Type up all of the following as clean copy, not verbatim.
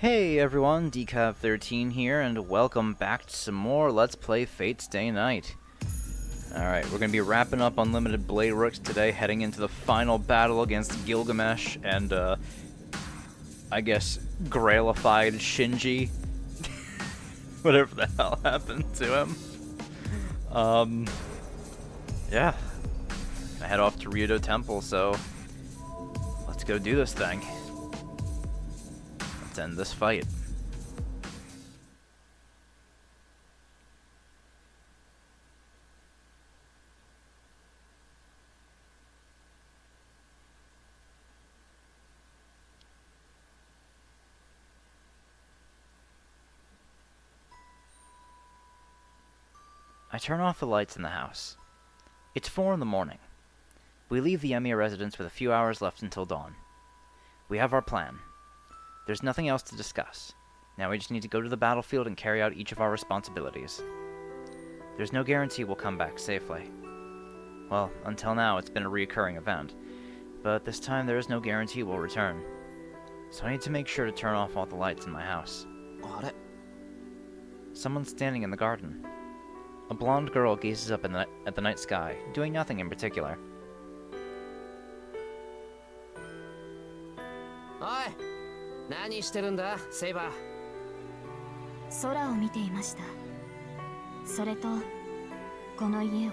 Hey everyone, Decav13 here, and welcome back to some more Let's Play Fate Stay Night. Alright, we're going to be wrapping up Unlimited Blade Works today, heading into the final battle against Gilgamesh and, I guess, Grailified Shinji. Whatever the hell happened to him. Yeah. I head off to Ryudo Temple, so let's go do this thing. Let's end this fight. I turn off the lights in the house. It's 4 in the morning. We leave the Emiya residence with a few hours left until dawn. We have our plan. There's nothing else to discuss. Now we just need to go to the battlefield and carry out each of our responsibilities. There's no guarantee we'll come back safely. Well, until now it's been a recurring event, but this time there is no guarantee we'll return. So I need to make sure to turn off all the lights in my house. Someone's standing in the garden. A blonde girl gazes up at the night sky, doing nothing in particular. Oi! 何してるんだ、セイバー。空を見ていました。それと、この家を。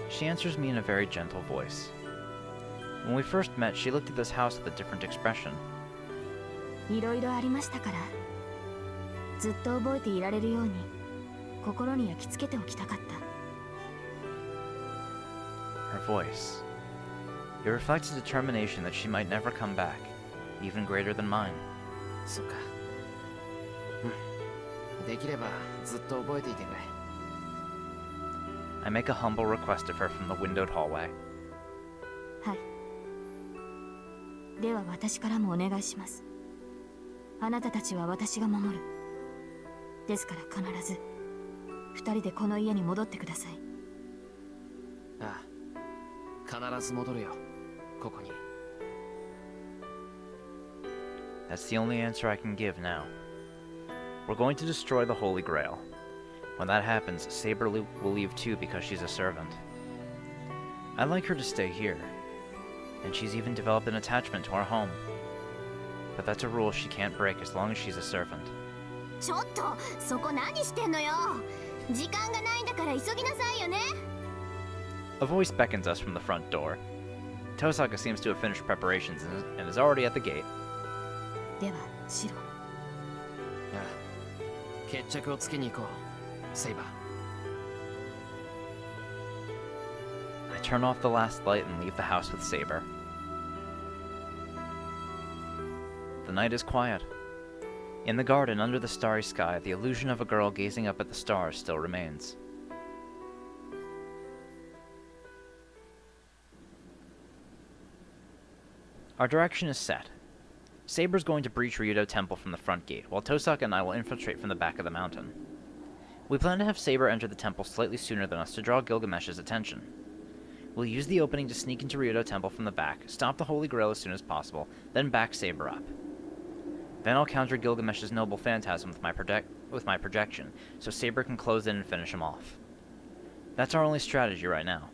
She answers me in a very gentle voice. When we first met, she looked at this house with a different expression. いろいろありましたから、ずっと覚えていられるように、心に焼き付けておきたかった。Her voice. It reflects a determination that she might never come back, even greater than mine. そっか。できればずっと覚えていてくれ。I make a humble request of her from the windowed hallway. はい。では私からもお願いします。あなたたちは私が守る。ですから必ず、二人でこの家に戻ってください。ああ、必ず戻るよ。ここに。That's the only answer I can give now. We're going to destroy the Holy Grail. When that happens, Saber will leave too because she's a servant. I'd like her to stay here, and she's even developed an attachment to our home. But that's a rule she can't break as long as she's a servant. ちょっと、そこ何してんのよ。時間がないんだから急ぎなさいよね。A voice beckons us from the front door. Tohsaka seems to have finished preparations and is already at the gate. では、シロ。ああ、決着をつけに行こう、セイバー。I turn off the last light and leave the house with Saber. The night is quiet. In the garden under the starry sky, the illusion of a girl gazing up at the stars still remains. Our direction is set. Saber's going to breach Ryudo Temple from the front gate, while Tohsaka and I will infiltrate from the back of the mountain. We plan to have Saber enter the temple slightly sooner than us to draw Gilgamesh's attention. We'll use the opening to sneak into Ryudo Temple from the back, stop the Holy Grail as soon as possible, then back Saber up. Then I'll counter Gilgamesh's noble phantasm with my projection, so Saber can close in and finish him off. That's our only strategy right now.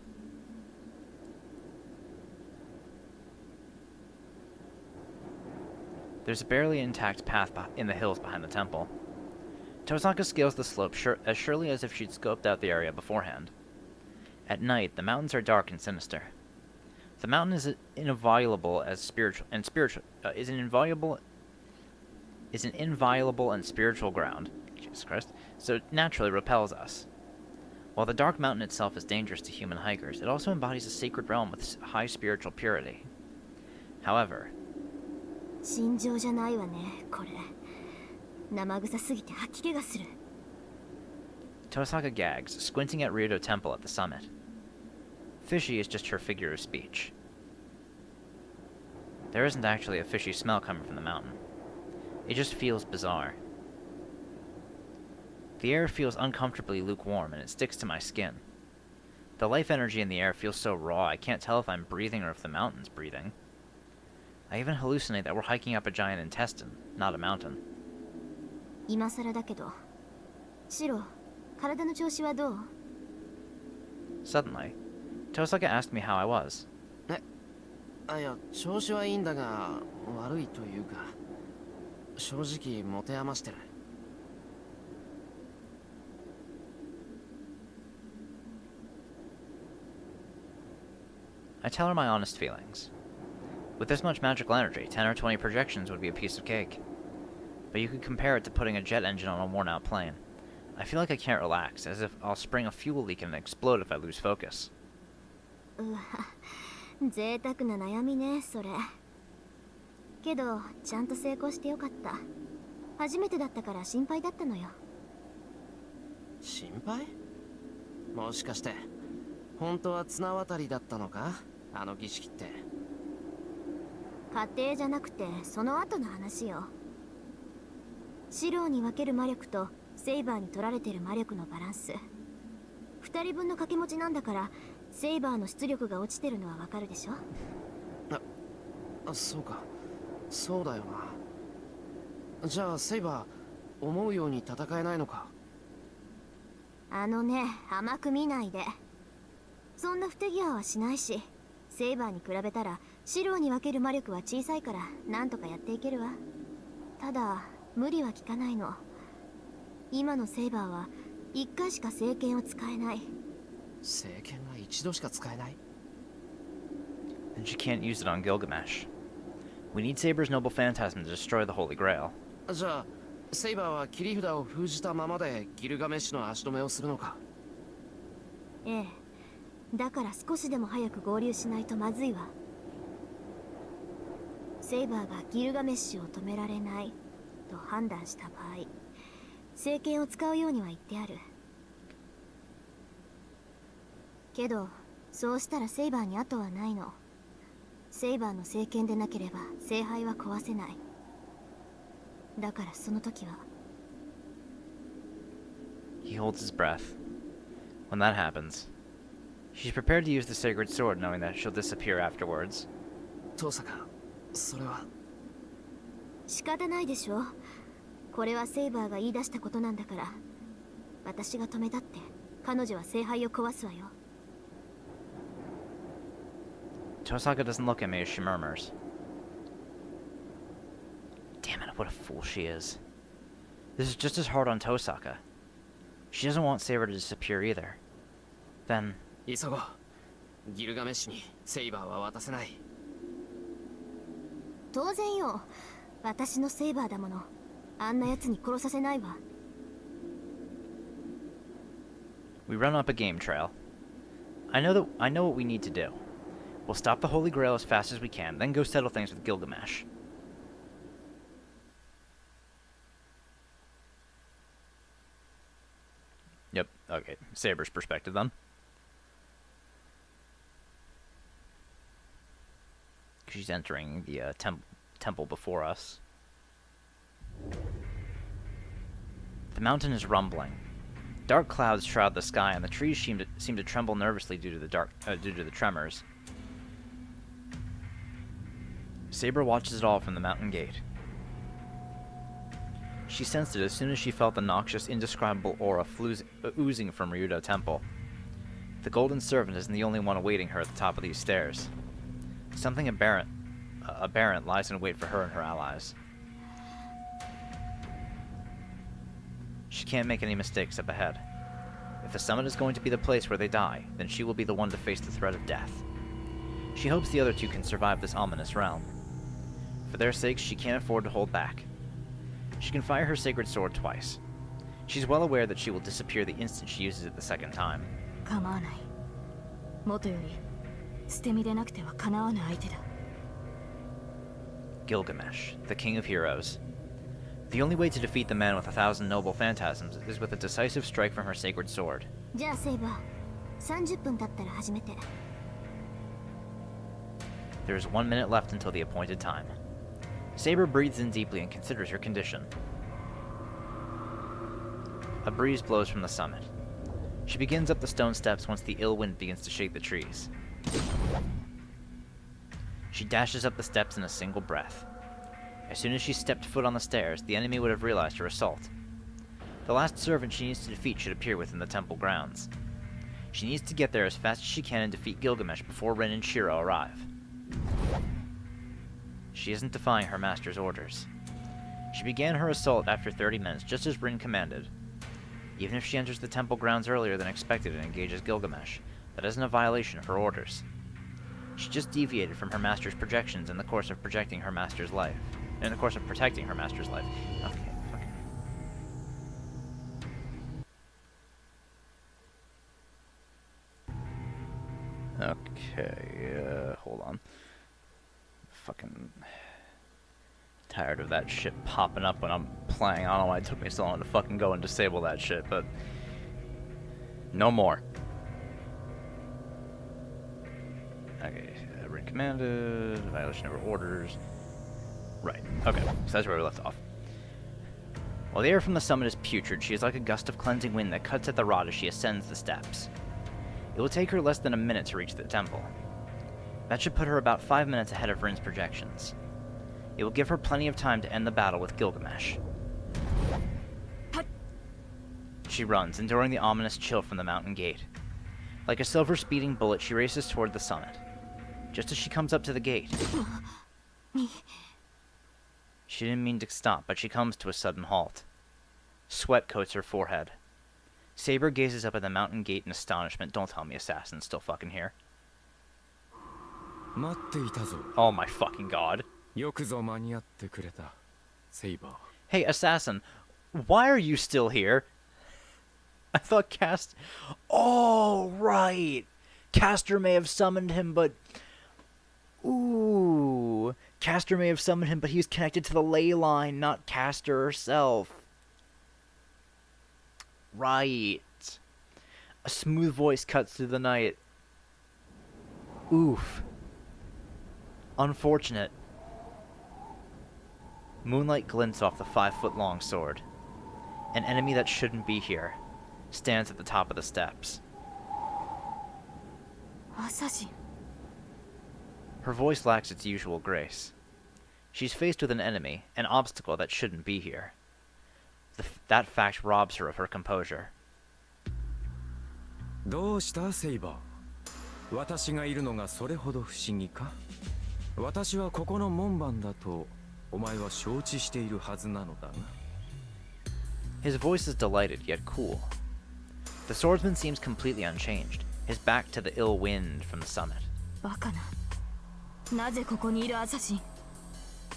There's a barely intact path in the hills behind the temple. Tohsaka scales the slope as surely as if she'd scoped out the area beforehand. At night, the mountains are dark and sinister. The mountain is inviolable and spiritual ground, Jesus Christ, so it naturally repels us. While the dark mountain itself is dangerous to human hikers, it also embodies a sacred realm with high spiritual purity. However, 尋常じゃないわね、これ。生臭すぎて吐き気がする。Tohsaka gags, squinting at Ryudo Temple at the summit. Fishy is just her figure of speech. There isn't actually a fishy smell coming from the mountain. It just feels bizarre. The air feels uncomfortably lukewarm and it sticks to my skin. The life energy in the air feels so raw I can't tell if I'm breathing or if the mountain's breathing. I even hallucinate that we're hiking up a giant intestine, not a mountain. 今更だけど、シロ、体の調子はどう？ Suddenly, Tohsaka asked me how I was. いや、調子はいいんだが、悪いというか、正直持て余してる。I tell her my honest feelings. With this much magical energy, 10 or 20 projections would be a piece of cake. But you could compare it to putting a jet engine on a worn-out plane. I feel like I can't relax, as if I'll spring a fuel leak and explode if I lose focus. うわ、贅沢な悩みね、それ。けど、ちゃんと成功してよかった。初めてだったから心配だったのよ。心配？もしかして、本当は綱渡りだったのか？あの儀式って。家庭じゃなくて、その後の話よ。シローに分ける魔力とセイバーに取られてる魔力のバランス。2人分の掛け持ちなんだから、セイバーの出力が落ちてるのはわかるでしょ？そうか。そうだよな。じゃあセイバー、思うように戦えないのか？あのね、甘く見ないで。そんな不手際はしないし、セイバーに比べたらシローに分ける魔力は小さいからなんとかやっていけるわ。ただ無理は効かないの。今のセイバーは1回しか聖剣を使えない。聖剣が一度しか使えない？ And she can't use it on Gilgamesh. We need Saber's noble phantasm to destroy the Holy Grail. じゃあセイバーは切り札を封じたままでギルガメッシュの足止めをするのか？ええ。だから少しでも早く合流しないとまずいわ。セイバーがギルガメッシュを止められないと判断した場合、聖剣を使うようには言ってある。けど、そうしたらセイバーに後はないの。セイバーの聖剣でなければ聖杯は壊せない。だからその時は。He holds his breath. When that happens, she's prepared to use the sacred sword, knowing that she'll disappear afterwards. トーサカ、それは。仕方ないでしょ。これはセイバーが言い出したことなんだから。私が止めたって彼女は聖杯を壊すわよ。Tohsaka doesn't look at me as she murmurs. Damn it, what a fool she is. This is just as hard on Tohsaka. She doesn't want Saber to disappear either. Then... 急ごう。ギルガメッシュにセイバーは渡せない。当然よ。私のセイバーだもの。あんな奴に殺させないわ。We run up a game trail. I know what we need to do. We'll stop the Holy Grail as fast as we can, then go settle things with Gilgamesh. Yep, okay. Saber's perspective, then. She's entering the temple before us. The mountain is rumbling. Dark clouds shroud the sky, and the trees seem to tremble nervously due to the tremors. Saber watches it all from the mountain gate. She sensed it as soon as she felt the noxious, indescribable aura oozing from Ryudo Temple. The Golden Servant isn't the only one awaiting her at the top of these stairs. Something aberrant lies in wait for her and her allies. She can't make any mistakes up ahead. If the summit is going to be the place where they die, then she will be the one to face the threat of death. She hopes the other two can survive this ominous realm. For their sakes, she can't afford to hold back. She can fire her sacred sword twice. She's well aware that she will disappear the instant she uses it the second time. 構わない。元より捨て身でなくてはかなわない相手だ。Gilgamesh, the king of heroes. The only way to defeat the man with 1,000 noble phantasms is with a decisive strike from her sacred sword. じゃあセイバー、30分経ったら始めて。There is 1 minute left until the appointed time. Saber breathes in deeply and considers her condition. A breeze blows from the summit. She begins up the stone steps once the ill wind begins to shake the trees. She dashes up the steps in a single breath. As soon as she stepped foot on the stairs, the enemy would have realized her assault. The last servant she needs to defeat should appear within the temple grounds. She needs to get there as fast as she can and defeat Gilgamesh before Rin and Shiro arrive. She isn't defying her master's orders. She began her assault after 30 minutes, just as Rin commanded. Even if she enters the temple grounds earlier than expected and engages Gilgamesh, that isn't a violation of her orders. She just deviated from her master's projections in the course of protecting her master's life. Okay, fucking. Okay, hold on. Fucking tired of that shit popping up when I'm playing. I don't know why it took me so long to fucking go and disable that shit, but no more. Okay, Rin commanded, violation of her orders. Right, okay, so that's where we left off. While the air from the summit is putrid, she is like a gust of cleansing wind that cuts at the rod as she ascends the steps. It will take her less than a minute to reach the temple. That should put her about 5 minutes ahead of Rin's projections. It will give her plenty of time to end the battle with Gilgamesh. She runs, enduring the ominous chill from the mountain gate. Like a silver speeding bullet, she races toward the summit. Just as she comes up to the gate, she didn't mean to stop, but she comes to a sudden halt. Sweat coats her forehead. Saber gazes up at the mountain gate in astonishment. Don't tell me Assassin's still fucking here. Oh my fucking god. Hey, Assassin, why are you still here? I thought Oh, right! Castor may have summoned him, but... Ooh... Castor may have summoned him, but he was connected to the ley line, not Castor herself. Right. A smooth voice cuts through the night. Oof. Unfortunate. Moonlight glints off the 5-foot-long sword. An enemy that shouldn't be here stands at the top of the steps. Assassin. Her voice lacks its usual grace. She's faced with an enemy, an obstacle that shouldn't be here. That fact robs her of her composure. どうしたセイバー。私がいるのがそれほど不思議か。私はここの門番だとお前は承知しているはずなのだが。His voice is delighted yet cool. The swordsman seems completely unchanged, his back to the ill wind from the summit. バカな。なぜここにいるアサシン。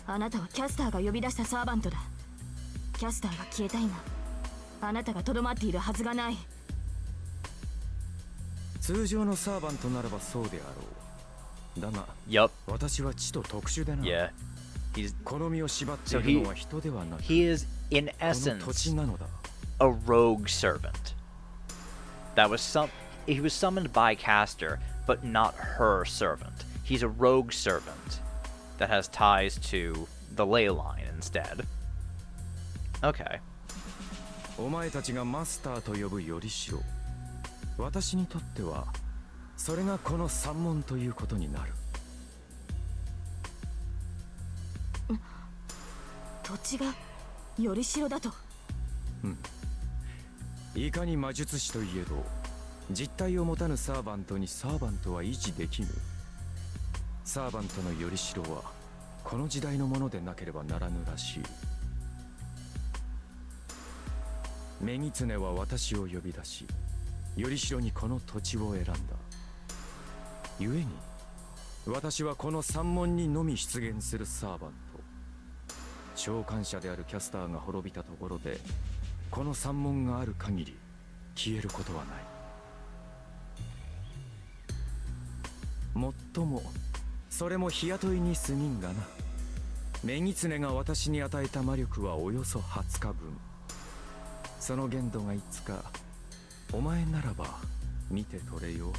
あなたはキャスターが呼び出したサーバントだ。キャスターが消えた今、あなたがとどまっているはずがない。通常のサーバントならばそうであろう。だが、私はちと特殊でな。Yeah. He's 好みを縛っているのは人ではなく、he is in この essence 土地なのだ。a rogue servant. He was summoned by Castor, but not her servant. He's a rogue servant that has ties to the ley line instead. Okay. お前たちがマスターと呼ぶよりしろ。私にとってはそれがこの三門ということになる。土地がよりしろだと。いかに魔術師といえど実体を持たぬサーバントにサーバントは維持できぬ。サーバントのよりしろはこの時代のものでなければならぬらしい。女狐は私を呼び出し、よりしろにこの土地を選んだ。故に私はこの三門にのみ出現するサーバント。召喚者であるキャスターが滅びたところで、この三門がある限り消えることはない。もっともそれも日雇いに過ぎんがな。女狐が私に与えた魔力はおよそ20日分。その限度がいつかお前ならば見て取れよ。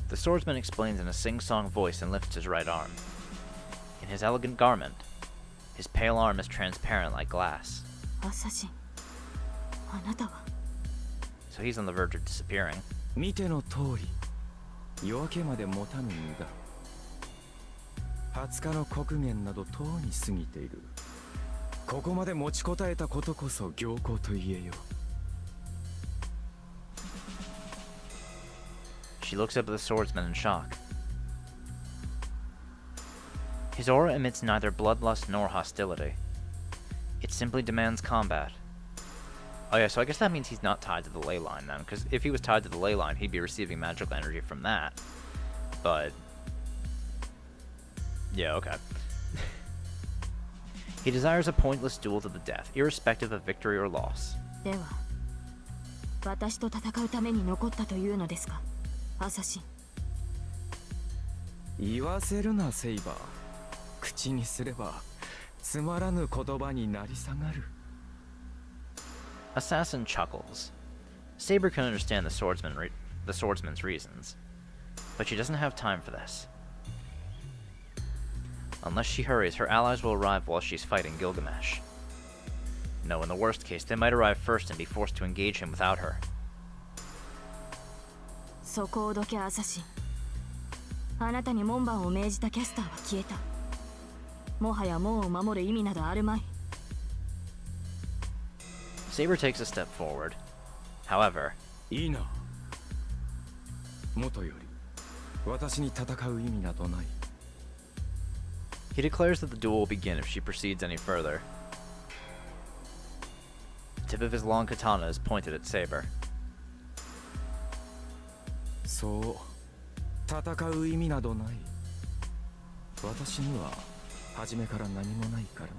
The swordsman explains in a sing-song voice and lifts his right arm. In his elegant garment, his pale arm is transparent like glass. アサシン、あなたは。 So he's on the verge of disappearing. 見ての通り、夜明けまで持たぬ身だ。20日の刻限などとうに過ぎている。ここまで持ちこたえたことこそ行幸と言えよ。 She looks up at the swordsman in shock. His aura emits neither bloodlust nor hostility. It simply demands combat. Oh yeah, so I guess that means he's not tied to the ley line then, because if he was tied to the ley line, he'd be receiving magical energy from that. But... yeah, okay. He desires a pointless duel to the death, irrespective of victory or loss. では、私と戦うために残ったというのですか、アサシン。言わせるな、セイバー。口にすればつまらぬ言葉になり下がる。 Assassin chuckles. Saber can understand the swordsman's reasons, but she doesn't have time for this. Unless she hurries, her allies will arrive while she's fighting Gilgamesh. No, in the worst case, they might arrive first and be forced to engage him without her. そこをどけ、アサシン。あなたに門番を命じたキャスターは消えた。もはや門を守る意味などあるまい。Saber takes a step forward. However, いいな。もとより私に戦う意味などない。 he declares that the duel will begin if she proceeds any further. The tip of his long katana is pointed at Saber. そう戦う意味などない。私には初めから何もないからな。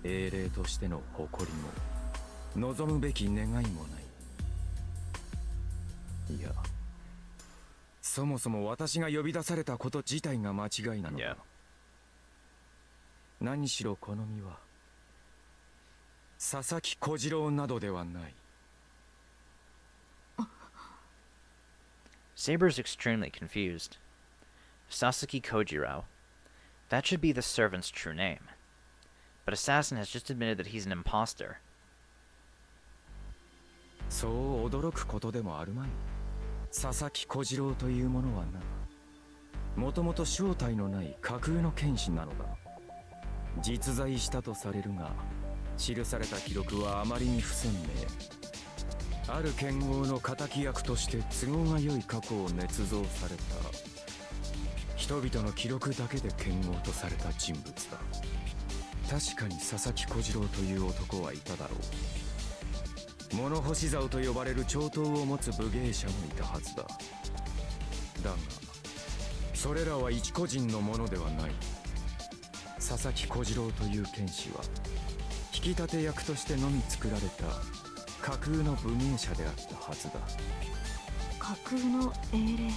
英霊としての誇りも望むべき願いもない。いや、そもそも私が呼び出されたこと自体が間違いなのだ。Yeah. 何しろこの身は佐々木小次郎などではない。 Saber's extremely confused. Sasaki Kojiro. That should be the servant's true name. But Assassin has just admitted that he's an imposter. そう驚くことでもあるまい。佐々木小次郎というものはな、もともと正体のない架空の剣士なのだ。実在したとされるが、記された記録はあまりに不鮮明。ある剣豪の敵役として都合が良い過去を捏造された。人々の記録だけで剣豪とされた人物だ。確かに佐々木小次郎という男はいただろう。物干し竿と呼ばれる長刀を持つ武芸者もいたはずだ。だがそれらは一個人のものではない。佐々木小次郎という剣士は引き立て役としてのみ作られた架空の武芸者であったはずだ。架空の英霊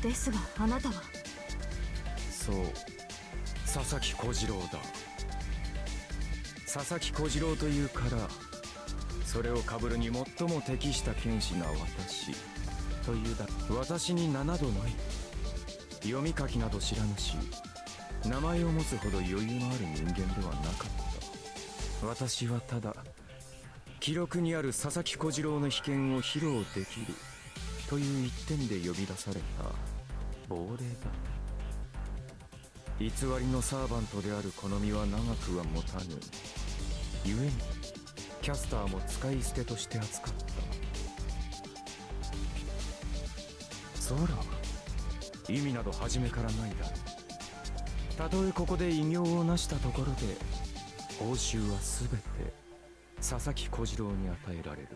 ですが、あなたは。そう、佐々木小次郎だ。佐々木小次郎というからそれをかぶるに最も適した剣士が私というだ。私に7度ない。読み書きなど知らぬし、名前を持つほど余裕のある人間ではなかった。私はただ記録にある佐々木小次郎の秘剣を披露できるという一点で呼び出された亡霊だ。偽りのサーバントであるこの身は長くは持たぬ。故にキャスターも使い捨てとして扱った。そら意味など初めからないだろう。たとえここで偉業を成したところで報酬は全て佐々木小次郎に与えられる。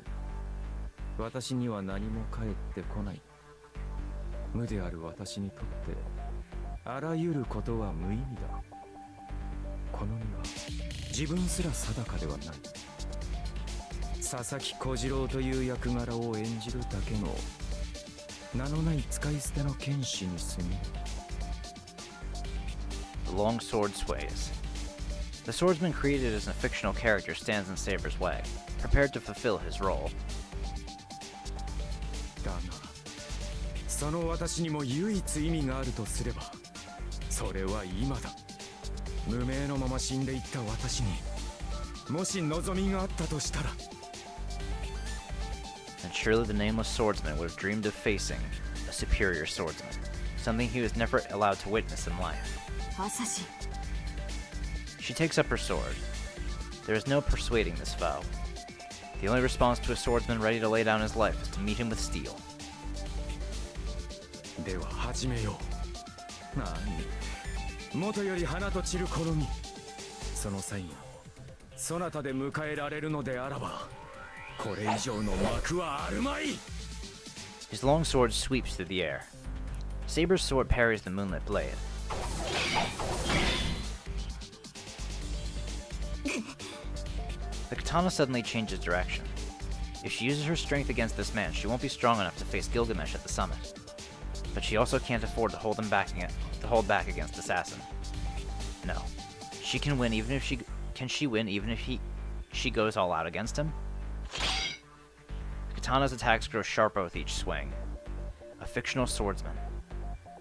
私には何も返ってこない。無である私にとってあらゆることは無意味だ。この身は自分すら定かではない。佐々木小次郎という役柄を演じるだけの名のない使い捨ての剣士に過ぎぬ。 The long sword sways. The swordsman created as a fictional character stands in Saber's way, prepared to fulfill his role. だがその私にも唯一意味があるとすれば、それは今だ。無名のまま死んでいった私にもし望みがあったとしたら、then surely the nameless swordsman would have dreamed of facing a superior swordsman, something he was never allowed to witness in life. 朝日 She takes up her sword. There is no persuading this foe. The only response to a swordsman ready to lay down his life is to meet him with steel. では始めよう。何元より花と散るこの身。その際にそなたで迎えられるのであらば、これ以上の幕はあるまい。 His long sword sweeps through the air. Saber's sword parries the moonlit blade. The katana suddenly changes direction. If she uses her strength against this man, she won't be strong enough to face Gilgamesh at the summit. But she also can't afford to hold back against Assassin. No. She can win even if she... Can she win even if she goes all out against him? Katana's attacks grow sharper with each swing. A fictional swordsman.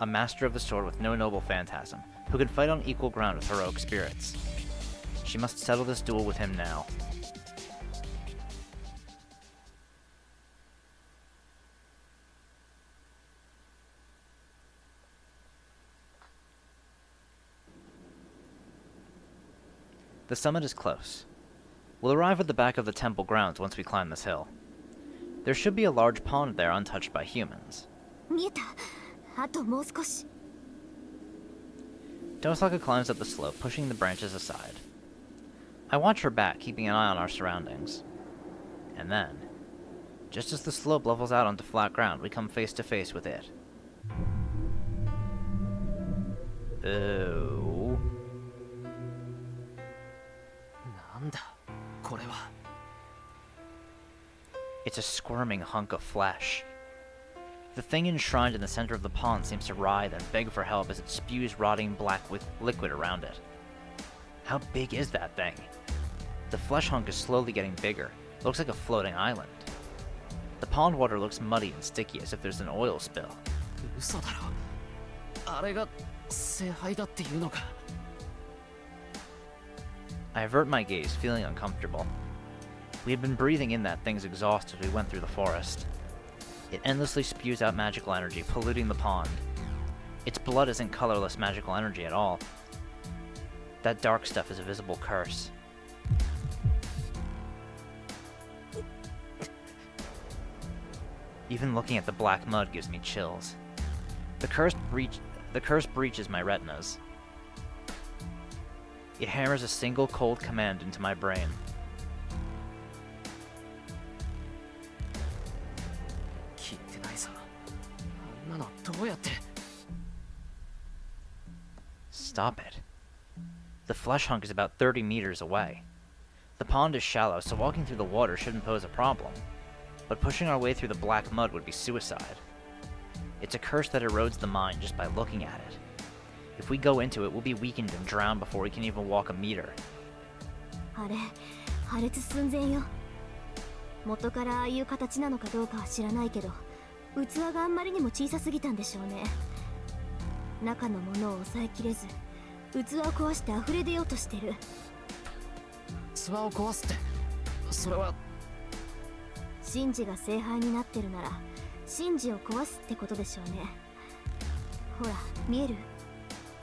A master of the sword with no noble phantasm, who can fight on equal ground with heroic spirits. She must settle this duel with him now. The summit is close. We'll arrive at the back of the temple grounds once we climb this hill. There should be a large pond there untouched by humans. 見えた。あともう少し。 Tohsaka climbs up the slope, pushing the branches aside. I watch her back, keeping an eye on our surroundings. And then, just as the slope levels out onto flat ground, we come face to face with it. Oh. なんだこれは。 It's a squirming hunk of flesh. The thing enshrined in the center of the pond seems to writhe and beg for help as it spews rotting black liquid around it. How big is that thing? The flesh hunk is slowly getting bigger. It looks like a floating island. The pond water looks muddy and sticky as if there's an oil spill. 嘘だろ。あれが聖杯だっていうのか。 I avert my gaze, feeling uncomfortable. We had been breathing in that thing's exhaust as we went through the forest. It endlessly spews out magical energy, polluting the pond. Its blood isn't colorless magical energy at all. That dark stuff is a visible curse. Even looking at the black mud gives me chills. The curse breaches my retinas. It hammers a single cold command into my brain. Stop it. The flesh hunk is about 30 meters away. The pond is shallow, so walking through the water shouldn't pose a problem. But pushing our way through the black mud would be suicide. It's a curse that erodes the mind just by looking at it. If we go into it, we'll be weakened and drowned before we can even walk a meter. あれ、破裂寸前よ。元からああいう形なのかどうかは知らないけど、器があんまりにも小さすぎたんでしょうね。中のものを抑えきれず、器を壊して溢れ出ようとしてる。器を壊すって、それは。神事が聖杯になってるなら、神事を壊すってことでしょうね。ほら、見える？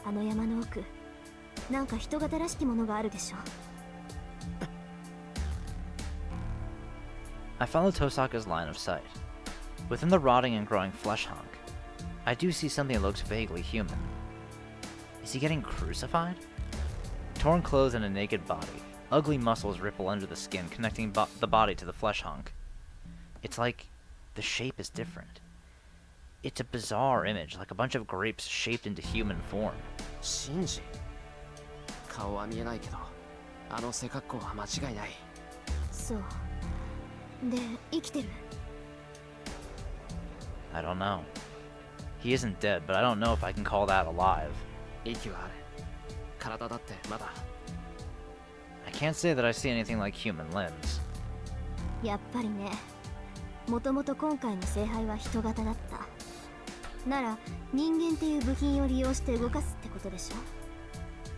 あの山の奥、なんか人型らしきものがあるでしょ。I follow Tohsaka's line of sight. Within the rotting and growing flesh hunk, I do see something that looks vaguely human. Is he getting crucified? Torn clothes and a naked body. Ugly muscles ripple under the skin, connecting the body to the flesh hunk. It's like the shape is different. It's a bizarre image, like a bunch of grapes shaped into human form. 神事？顔は見えないけど、あの背格好は間違いない。そう。で、生きてる？ I don't know. He isn't dead, but I don't know if I can call that alive. 息はある。体だってまだ。I can't say that I see anything like human limbs. やっぱりね。もともと今回の聖杯は人型だった。なら人間っていう部品を利用して動かすってことでしょ。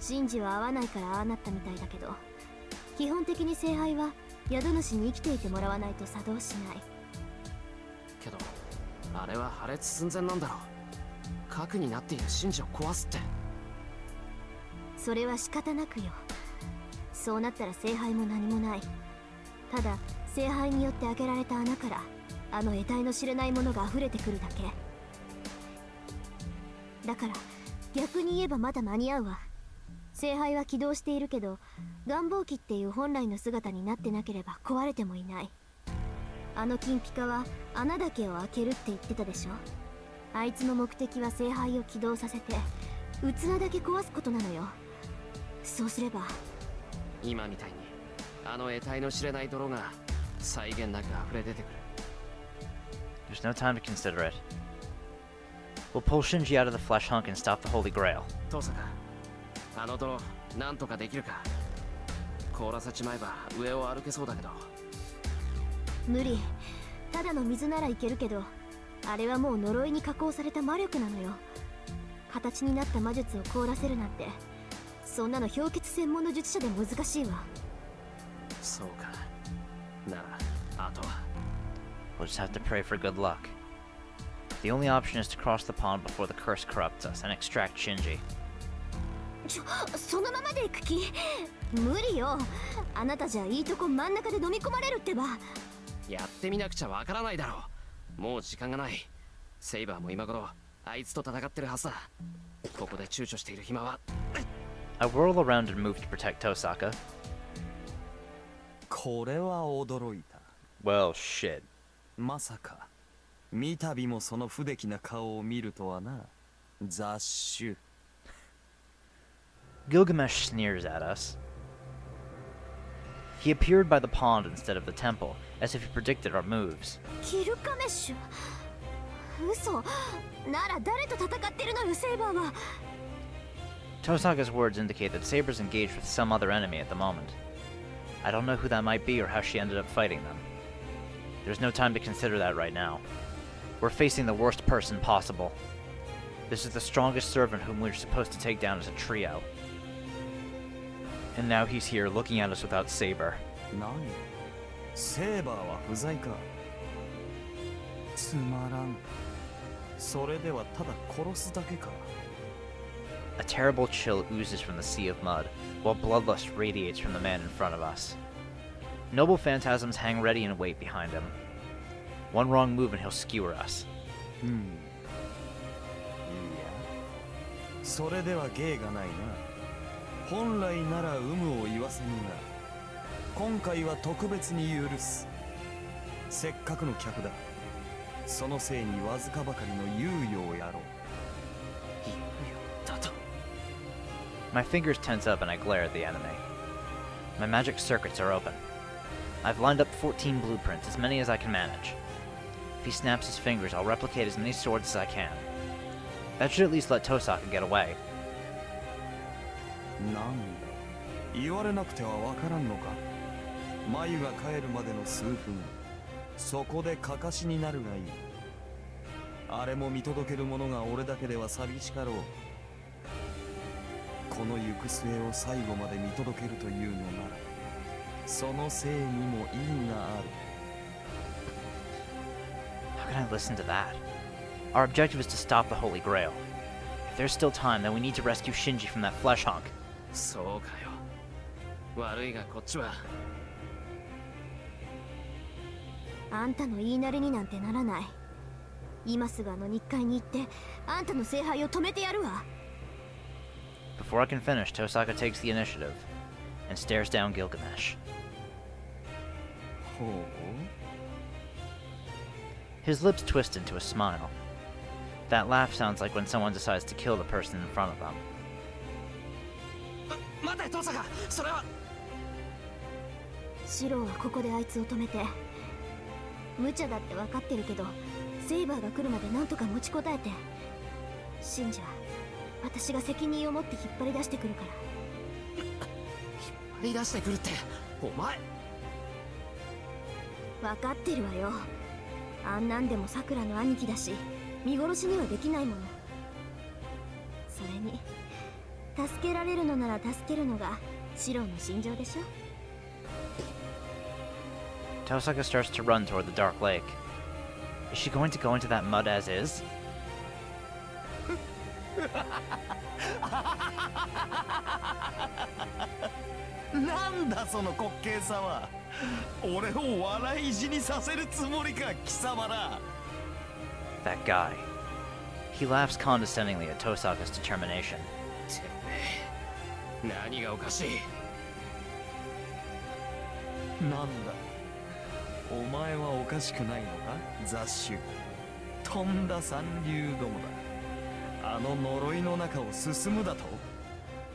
神事は合わないからああなったみたいだけど、基本的に聖杯は宿主に生きていてもらわないと作動しない。けどあれは破裂寸前なんだろう。核になっている神事を壊すって。それは仕方なくよ。そうなったら聖杯も何もない。ただ聖杯によって開けられた穴からあの得体の知れないものが溢れてくるだけだから、逆に言えばまだ間に合うわ。聖杯は起動しているけど、願望機っていう本来の姿になってなければ壊れてもいない。あの金ピカは穴だけを開けるって言ってたでしょ。あいつの目的は聖杯を起動させて器だけ壊すことなのよ。そうすれば今みたいにあの得体の知れない泥が際限なく溢れ出てくる。 There's no time to consider it. We'll pull Shinji out of the flesh hunk and stop the Holy Grail. トサカ、あの泥なんとかできるか。凍らせちまえば上を歩けそうだけど。無理。ただの水ならいけるけど、あれはもう呪いに加工された魔力なのよ。形になった魔術を凍らせるなんて、そんなの氷結専門の術者で難しいわ。そうか。ならあとは We'll just have to pray for good luck. The only option is to cross the pond before the curse corrupts us and extract Shinji. そのままで行く気？無理よ。あなたじゃいいとこ真ん中で飲み込まれるってば。やってみなくちゃわからないだろう。もう時間がない。セイバーも今頃あいつと戦ってるはずだ。ここで躊躇している暇は。 I whirl around and move to protect Tohsaka. これは驚いた。 Well, shit. まさか三度もその不出来な顔を見るとはな。雑種。 Gilgamesh sneers at us. He appeared by the pond instead of the temple, as if he predicted our moves. ギルガメッシュ？嘘。なら誰と戦ってるのよ、セイバーは。Tohsaka's words indicate that Saber's engaged with some other enemy at the moment. I don't know who that might be or how she ended up fighting them. There's no time to consider that right now. We're facing the worst person possible. This is the strongest servant whom we're supposed to take down as a trio. And now he's here looking at us without Saber. 何？セーバーは不在か。つまらん。それではただ殺すだけか。A terrible chill oozes from the sea of mud, while bloodlust radiates from the man in front of us. Noble phantasms hang ready and wait behind him. One wrong move and he'll skewer us. いや、それでは芸がないな。本来なら有無を言わせぬが、今回は特別に許す。せっかくの客だ。そのせいにわずかばかりの猶予をやろう。猶予だと。 My fingers tense up and I glare at the enemy. My magic circuits are open. I've lined up 14 blueprints, as many as I can manage. If he snaps his fingers, I'll replicate as many swords as I can. That should at least let Tohsaka get away. なんだ、言われなくてはわからんのか。眉が帰るまでの数分、そこでかかしになるがいい。あれも見届ける者が俺だけでは寂しかろう。この行く末を最後まで見届けるというのなら、そのせいにも意味がある。 How can I listen to that? Our objective is to stop the Holy Grail. If there's still time, then we need to rescue Shinji from that flesh hunk. そうかよ。悪いがこっちは。あんたの言いなりになんてならない。今すぐあの日会に行ってあんたの聖杯を止めてやるわ。 Before I can finish, Tohsaka takes the initiative and stares down Gilgamesh. ほう。 His lips twist into a smile. That laugh sounds like when someone decides to kill the person in front of them. 待て、トサカ、それは。シローはここであいつを止めて。無茶だって分かってるけど、セイバーが来るまでなんとか持ちこたえて。信者、私が責任を持って引っ張り出してくるから。引っ張り出してくるって、お前。分かってるわよ。あんなんでもさくらの兄貴だし、見殺しにはできないもの。それに助けられるのなら助けるのがシローの心情でしょ。 Tohsaka starts to run toward the dark lake. Is she going to go into that mud as is? なんだその滑稽さは。俺を笑い死にさせるつもりか、貴様ら。 That guy. He laughs condescendingly at Tohsaka's determination. てめえ何がおかしい。なんだ、お前はおかしくないのか、雑種。とんだ三流どもだ。あの呪いの中を進むだと。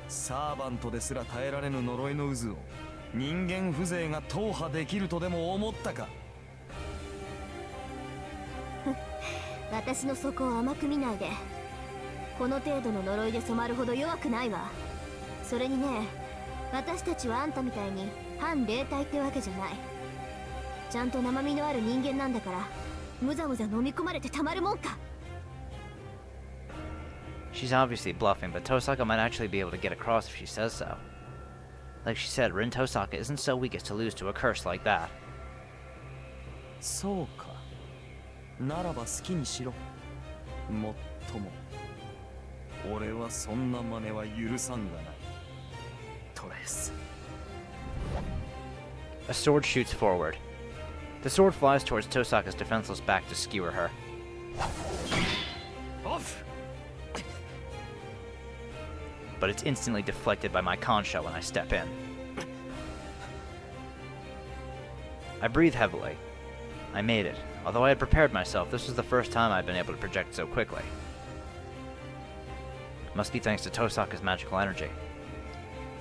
サーバントですら耐えられぬ呪いの渦を人間風情が踏破できるとでも思ったか。私の底を甘く見ないで。この程度の呪いで染まるほど弱くないわ。それにね、私たちはあんたみたいに反霊体ってわけじゃない。ちゃんと生身のある人間なんだから、むざむざ飲み込まれてたまるもんか。 She's obviously bluffing, but Tohsaka might actually be able to get across if she says so. Like she said, Rin Tohsaka isn't so weak as to lose to a curse like that. そうか。ならば好きにしろ。もっとも。俺はそんな真似は許さんがない。トレス。 A sword shoots forward. The sword flies towards Tohsaka's defenseless back to skewer her. オフ。 But it's instantly deflected by my concha when I step in. I breathe heavily. I made it. Although I had prepared myself, this was the first time I'd been able to project so quickly. Must be thanks to Tohsaka's magical energy.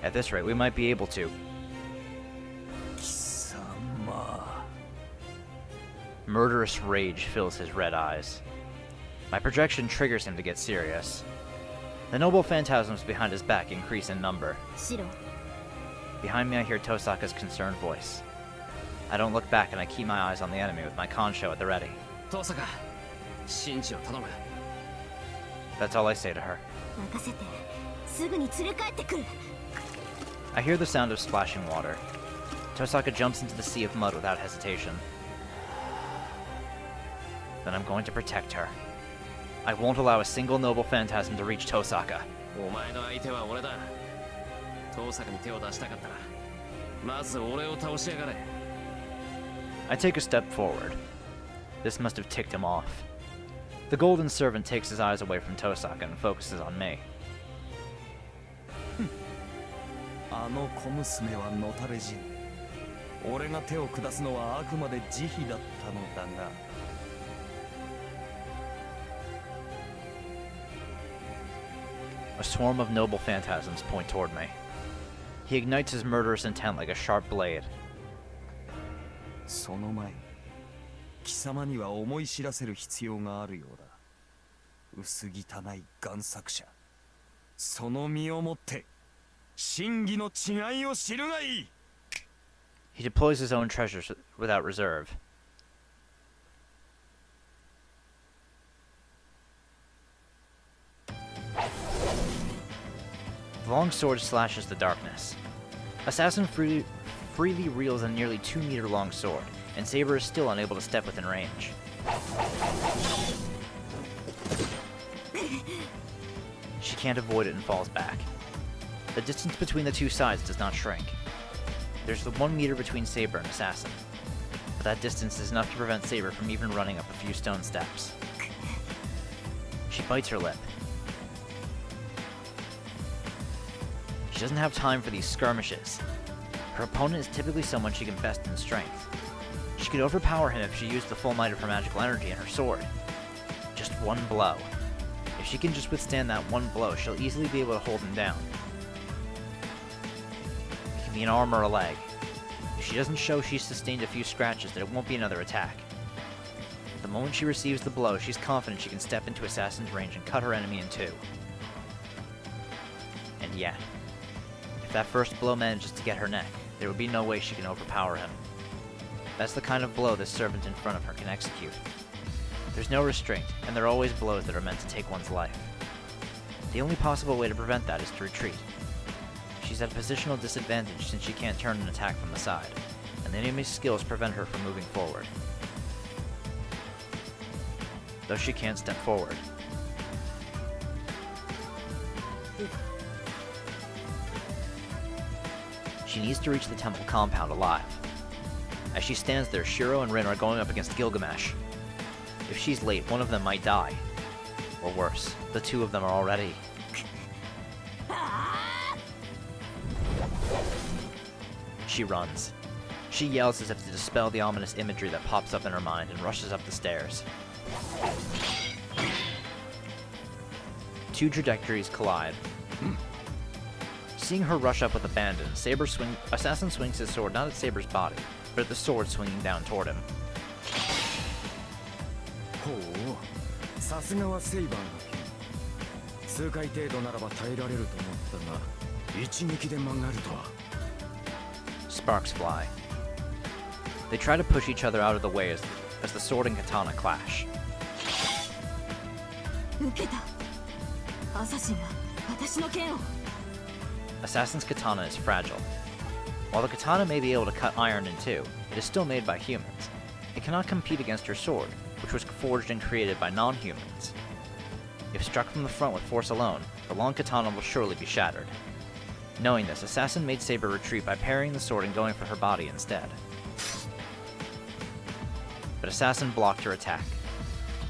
At this rate, we might be able to. 貴様。 Murderous rage fills his red eyes. My projection triggers him to get serious. The noble phantasms behind his back increase in number. シロ、 Behind me I hear Tohsaka's concerned voice. I don't look back and I keep my eyes on the enemy with my concho at the ready. トサカ、シンジを頼む。 That's all I say to her. 任せて。すぐに連れ帰ってくる。 I hear the sound of splashing water. Tohsaka jumps into the sea of mud without hesitation. Then I'm going to protect her. I won't allow a single noble phantasm to reach Tohsaka. お前の相手は俺だ。トサカに手を出したかったら、まず俺を倒しやがれ。 I take a step forward. This must have ticked him off. The golden servant takes his eyes away from Tohsaka and focuses on me. あの小娘はのたれ死ぬ。俺が手を下すのはあくまで慈悲だったのだが。 A swarm of noble phantasms point toward me. He ignites his murderous intent like a sharp blade. その前に貴様には思い知らせる必要があるようだ。薄汚い贋作者。その身をもって真偽の違いを知るがいい。 He deploys his own treasures without reserve. The long sword slashes the darkness. Assassin freely wields a nearly 2-meter long sword, and Saber is still unable to step within range. She can't avoid it and falls back. The distance between the two sides does not shrink. There's the 1 meter between Saber and Assassin, but that distance is enough to prevent Saber from even running up a few stone steps. She bites her lip. She doesn't have time for these skirmishes. Her opponent is typically someone she can best in strength. She could overpower him if she used the full might of her magical energy in her sword. Just one blow. If she can just withstand that one blow, she'll easily be able to hold him down. It can be an arm or a leg. If she doesn't show she's sustained a few scratches, then it won't be another attack. The moment she receives the blow, she's confident she can step into Assassin's range and cut her enemy in two. And yet, if that first blow manages to get her neck, there would be no way she can overpower him. That's the kind of blow this servant in front of her can execute. There's no restraint, and there are always blows that are meant to take one's life. The only possible way to prevent that is to retreat. She's at a positional disadvantage since she can't turn an attack from the side, and the enemy's skills prevent her from moving forward. though she can't step forward. She needs to reach the temple compound alive. As she stands there, Shiro and Rin are going up against Gilgamesh. If she's late, one of them might die. Or worse, the two of them are already. She runs. She yells as if to dispel the ominous imagery that pops up in her mind and rushes up the stairs. Two trajectories collide. Seeing her rush up with abandon, Assassin swings his sword not at Saber's body, but at the sword swinging down toward him. ほう、さすがはセイバーの剣。数回程度ならば耐えられると思ったが、一撃で曲がるとは。Sparks fly. They try to push each other out of the way as the sword and katana clash. 受けた。アサシンは私の剣を。Assassin's katana is fragile. While the katana may be able to cut iron in two, it is still made by humans. It cannot compete against her sword, which was forged and created by non-humans. If struck from the front with force alone, the long katana will surely be shattered. Knowing this, Assassin made Saber retreat by parrying the sword and going for her body instead. But Assassin blocked her attack.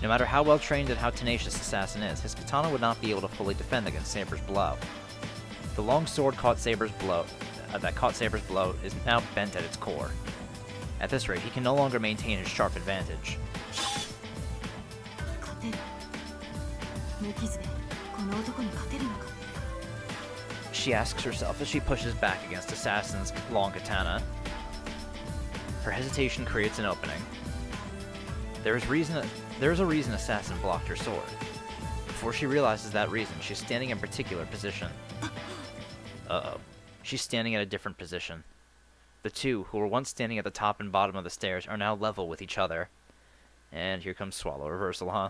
No matter how well trained and how tenacious Assassin is, his katana would not be able to fully defend against Saber's blow. The long sword caught Saber's blow is now bent at its core. At this rate, he can no longer maintain his sharp advantage. 勝てる。無傷でこの男に勝てるのか。She asks herself as she pushes back against Assassin's long katana. Her hesitation creates an opening. There is a reason Assassin blocked her sword. Before she realizes that reason, she's standing in a particular position. Uh-oh. She's standing at a different position. The two, who were once standing at the top and bottom of the stairs, are now level with each other. And here comes Swallow Reversal, huh?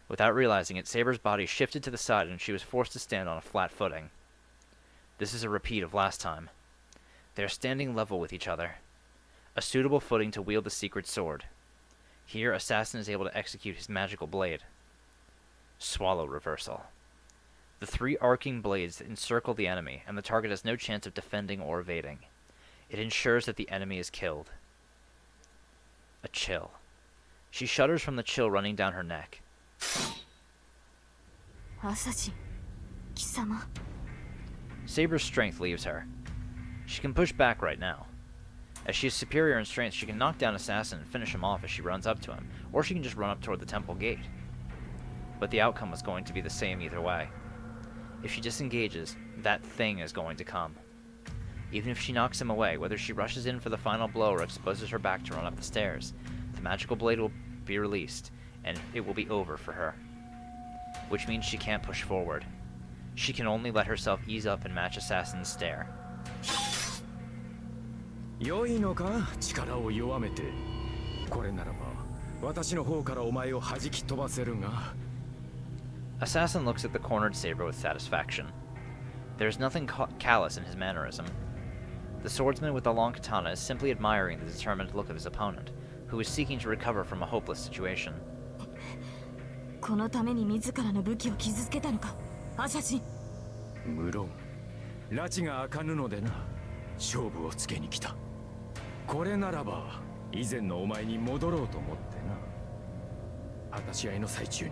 Without realizing it, Saber's body shifted to the side and she was forced to stand on a flat footing. This is a repeat of last time. They are standing level with each other. A suitable footing to wield the secret sword. Here, Assassin is able to execute his magical blade. Swallow Reversal. The three arcing blades encircle the enemy, and the target has no chance of defending or evading. It ensures that the enemy is killed. A chill. She shudders from the chill running down her neck. アサシン、貴様。 Saber's strength leaves her. She can push back right now. As she is superior in strength, she can knock down Assassin and finish him off as she runs up to him, or she can just run up toward the temple gate. But the outcome was going to be the same either way. If she disengages, that thing is going to come. Even if she knocks him away, whether she rushes in for the final blow or exposes her back to run up the stairs, the magical blade will be released, and it will be over for her. Which means she can't push forward. She can only let herself ease up and match Assassin's stare. 良いのか、力を弱めて。これならば、私の方からお前を弾き飛ばせるが。Assassin looks at the cornered Saber with satisfaction. There is nothing callous in his mannerism. The swordsman with the long katana is simply admiring the determined look of his opponent, who is seeking to recover from a hopeless situation. このために自らの武器を傷つけたのか、アサシン。無論、拉致が開かぬのでな、勝負をつけに来た。これならば、以前のお前に戻ろうと思ってな。果たし合いの最中に、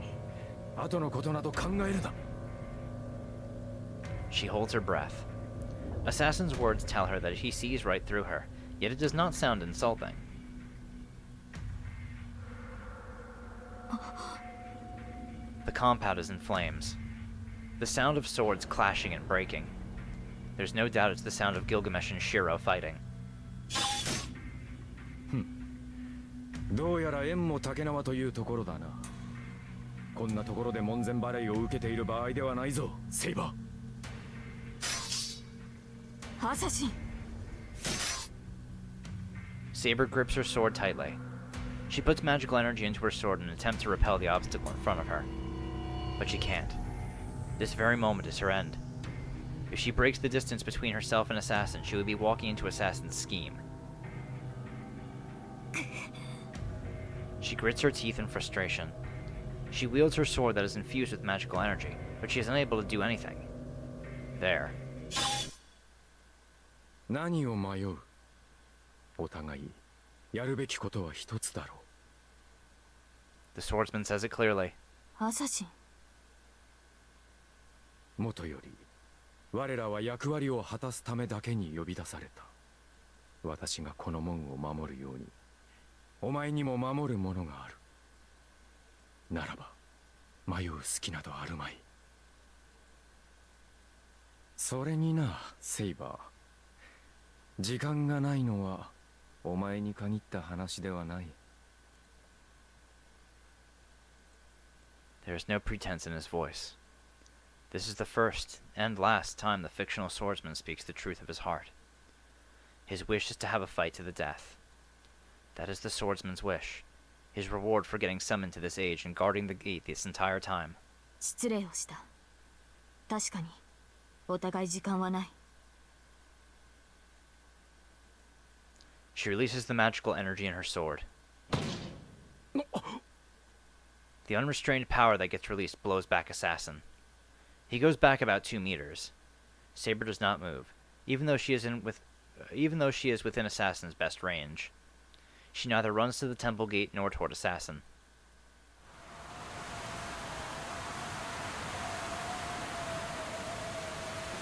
後のことなど考えるな。She holds her breath. Assassin's words tell her that he sees right through her, yet it does not sound insulting. The compound is in flames. The sound of swords clashing and breaking. There's no doubt it's the sound of Gilgamesh and Shiro fighting. どうやら縁も竹縄というところだな。こんなところで門前払いを受けている場合ではないぞ、セイバー。アサシン。Saber grips her sword tightly. She puts magical energy into her sword in an attempt to repel the obstacle in front of her. But she can't. This very moment is her end. If she breaks the distance between herself and Assassin, she would be walking into Assassin's scheme. She grits her teeth in frustration. She wields her sword that is infused with magical energy, but she is unable to do anything. There. 何を迷う。お互いやるべきことは一つだろ The swordsman says it clearly. アサシン。う。もとより我らは役割を果たすためだけに呼び出された。私がこの門を守るようにお前にも守るものがある。ならば迷う隙などあるまい。それにな、セイバー。時間がないのはお前に限った話ではない。There is no pretense in his voice. This is the first and last time the fictional swordsman speaks the truth of his heart. His wish is to have a fight to the death. That is the swordsman's wish, his reward for getting summoned to this age and guarding the gate this entire time. 失礼をした。確かにお互い時間はない。She releases the magical energy in her sword. The unrestrained power that gets released blows back Assassin. He goes back about 2 meters. Saber does not move, even though she is within Assassin's best range. She neither runs to the temple gate nor toward Assassin.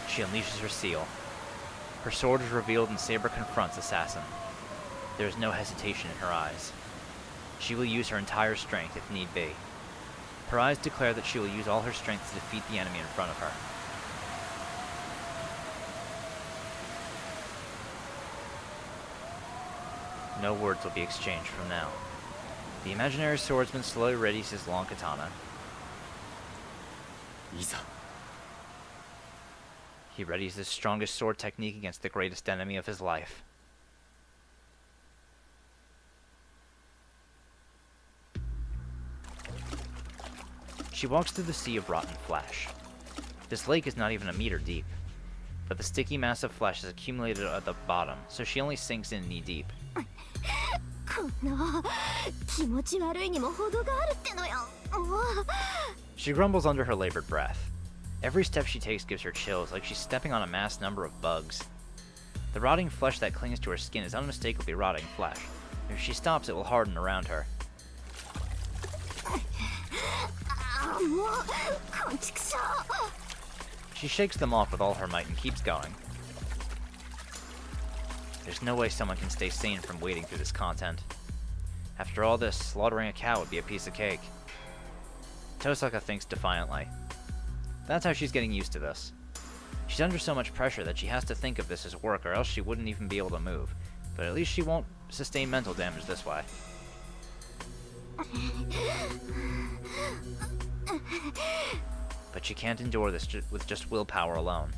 She unleashes her seal. Her sword is revealed and Saber confronts Assassin. There is no hesitation in her eyes. She will use her entire strength if need be. Her eyes declare that she will use all her strength to defeat the enemy in front of her. No words will be exchanged from now. The imaginary swordsman slowly readies his long katana. いざ。 He readies his strongest sword technique against the greatest enemy of his life. She walks through the sea of rotten flesh. This lake is not even a meter deep, but the sticky mass of flesh is accumulated at the bottom, so she only sinks in knee deep. この気持ち悪いにも程があるってのよ。She grumbles under her labored breath. Every step she takes gives her chills, like she's stepping on a mass number of bugs. The rotting flesh that clings to her skin is unmistakably rotting flesh. If she stops, it will harden around her. もうこんちくしょう。 She shakes them off with all her might and keeps going. There's no way someone can stay sane from wading through this content. After all this, slaughtering a cow would be a piece of cake. Tohsaka thinks defiantly. That's how she's getting used to this. She's under so much pressure that she has to think of this as work or else she wouldn't even be able to move. But at least she won't sustain mental damage this way. But she can't endure this with just willpower alone.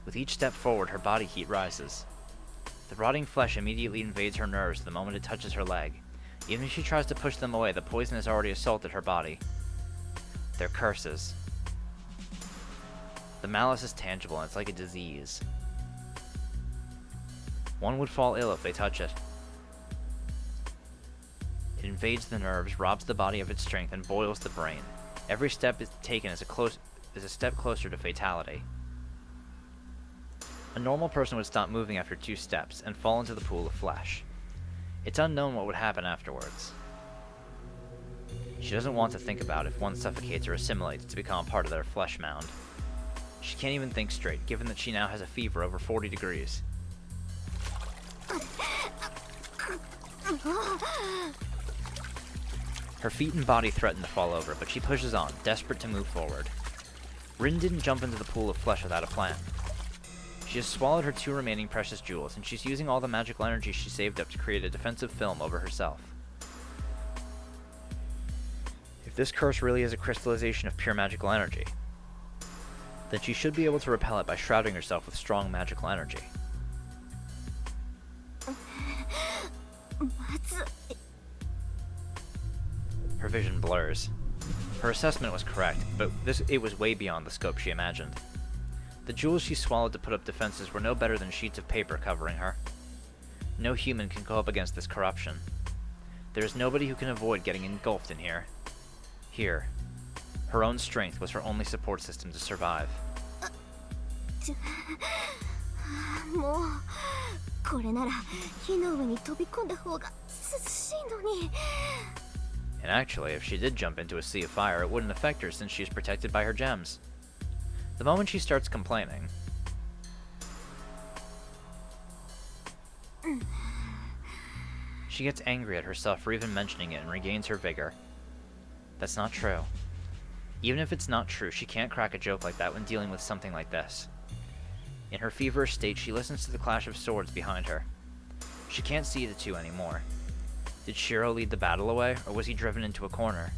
With each step forward, her body heat rises. The rotting flesh immediately invades her nerves the moment it touches her leg. Even if she tries to push them away, the poison has already assaulted her body. They're curses. The malice is tangible and it's like a disease. One would fall ill if they touch it. It invades the nerves, robs the body of its strength, and boils the brain. Every step is taken is a step closer to fatality. A normal person would stop moving after 2 steps and fall into the pool of flesh. It's unknown what would happen afterwards. She doesn't want to think about if one suffocates or assimilates to become a part of their flesh mound. She can't even think straight, given that she now has a fever over 40 degrees. Her feet and body threaten to fall over, but she pushes on, desperate to move forward. Rin didn't jump into the pool of flesh without a plan. She has swallowed her 2 remaining precious jewels, and she's using all the magical energy she saved up to create a defensive film over herself. If this curse really is a crystallization of pure magical energy, then she should be able to repel it by shrouding herself with strong magical energy. Her vision blurs. Her assessment was correct, but it was way beyond the scope she imagined. The jewels she swallowed to put up defenses were no better than sheets of paper covering her. No human can go up against this corruption. There is nobody who can avoid getting engulfed in here. Here, her own strength was her only support system to survive. もうこれなら火の上に飛び込んだ方が涼しいのに。 And actually, if she did jump into a sea of fire, it wouldn't affect her since she's protected by her gems. The moment she starts complaining, she gets angry at herself for even mentioning it and regains her vigor. That's not true. Even if it's not true, she can't crack a joke like that when dealing with something like this. In her feverish state, she listens to the clash of swords behind her. She can't see the two anymore. Did Shiro lead the battle away, or was he driven into a corner?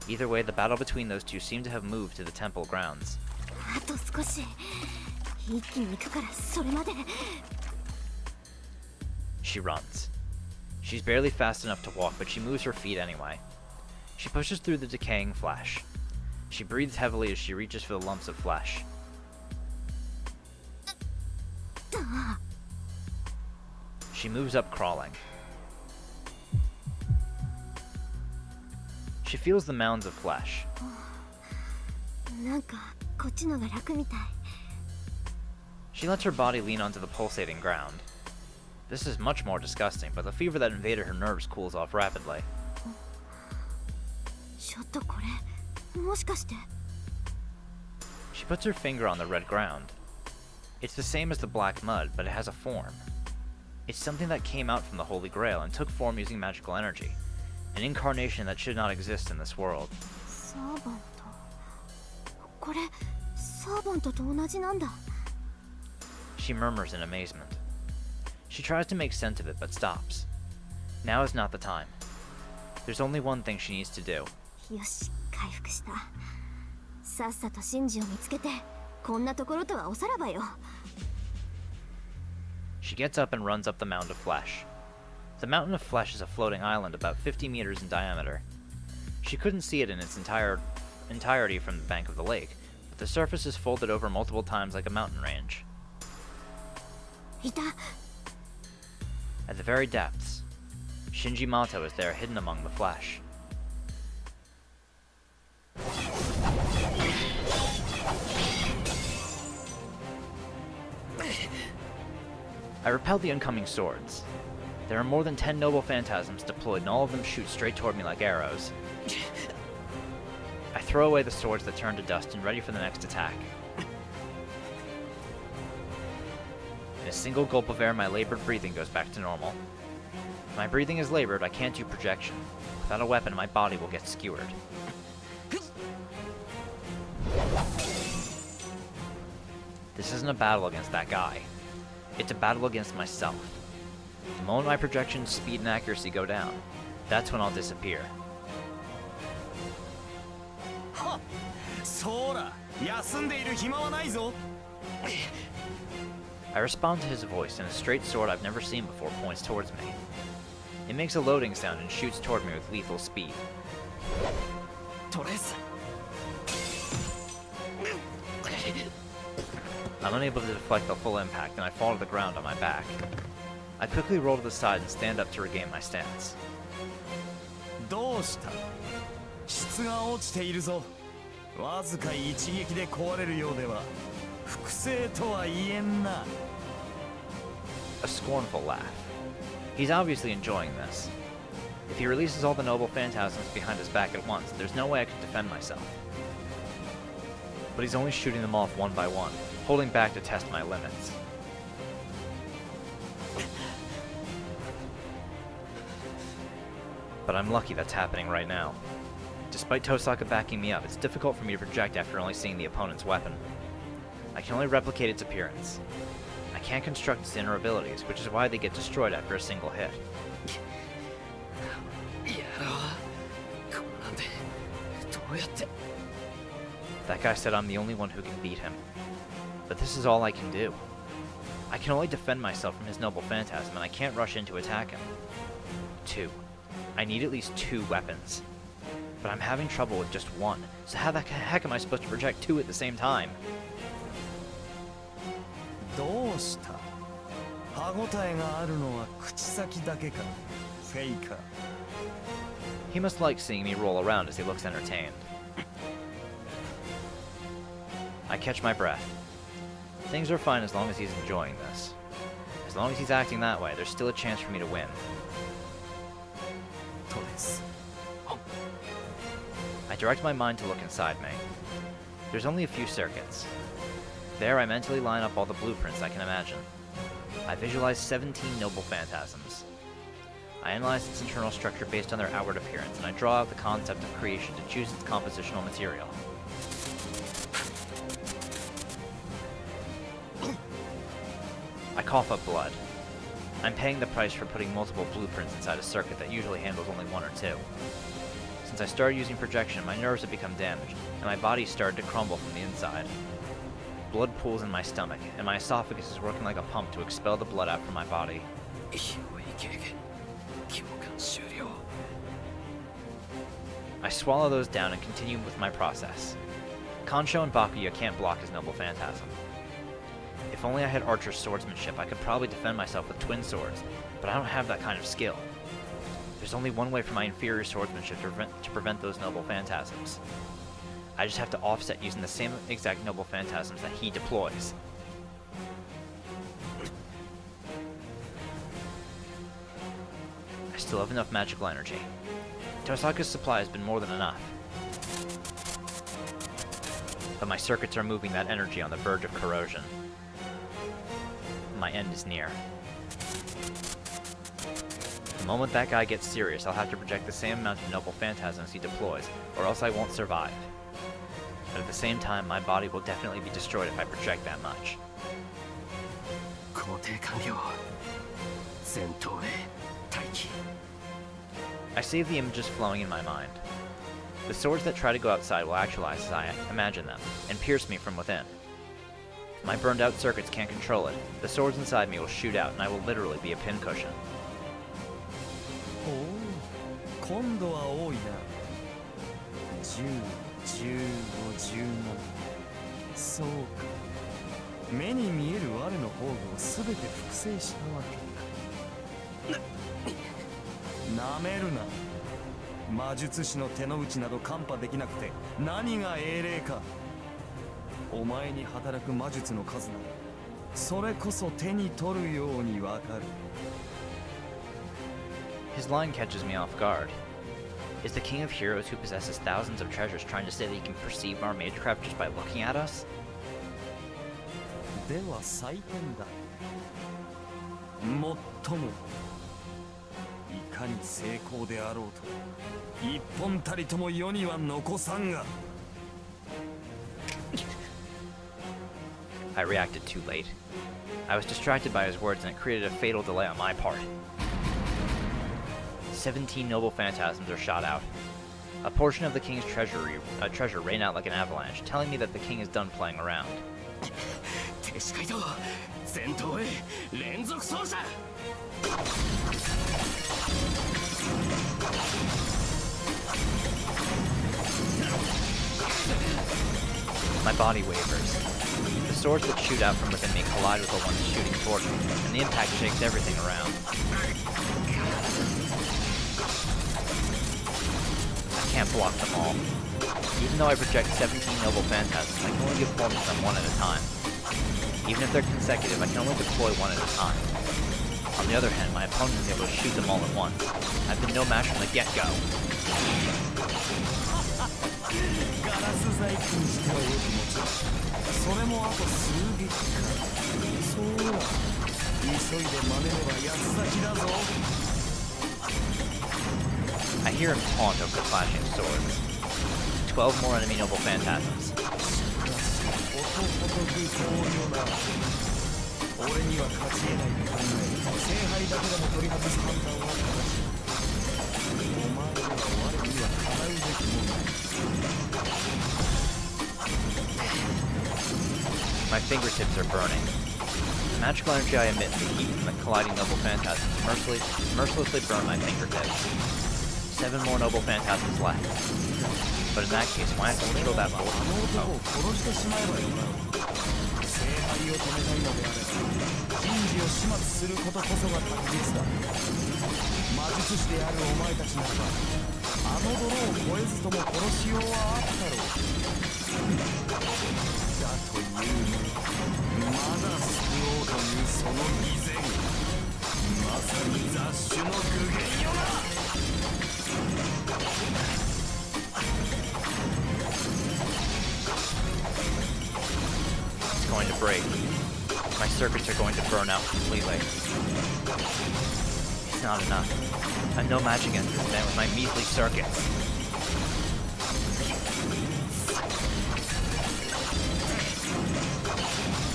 Either way, the battle between those two seemed to have moved to the temple grounds. あと少し一気に行くからそれまで。 She runs. She's barely fast enough to walk, but she moves her feet anyway. She pushes through the decaying flesh. She breathes heavily as she reaches for the lumps of flesh. She moves up crawling. She feels the mounds of flesh. なんかこっちのが楽みたい。 She lets her body lean onto the pulsating ground. This is much more disgusting, but the fever that invaded her nerves cools off rapidly. ちょっとこれもしかして。 She puts her finger on the red ground. It's the same as the black mud, but it has a form. It's something that came out from the Holy Grail and took form using magical energy. An incarnation that should not exist in this world. サーバント。これサーバントと同じなんだ。 She murmurs in amazement. She tries to make sense of it, but stops. Now is not the time. There's only one thing she needs to do. よし、回復した。さっさとシンジを見つけて、こんなところとはおさらばよ。 She gets up and runs up the mound of flesh. The mountain of flesh is a floating island about 50 meters in diameter. She couldn't see it in its entirety from the bank of the lake, but the surface is folded over multiple times like a mountain range. いた。 At the very depths, Shinji Mato is there hidden among the flesh. I repel the incoming swords. There are more than 10 noble phantasms deployed, and all of them shoot straight toward me like arrows. I throw away the swords that turn to dust and ready for the next attack. In a single gulp of air, my labored breathing goes back to normal. If my breathing is labored, I can't do projection. Without a weapon, my body will get skewered. This isn't a battle against that guy. It's a battle against myself. The moment my projection's speed and accuracy go down, that's when I'll disappear. はっそうだ休んでいる暇はないぞ I respond to his voice, and a straight sword I've never seen before points towards me. It makes a loading sound and shoots toward me with lethal speed. とりあえず I'm unable to deflect the full impact, and I fall to the ground on my back. I quickly roll to the side and stand up to regain my stance. どうした質が落ちているぞわずか一撃で壊れるようでは複製とは言えんな A scornful laugh. He's obviously enjoying this. If he releases all the noble phantasms behind his back at once, there's no way I could defend myself. But he's only shooting them off one by one, holding back to test my limits. But I'm lucky that's happening right now. Despite Tohsaka backing me up, it's difficult for me to project after only seeing the opponent's weapon. I can only replicate its appearance. I can't construct its inner abilities, which is why they get destroyed after a single hit. やろうこんなんでどうやって That guy said I'm the only one who can beat him. But this is all I can do. I can only defend myself from his noble phantasm, and I can't rush in to attack him. 2. I need at least 2 weapons. But I'm having trouble with just 1, so how the heck am I supposed to project 2 at the same time? どうした歯ごたえがあるのは口先だけかフェイカー He must like seeing me roll around as he looks entertained. I catch my breath. Things are fine as long as he's enjoying this. As long as he's acting that way, there's still a chance for me to win. そうです。 I direct my mind to look inside me. There's only a few circuits. There, I mentally line up all the blueprints I can imagine. I visualize 17 noble phantasms. I analyze its internal structure based on their outward appearance, and I draw out the concept of creation to choose its compositional material. I cough up blood. I'm paying the price for putting multiple blueprints inside a circuit that usually handles only one or two. Since I started using projection, my nerves have become damaged, and my body started to crumble from the inside. Blood pools in my stomach, and my esophagus is working like a pump to expel the blood out from my body. 意を生け共感終了。 I swallow those down and continue with my process. Kansho and Bakuya can't block his noble phantasm. If only I had archer's swordsmanship, I could probably defend myself with twin swords, but I don't have that kind of skill. There's only one way for my inferior swordsmanship to prevent those noble phantasms. I just have to offset using the same exact noble phantasms that he deploys. I still have enough magical energy. Tohsaka's supply has been more than enough. But my circuits are moving that energy on the verge of corrosion. My end is near. The moment that guy gets serious, I'll have to project the same amount of noble phantasms he deploys, or else I won't survive. But at the same time, my body will definitely be destroyed if I project that much. 工程完了。戦闘へ待機。 I save the images flowing in my mind. The swords that try to go outside will actualize as I imagine them, and pierce me from within. If my burned out circuits can't control it, the swords inside me will shoot out and I will literally be a pincushion. おお、今度は多いな。10、15、17。そうか。目に見える我の宝具を全て複製したわけか。なめるな。魔術師の手の内など看破できなくて何が英霊か。お前に働く魔術の数ならそれこそ手に取るようにわかる。 His line catches me off guard. Is the King of Heroes who possesses thousands of treasures trying to say that he can perceive our magecraft just by looking at us? では採点だ。最もいかに成功であろうと一本たりとも世には残さんが。 I reacted too late. I was distracted by his words and it created a fatal delay on my part. 17 noble phantasms are shot out. A portion of the king's treasure rained out like an avalanche, telling me that the king is done playing around. 停止回答。戦闘へ連続走者。 My body wavers. The swords that shoot out from within me collide with the ones shooting toward me, and the impact shakes everything around. I can't block them all. Even though I project 17 noble phantasms, I can only give form to them one at a time. Even if they're consecutive, I can only deploy one at a time. On the other hand, my opponent is able to shoot them all at once. I've been no match from the get-go. ガラス細工にしてはよく持つ。それもあと数撃か。そうだ。急いで真似れば安先だぞ。 I hear him taunt over the clashing swords. 12 more enemy noble phantasms. ことごとくこうよな。俺には勝ち得ないと考え、聖杯だけでも取り外す判断は正しい。お前では我には叶うべきもない。 My fingertips are burning. The magical energy I emit and the heat from the colliding noble phantasms mercilessly burn my fingertips. 7 more noble phantasms left. But in that case, why have to kill that much? 殺してしまえばよな。聖杯を止めたいのであれば人事を始末することこそが確実だ。魔術師であるお前たちならばあの泥を越えずとも殺しようはあったろう。だというのにまだ救おうというその偽善、まさに雑種の具現よな。It's going to break. My circuits are going to burn out completely. It's not enough. I'm no match against this man with my measly circuits.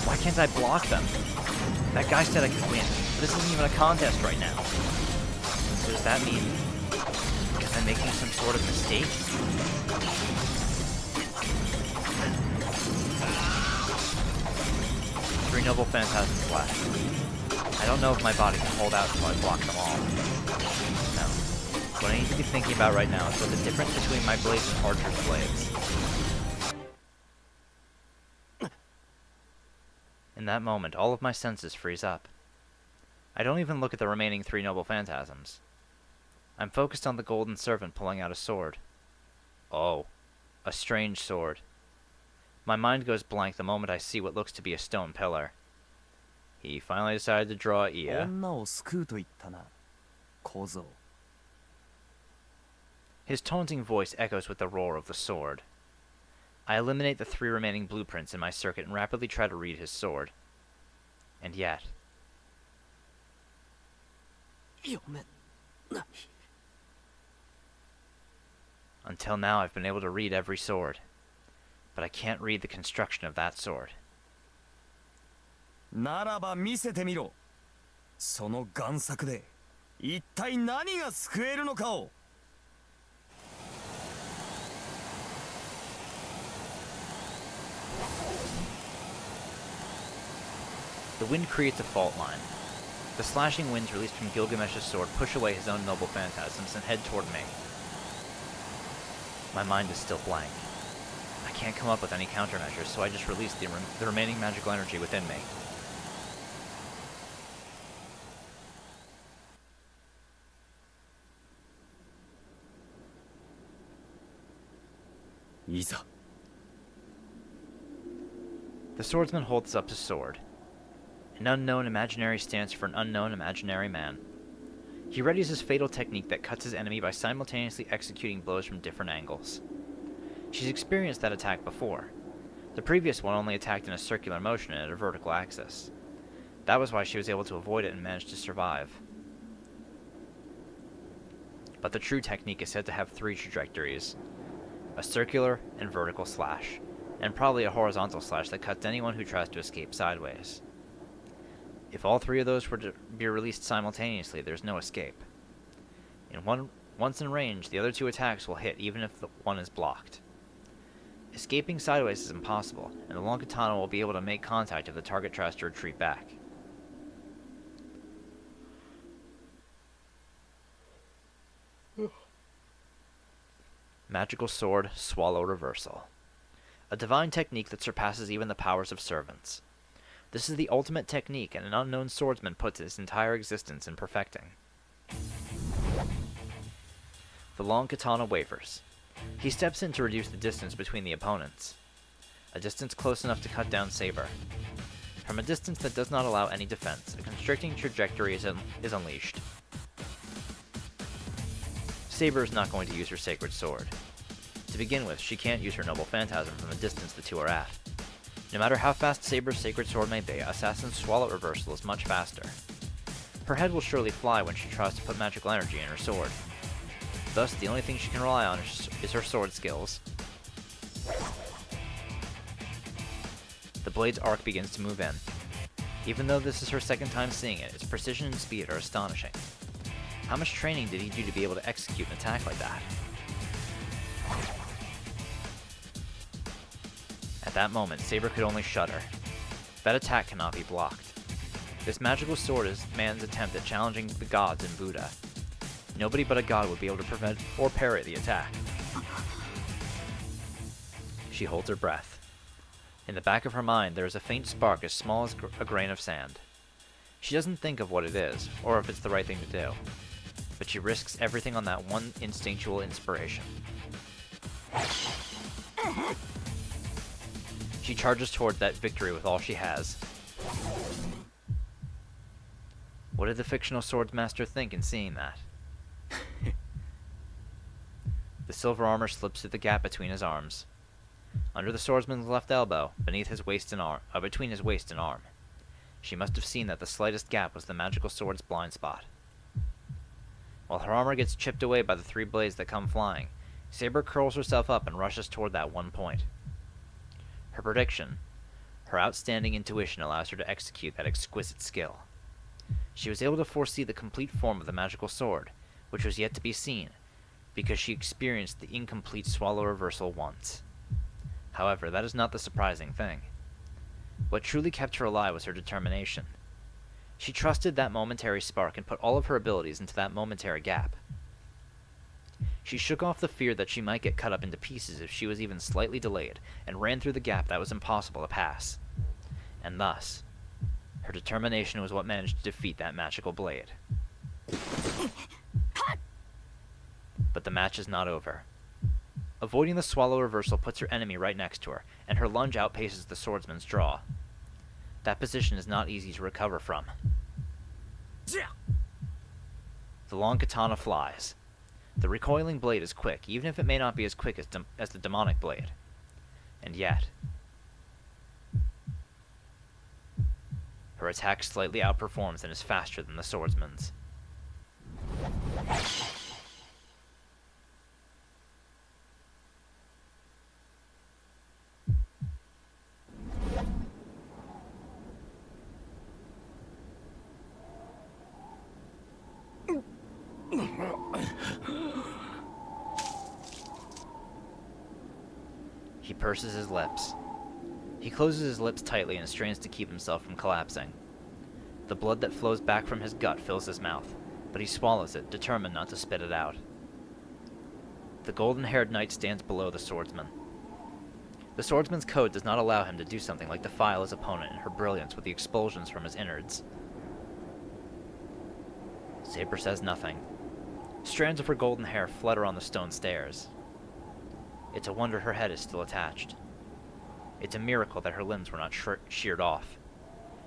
Why can't I block them? That guy said I could win, but this isn't even a contest right now. So does that mean... am I making some sort of mistake? Three noble phantasms left. I don't know if my body can hold out until I block them all. No. What I need to be thinking about right now is what the difference between my blades and Archer's blades. In that moment, all of my senses freeze up. I don't even look at the remaining three noble phantasms. I'm focused on the golden servant pulling out a sword. Oh, a strange sword. My mind goes blank the moment I see what looks to be a stone pillar. He finally decided to draw Ia. 女を救うと言ったな、小僧。 His taunting voice echoes with the roar of the sword. I eliminate the three remaining blueprints in my circuit and rapidly try to read his sword. And yet... 読めない。 Until now, I've been able to read every sword. But I can't read the construction of that sword. ならば見せてみろ。その贋作で一体何が救えるのかを。 The wind creates a fault line. The slashing winds released from Gilgamesh's sword push away his own noble phantasms and head toward me. My mind is still blank. I can't come up with any countermeasures, so I just release the remaining magical energy within me. Iza. The swordsman holds up his sword. An unknown imaginary stance for an unknown imaginary man. He readies his fatal technique that cuts his enemy by simultaneously executing blows from different angles. She's experienced that attack before. The previous one only attacked in a circular motion and at a vertical axis. That was why she was able to avoid it and managed to survive. But the true technique is said to have three trajectories. A circular and vertical slash, and probably a horizontal slash that cuts anyone who tries to escape sideways. If all three of those were to be released simultaneously, there's no escape. Once in range, the other two attacks will hit even if the one is blocked. Escaping sideways is impossible, and the long katana will be able to make contact if the target tries to retreat back. Magical Sword Swallow Reversal. A divine technique that surpasses even the powers of servants. This is the ultimate technique, and an unknown swordsman puts his entire existence in perfecting. The long katana wavers. He steps in to reduce the distance between the opponents. A distance close enough to cut down Saber. From a distance that does not allow any defense, a constricting trajectory is unleashed. Saber is not going to use her sacred sword. To begin with, she can't use her noble phantasm from the distance the two are at. No matter how fast Saber's sacred sword may be, Assassin's Swallow Reversal is much faster. Her head will surely fly when she tries to put magical energy in her sword. Thus, the only thing she can rely on is her sword skills. The blade's arc begins to move in. Even though this is her second time seeing it, its precision and speed are astonishing. How much training did he do to be able to execute an attack like that? At that moment, Saber could only shudder. That attack cannot be blocked. This magical sword is man's attempt at challenging the gods in Buddha. Nobody but a god would be able to prevent or parry the attack. She holds her breath. In the back of her mind, there is a faint spark as small as a grain of sand. She doesn't think of what it is, or if it's the right thing to do. but she risks everything on that one instinctual inspiration. She charges toward that victory with all she has. What did the fictional swordsmaster think in seeing that? The silver armor slips through the gap between his arms. Under the swordsman's left elbow, beneath his waist and arm, between his waist and arm. She must have seen that the slightest gap was the magical sword's blind spot. While her armor gets chipped away by the 3 blades that come flying, Saber curls herself up and rushes toward that one point. Her prediction, her outstanding intuition allows her to execute that exquisite skill. She was able to foresee the complete form of the magical sword, which was yet to be seen, because she experienced the incomplete swallow reversal once. However, that is not the surprising thing. What truly kept her alive was her determination. She trusted that momentary spark and put all of her abilities into that momentary gap. She shook off the fear that she might get cut up into pieces if she was even slightly delayed, and ran through the gap that was impossible to pass. And thus, her determination was what managed to defeat that magical blade. But the match is not over. Avoiding the swallow reversal puts her enemy right next to her, and her lunge outpaces the swordsman's draw. That position is not easy to recover from. The long katana flies. The recoiling blade is quick, even if it may not be as quick as the demonic blade. And yet, her attack slightly outperforms and is faster than the swordsman's. He purses his lips. He closes his lips tightly and strains to keep himself from collapsing. The blood that flows back from his gut fills his mouth, but he swallows it, determined not to spit it out. The golden-haired knight stands below the swordsman. The swordsman's code does not allow him to do something like defile his opponent in her brilliance with the expulsions from his innards. Saber says nothing. Strands of her golden hair flutter on the stone stairs. It's a wonder her head is still attached. It's a miracle that her limbs were not sheared off.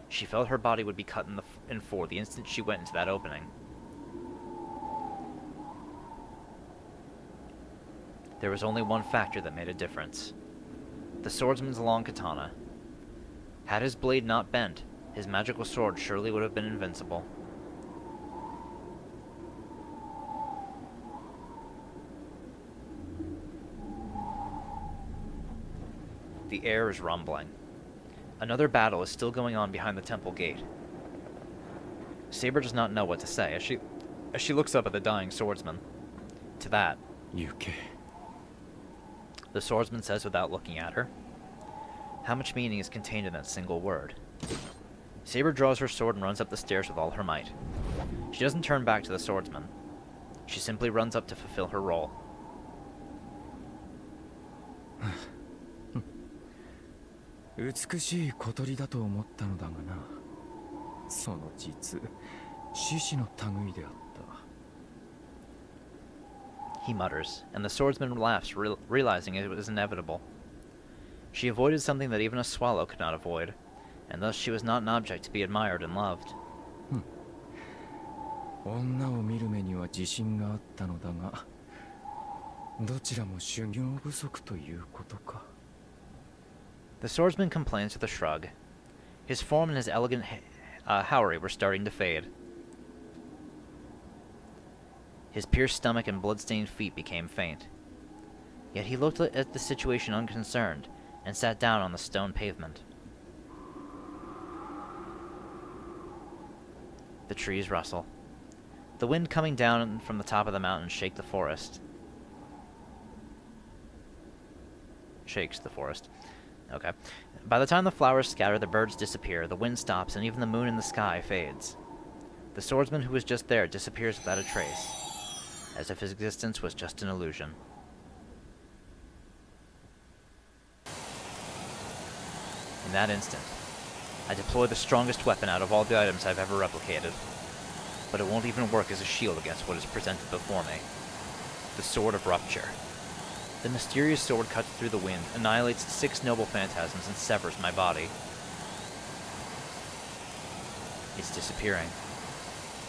She felt her body would be cut in four the instant she went into that opening. There was only one factor that made a difference. The swordsman's long katana. Had his blade not bent, his magical sword surely would have been invincible. The air is rumbling. Another battle is still going on behind the temple gate. Saber does not know what to say as she looks up at the dying swordsman. To that, Yuke. the swordsman says without looking at her. How much meaning is contained in that single word? Saber draws her sword and runs up the stairs with all her might. She doesn't turn back to the swordsman. She simply runs up to fulfill her role. 美しい小鳥だと思ったのだがな。その実、獅子の類であった。 He mutters, and the swordsman laughs, realizing it was inevitable. She avoided something that even a swallow could not avoid, and thus she was not an object to be admired and loved. 女を見る目には自信があったのだが、どちらも修行不足ということか。 The swordsman complains with a shrug. His form and his elegant howery were starting to fade. His pierced stomach and blood-stained feet became faint. Yet he looked at the situation unconcerned, and sat down on the stone pavement. The trees rustle. The wind coming down from the top of the mountain shakes the forest. Okay. By the time the flowers scatter, the birds disappear, the wind stops, and even the moon in the sky fades. The swordsman who was just there disappears without a trace, as if his existence was just an illusion. In that instant, I deploy the strongest weapon out of all the items I've ever replicated. but it won't even work as a shield against what is presented before me. The Sword of Rupture. The mysterious sword cuts through the wind, annihilates 6 noble phantasms, and severs my body. It's disappearing.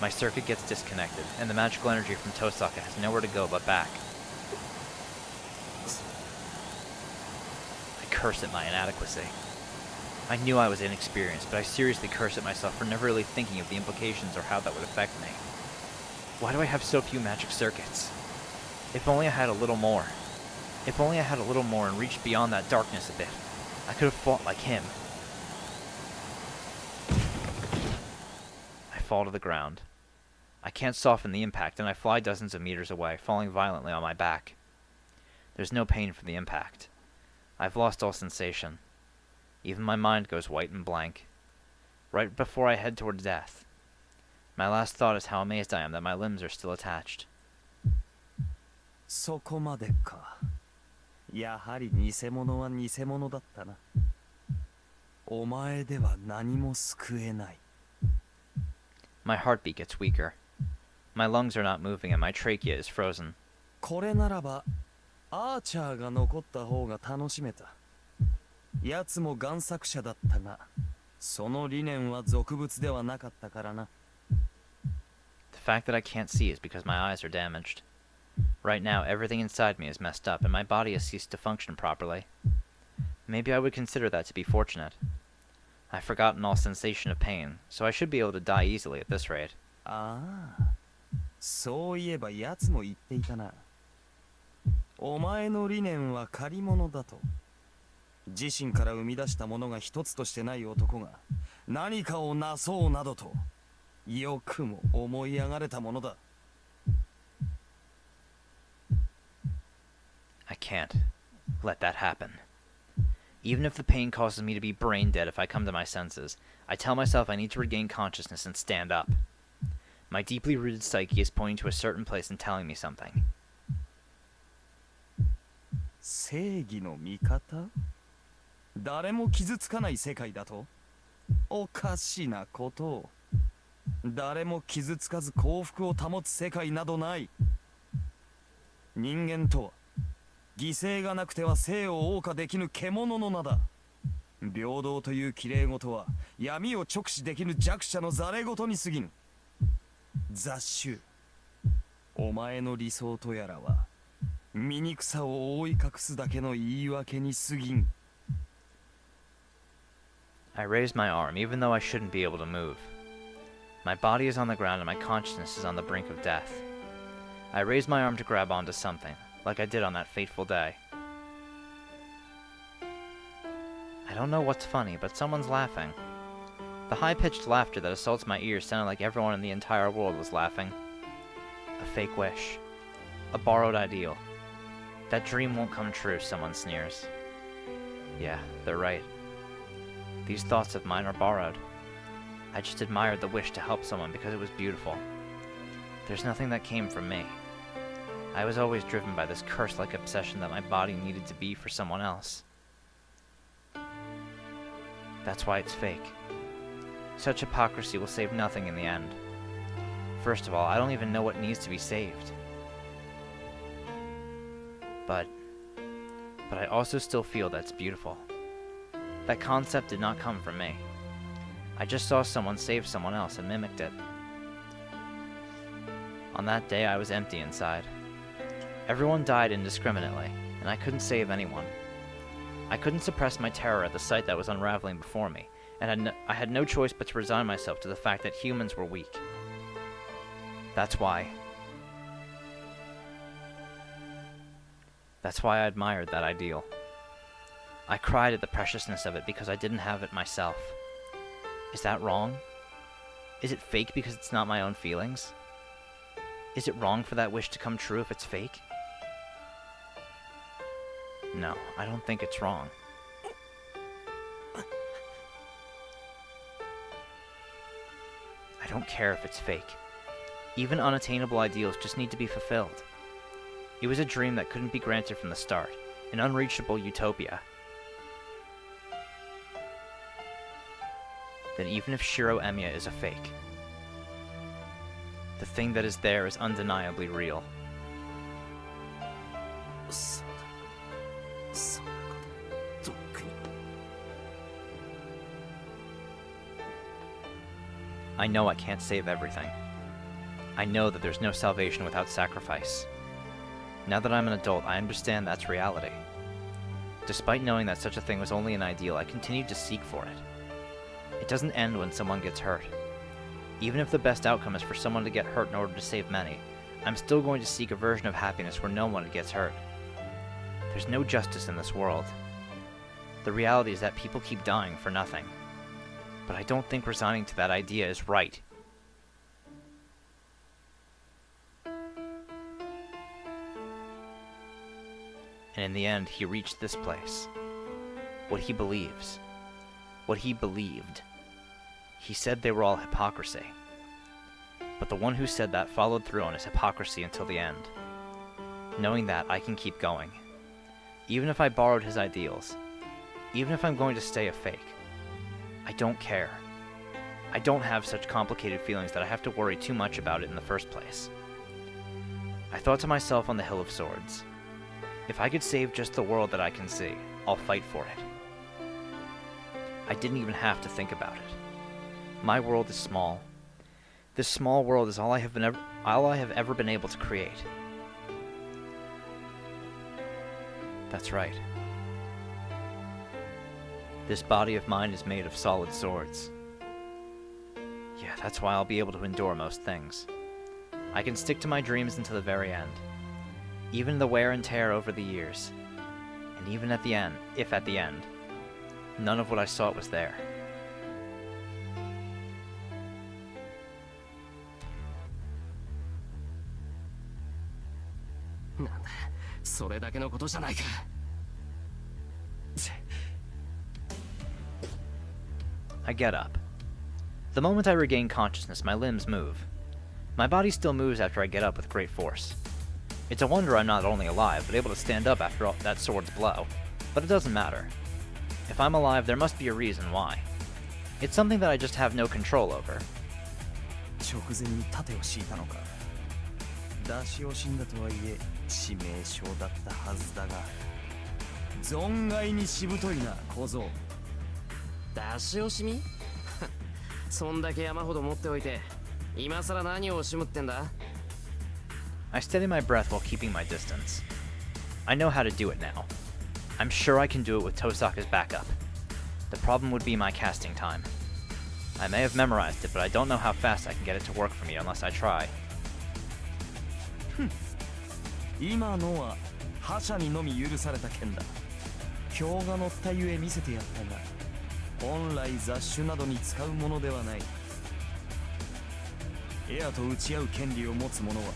My circuit gets disconnected, and the magical energy from Tohsaka has nowhere to go but back. I curse at my inadequacy. I knew I was inexperienced, but I seriously curse at myself for never really thinking of the implications or how that would affect me. Why do I have so few magic circuits? If only I had a little more. If only I had a little more and reached beyond that darkness a bit. I could have fought like him. I fall to the ground. I can't soften the impact, and I fly dozens of meters away, falling violently on my back. There's no pain from the impact. I've lost all sensation. Even my mind goes white and blank. Right before I head toward death. My last thought is how amazed I am that my limbs are still attached. そこまでか。やはり偽物は偽物だったな。お前では何も救えない。My heartbeat gets weaker. My lungs are not moving and my trachea is frozen. これならばアーチャーが残った方が楽しめた。奴も贋作者だったが、その理念は俗物ではなかったからな。The fact that I can't see is because my eyes are damaged. Right now, everything inside me is messed up and my body has ceased to function properly. Maybe I would consider that to be fortunate. I've forgotten all sensation of pain, so I should be able to die easily at this rate. ああ、そういえば奴も言っていたな。お前の理念は借り物だと。自身から生み出したものが一つとしてない男が何かをなそうなどとよくも思い上がれたものだ。I can't let that happen. Even if the pain causes me to be brain dead if I come to my senses, I tell myself I need to regain consciousness and stand up. My deeply rooted psyche is pointing to a certain place and telling me something. 正義の味方？誰も傷つかない世界だと？おかしなことを。誰も傷つかず幸福を保つ世界などない。人間とは犠牲がなくては生を謳歌できぬ獣の名だ。平等という綺麗事は闇を直視できぬ弱者のざれ事に過ぎぬ。雑種、お前の理想とやらは醜さを覆い隠すだけの言い訳に過ぎん。I raise my arm, even though I shouldn't be able to move. My body is on the ground and my consciousness is on the brink of death. I raise my arm to grab onto something, like I did on that fateful day. I don't know what's funny, but someone's laughing. The high-pitched laughter that assaults my ears sounded like everyone in the entire world was laughing. A fake wish. A borrowed ideal. That dream won't come true, someone sneers. Yeah, they're right. These thoughts of mine are borrowed. I just admired the wish to help someone because it was beautiful. There's nothing that came from me. I was always driven by this curse-like obsession that my body needed to be for someone else. That's why it's fake. Such hypocrisy will save nothing in the end. First of all, I don't even know what needs to be saved. But I also still feel that's beautiful. That concept did not come from me. I just saw someone save someone else and mimicked it. On that day, I was empty inside. Everyone died indiscriminately, and I couldn't save anyone. I couldn't suppress my terror at the sight that was unraveling before me, and I had no choice but to resign myself to the fact that humans were weak. That's why I admired that ideal. I cried at the preciousness of it because I didn't have it myself. Is that wrong? Is it fake because it's not my own feelings? Is it wrong for that wish to come true if it's fake? No, I don't think it's wrong. I don't care if it's fake. Even unattainable ideals just need to be fulfilled. It was a dream that couldn't be granted from the start, an unreachable utopia. Then even if Shiro Emiya is a fake, The thing that is there is undeniably real. そうだ。そんなこととっくに。I know I can't save everything. I know that there's no salvation without sacrifice. Now that I'm an adult, I understand that's reality. Despite knowing that such a thing was only an ideal, I continued to seek for it. It doesn't end when someone gets hurt. Even if the best outcome is for someone to get hurt in order to save many, I'm still going to seek a version of happiness where no one gets hurt. There's no justice in this world. The reality is that people keep dying for nothing. But I don't think resigning to that idea is right. And in the end, he reached this place. What he believes. What he believed. He said they were all hypocrisy. But the one who said that followed through on his hypocrisy until the end. Knowing that, I can keep going. Even if I borrowed his ideals. Even if I'm going to stay a fake. I don't care. I don't have such complicated feelings that I have to worry too much about it in the first place. I thought to myself on the Hill of Swords, if I could save just the world that I can see, I'll fight for it. I didn't even have to think about it. My world is small. This small world is all I have ever been able to create. That's right. This body of mine is made of solid swords. Yeah, that's why I'll be able to endure most things. I can stick to my dreams until the very end. Even the wear and tear over the years. And even at the end, if at the end, none of what I sought was there. なんだ、それだけのことじゃないか。I get up. The moment I regain consciousness, my limbs move. My body still moves after I get up with great force. It's a wonder I'm not only alive, but able to stand up after that sword's blow. But it doesn't matter. If I'm alive, there must be a reason why. It's something that I just have no control over. 直前に盾を敷いたのか。出し惜しんだとはいえ致命傷だったはずだが、存外にしぶといな小僧。出し惜しみそんだけ山ほど持っておいて今さら何を惜しむってんだ。 I steady my breath while keeping my distance. I know how to do it now. I'm sure I can do it with Tohsaka's backup. The problem would be my casting time. I may have memorized it, but I don't know how fast I can get it to work for me unless I try. 今のは覇者にのみ許された剣だ。強が乗ったゆえ見せてやったが、本来雑種などに使うものではない。エアと打ち合う権利を持つ者は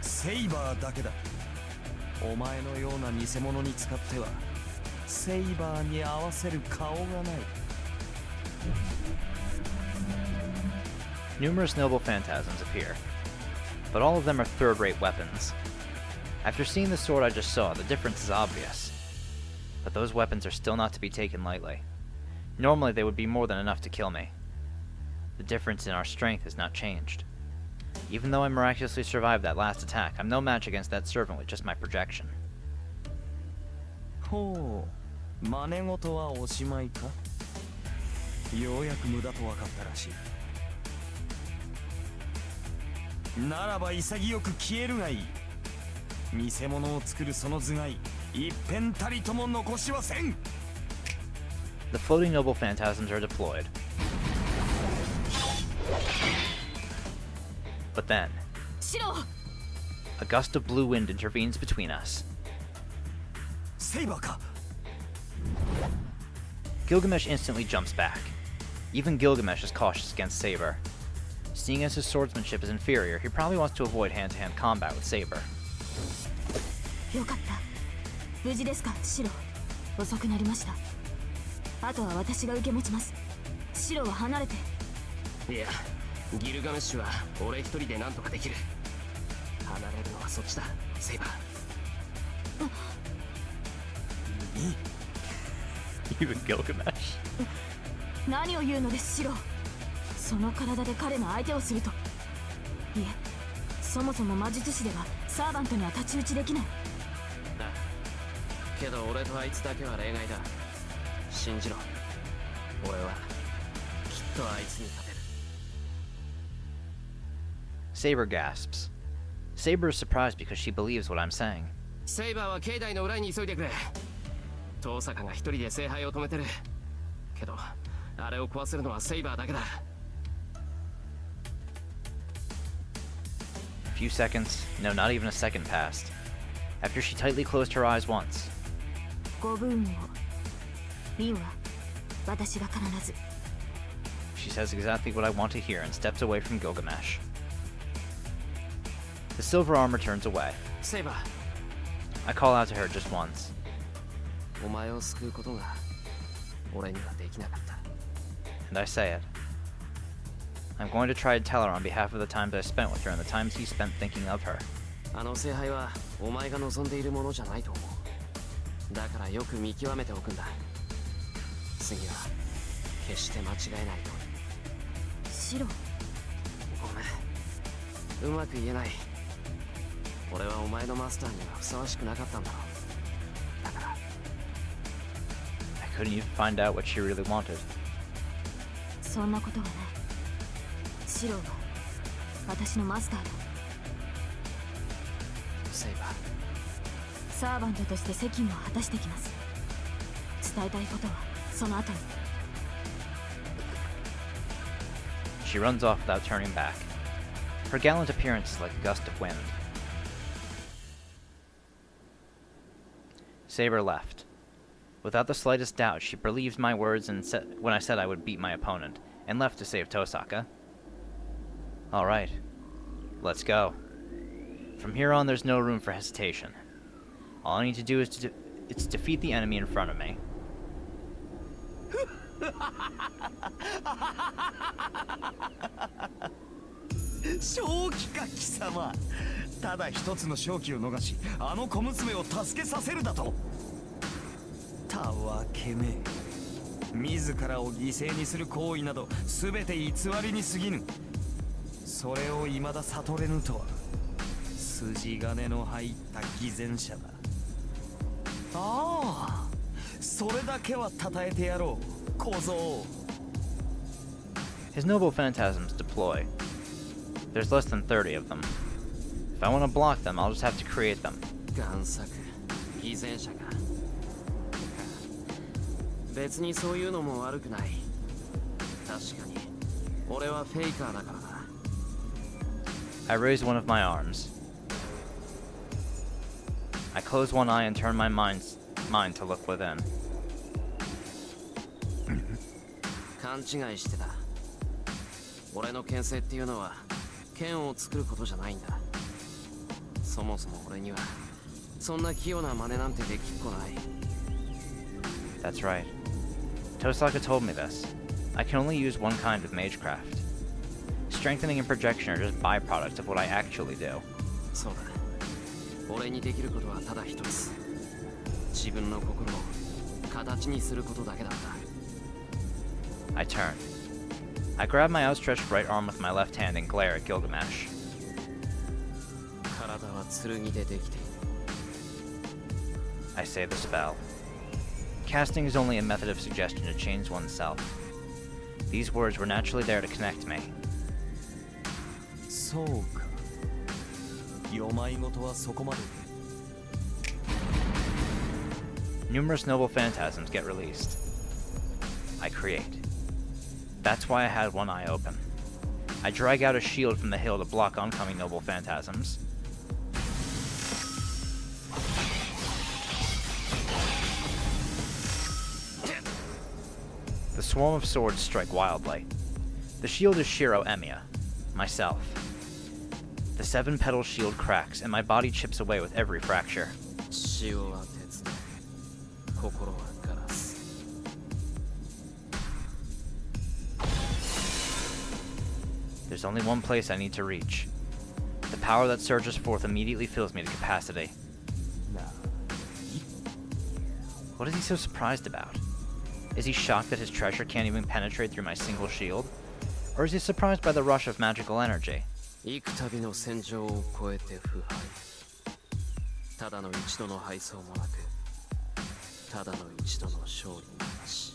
セイバーだけだ。お前のような偽物に使ってはセイバーに合わせる顔がない。Numerous noble phantasms appear, but all of them are third-rate weapons. After seeing the sword I just saw, the difference is obvious. But those weapons are still not to be taken lightly. Normally they would be more than enough to kill me. The difference in our strength has not changed. Even though I miraculously survived that last attack, I'm no match against that servant with just my projection. ほう、真似事はおしまいか。ようやく無駄と分かったらしい。ならば潔く消えるがいい。偽物を作るその頭蓋、一片たりとも残しはせん。 The floating noble phantasms are deployed. But then, a gust of blue wind intervenes between us. セイバーか。 Gilgamesh instantly jumps back. Even Gilgamesh is cautious against Saber. Seeing as his swordsmanship is inferior, he probably wants to avoid hand-to-hand combat with Saber. よかった。無事ですか、シロ。遅くなりました。あとは私が受け持ちます。シロは離れて。いや、ギルガメッシュは俺一人で何とかできる。離れるのはそっちだ、セイバー。Even Gilgamesh. 何を言うのです、シロ。その体で彼の相手をすると。いえ、そもそも魔術師ではサーバントには太刀打ちできない。けど俺とあいつだけは例外だ。信じろ。俺はきっとあいつに勝てる。 Saber gasps. Saber is surprised because she believes what I'm saying. セイバーは境内の裏に急いでくれ。遠坂が一人で聖杯を止めてる。けどあれを壊せるのはセイバーだけだ。 A few seconds, no, not even a second passed. After she tightly closed her eyes once, ご分をリンは私が必ず。 she says exactly what I want to hear and steps away from Gilgamesh. The silver armor turns away. セイバー、 I call out to her just once. お前を救うことが俺にはできなかった。 And I say it. I'm going to try to tell her on behalf of the times I spent with her and the times he spent thinking of her. あの聖杯はお前が望んでいるものじゃないと思う。だからよく見極めておくんだ。次は決して間違えないと。シロ、ごめん、うまく言えない。俺はお前のマスターにはふさわしくなかったんだろう。だから I couldn't even find out what she really wanted. そんなことはない。シロは私のマスターだ。セイバー、サーバントとして責務を果たしてきます。伝えたいことはその後に。 She runs off without turning back. Her gallant appearance is like a gust of wind. Saber left. Without the slightest doubt, she believed my words when I said I would beat my opponent, and left to save Tohsaka. Alright, let's go. From here on, there's no room for hesitation. All I need to do is to defeat the enemy in front of me. 正気か貴様。ただ一つの勝機を逃し、あの小娘を助けさせるだと。たわけめ。自らを犠牲にする行為など全て偽りに過ぎぬ。それを未だ悟れぬとは筋金の入った偽善者だ。ああ、それだけは称えてやろう、小僧。 His noble phantasms deploy. There's less than 30 of them. If I want to block them, I'll just have to create them. 贋作、偽善者か。別にそういうのも悪くない。確かに俺はフェイカーだからだ。 I raise one of my arms. I close one eye and turn my mind to look within. 勘違いしてた。俺の剣聖っていうのは剣を作ることじゃないんだ。そもそも俺にはそんな器用な真似なんてできっこない。 That's right. Tohsaka told me this. I can only use one kind of magecraft. Strengthening and projection are just byproducts of what I actually do. そうだ。俺にできることはただ一つ。自分の心を形にすることだけだった。 I turn. I grab my outstretched right arm with my left hand and glare at Gilgamesh. 体は剣でできている。 I say the spell. Casting is only a method of suggestion to change oneself. These words were naturally there to connect me. そうか。よまいごとはそこまで。 Numerous noble phantasms get released. I create. That's why I had one eye open. I drag out a shield from the hill to block oncoming noble phantasms. The swarm of swords strike wildly. The shield is Shiro Emiya, myself. The 7-petal shield cracks, and my body chips away with every fracture. 塩は鉄で、心はガラス。 There's only one place I need to reach. The power that surges forth immediately fills me to capacity. What is he so surprised about? Is he shocked that his treasure can't even penetrate through my single shield? Or is he surprised by the rush of magical energy? 幾度の戦場を越えて腐敗。ただの一度の敗走もなく、ただの一度の勝利もなし。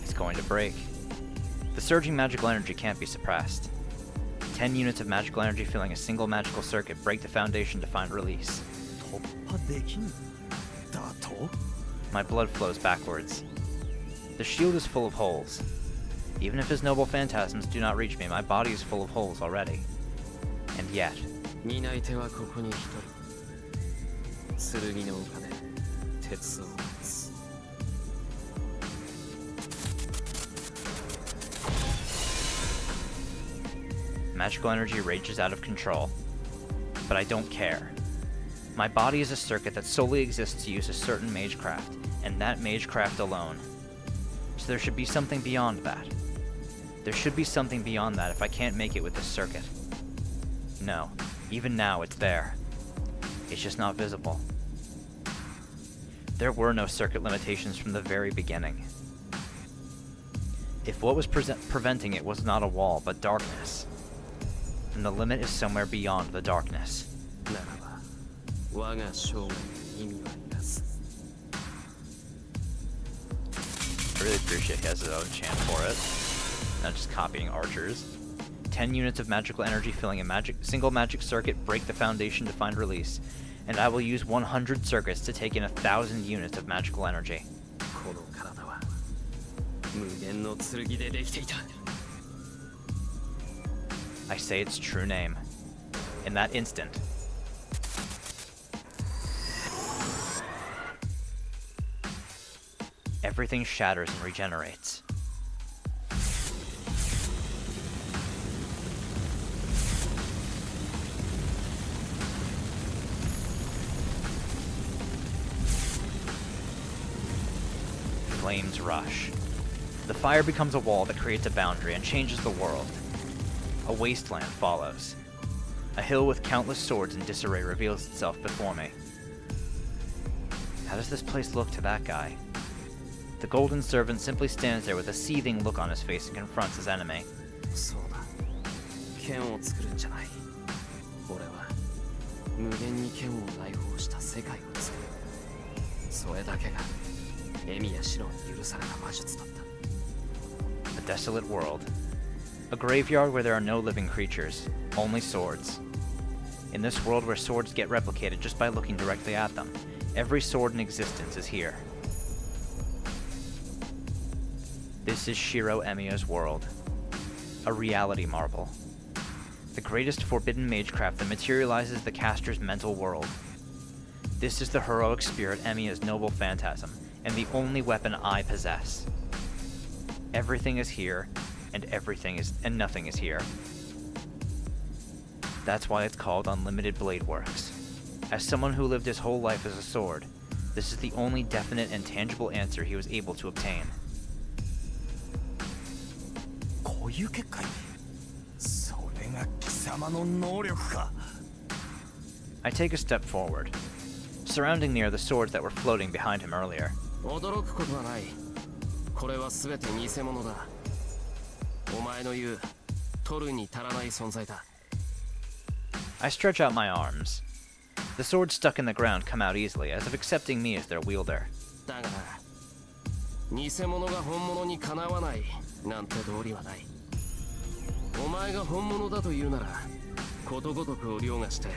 It's going to break. The surging magical energy can't be suppressed. 10 units of magical energy filling a single magical circuit break the foundation to find release. 突破できんだと My blood flows backwards. The shield is full of holes. Even if his noble phantasms do not reach me, my body is full of holes already. And yet, 担い手はここに一人。剣の丘で鉄を打つ。magical energy rages out of control. But I don't care. My body is a circuit that solely exists to use a certain magecraft, and that magecraft alone. So there should be something beyond that. There should be something beyond that if I can't make it with this circuit. No, even now it's there. It's just not visible. There were no circuit limitations from the very beginning. If what was preventing it was not a wall, but darkness, then the limit is somewhere beyond the darkness. ならば、我が生涯に意味はなす。 I really appreciate he has his own chant for it. Not just copying archers. 10 units of magical energy filling a single magic circuit break the foundation to find release, and I will use 100 circuits to take in 1,000 units of magical energy. この体は無限の剣でできていた。 I say its true name. In that instant, everything shatters and regenerates. Flames rush. The fire becomes a wall that creates a boundary and changes the world. A wasteland follows. A hill with countless swords in disarray reveals itself before me. How does this place look to that guy? The golden servant simply stands there with a seething look on his face and confronts his enemy. そうだ。剣を作るんじゃない。俺は無限に剣を内包した世界を作る。それだけがエミやシロに許された魔術だった。A desolate world. A graveyard where there are no living creatures, only swords. In this world where swords get replicated just by looking directly at them, every sword in existence is here. This is Shiro Emiya's world. A reality marble. The greatest forbidden magecraft that materializes the caster's mental world. This is the heroic spirit Emiya's noble phantasm, and the only weapon I possess. Everything is here, and nothing is here. That's why it's called Unlimited Blade Works. As someone who lived his whole life as a sword, this is the only definite and tangible answer he was able to obtain. こういう結果にそれが貴様の能力か I take a step forward. Surrounding me are the swords that were floating behind him earlier. 驚くことはない。これは全て偽物だ。お前の言う取るに足らない存在だ。I stretch out my arms. The swords stuck in the ground come out easily, as if accepting me as their wielder. だがな、偽物が本物にかなわないなんて道理はない。お前が本物だと言うなら、ことごとくを凌駕して、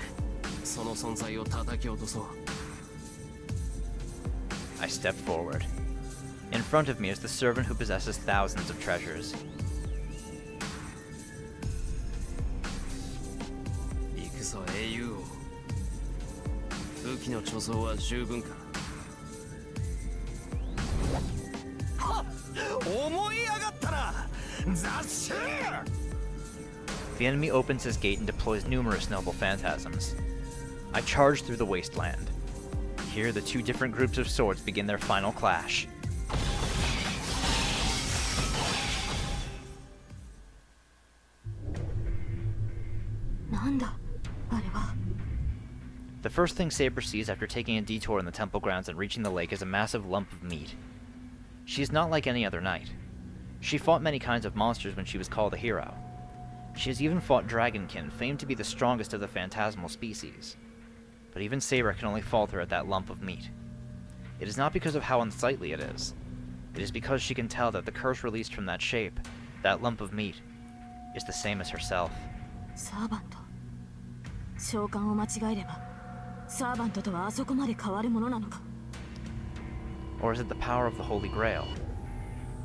その存在を叩き落とそう。I step forward. In front of me is the servant who possesses thousands of treasures. 行くぞ英雄王。武器の貯蔵は十分か。思い上がったな雑種 The enemy opens his gate and deploys numerous noble phantasms. I charge through the wasteland. Here, the two different groups of swords begin their final clash. The first thing Saber sees after taking a detour in the temple grounds and reaching the lake is a massive lump of meat. She is not like any other knight. She fought many kinds of monsters when she was called a hero. She has even fought dragonkin, famed to be the strongest of the phantasmal species. But even Saber can only falter at that lump of meat. It is not because of how unsightly it is. It is because she can tell that the curse released from that shape, that lump of meat, is the same as herself. サーバント召喚を間違えればサーバントとはあそこまで変わるものなのか Or is it the power of the Holy Grail?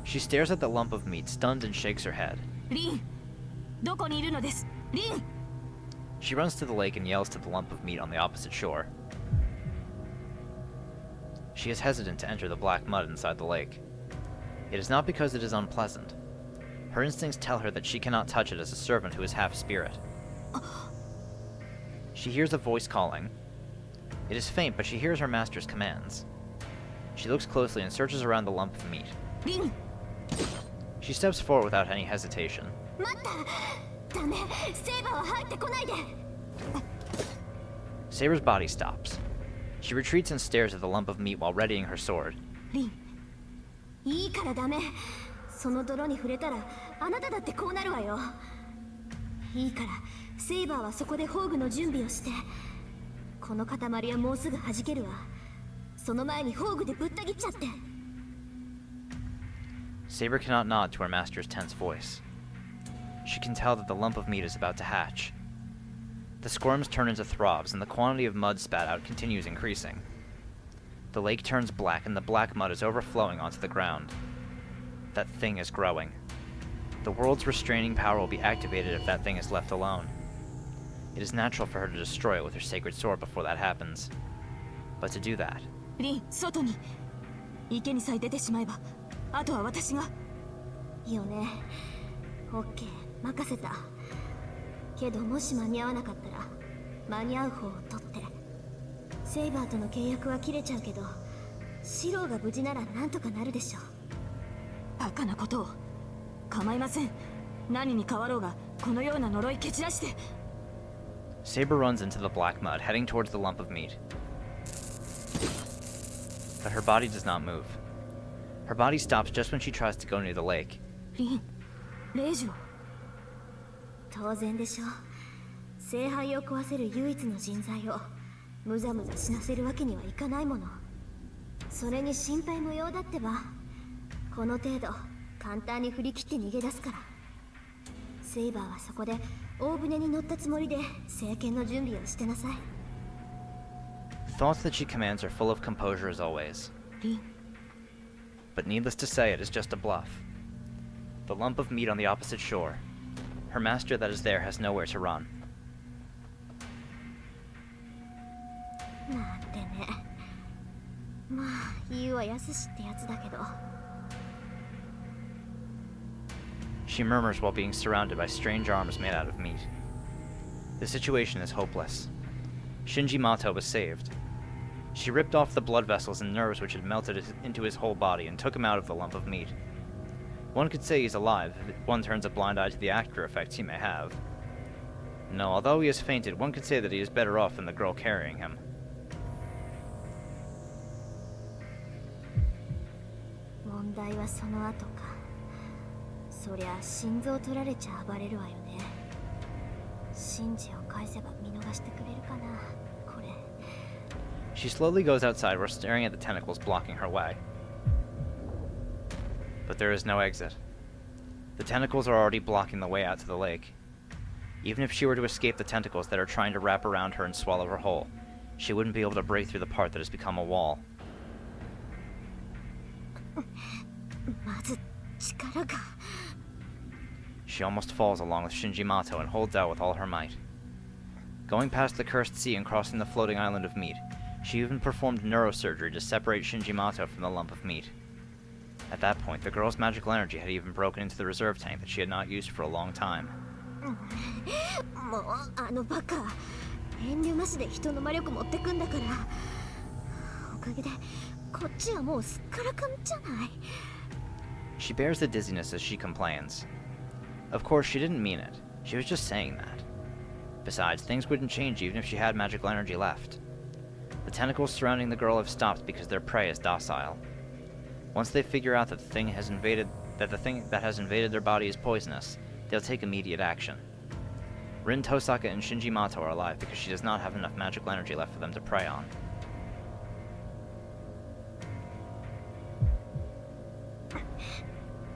She stares at the lump of meat, stunned, and shakes her head. リンどこにいるのですリン She runs to the lake and yells to the lump of meat on the opposite shore. She is hesitant to enter the black mud inside the lake. It is not because it is unpleasant. Her instincts tell her that she cannot touch it as a servant who is half spirit. She hears a voice calling. It is faint, but she hears her master's commands. She looks closely and searches around the lump of meat. リン She steps forward without any hesitation. 待ったダメセイバーは入ってこないで Saber's body stops. She retreats and stares at the lump of meat while readying her sword. リンいいからダメその泥に触れたらあなただってこうなるわよいいからセイバーはそこで宝具の準備をしてこの塊はもうすぐ弾けるわその前に宝具でぶった切っちゃって Saber cannot nod to her master's tense voice. She can tell that the lump of meat is about to hatch. The squirms turn into throbs, and the quantity of mud spat out continues increasing. The lake turns black, and the black mud is overflowing onto the ground. That thing is growing. The world's restraining power will be activated if that thing is left alone. It is natural for her to destroy it with her sacred sword before that happens. But to do that, リン外に池にさえ出てしまえばあとは私がよねオッケー任せたけどもし間に合わなかったら間に合う方を取ってセイバーとの契約は切れちゃうけどシローが無事ならなんとかなるでしょバカなことを構いません何に変わろうがこのような呪い蹴散らして Saber runs into the black mud, heading towards the lump of meat. But her body does not move. Her body stops just when she tries to go near the lake. リン令嬢当然でしょ聖杯を壊せる唯一の人材をむざむざ死なせるわけにはいかないものそれに心配無用だってばこの程度簡単に振り切って逃げ出すからセイバーはそこで大船に乗ったつもりで聖剣の準備をしてなさい Thoughts that she commands are full of composure as always. リン But needless to say, it is just a bluff. The lump of meat on the opposite shore. Her master that is there has nowhere to run. なんてねまあ言うはやすしってやつだけど She murmurs while being surrounded by strange arms made out of meat. The situation is hopeless. Shinji Mato was saved. She ripped off the blood vessels and nerves which had melted into his whole body and took him out of the lump of meat. One could say he's alive if one turns a blind eye to the after effects he may have. No, although he has fainted, one could say that he is better off than the girl carrying him. 問題はその後かそりゃ心臓取られちゃ暴れるわよねシンジを返せば見逃してくれるかなこれ She slowly goes outside while staring at the tentacles blocking her way. But there is no exit. The tentacles are already blocking the way out to the lake. Even if she were to escape the tentacles that are trying to wrap around her and swallow her whole, she wouldn't be able to break through the part that has become a wall. まず力が She almost falls along with Shinji Mato and holds out with all her might. Going past the cursed sea and crossing the floating island of meat, she even performed neurosurgery to separate Shinji Mato from the lump of meat. At that point, the girl's magical energy had even broken into the reserve tank that she had not used for a long time. もうあのバカ遠慮なしで人の魔力持ってくんだからおかげでこっちはもうすっからかんじゃない She bears the dizziness as she complains. Of course, she didn't mean it. She was just saying that. Besides, things wouldn't change even if she had magical energy left. The tentacles surrounding the girl have stopped because their prey is docile. Once they figure out that the thing has invaded that the thing that has invaded their body is poisonous, they'll take immediate action. Rin Tohsaka and Shinji Mato are alive because she does not have enough magical energy left for them to prey on.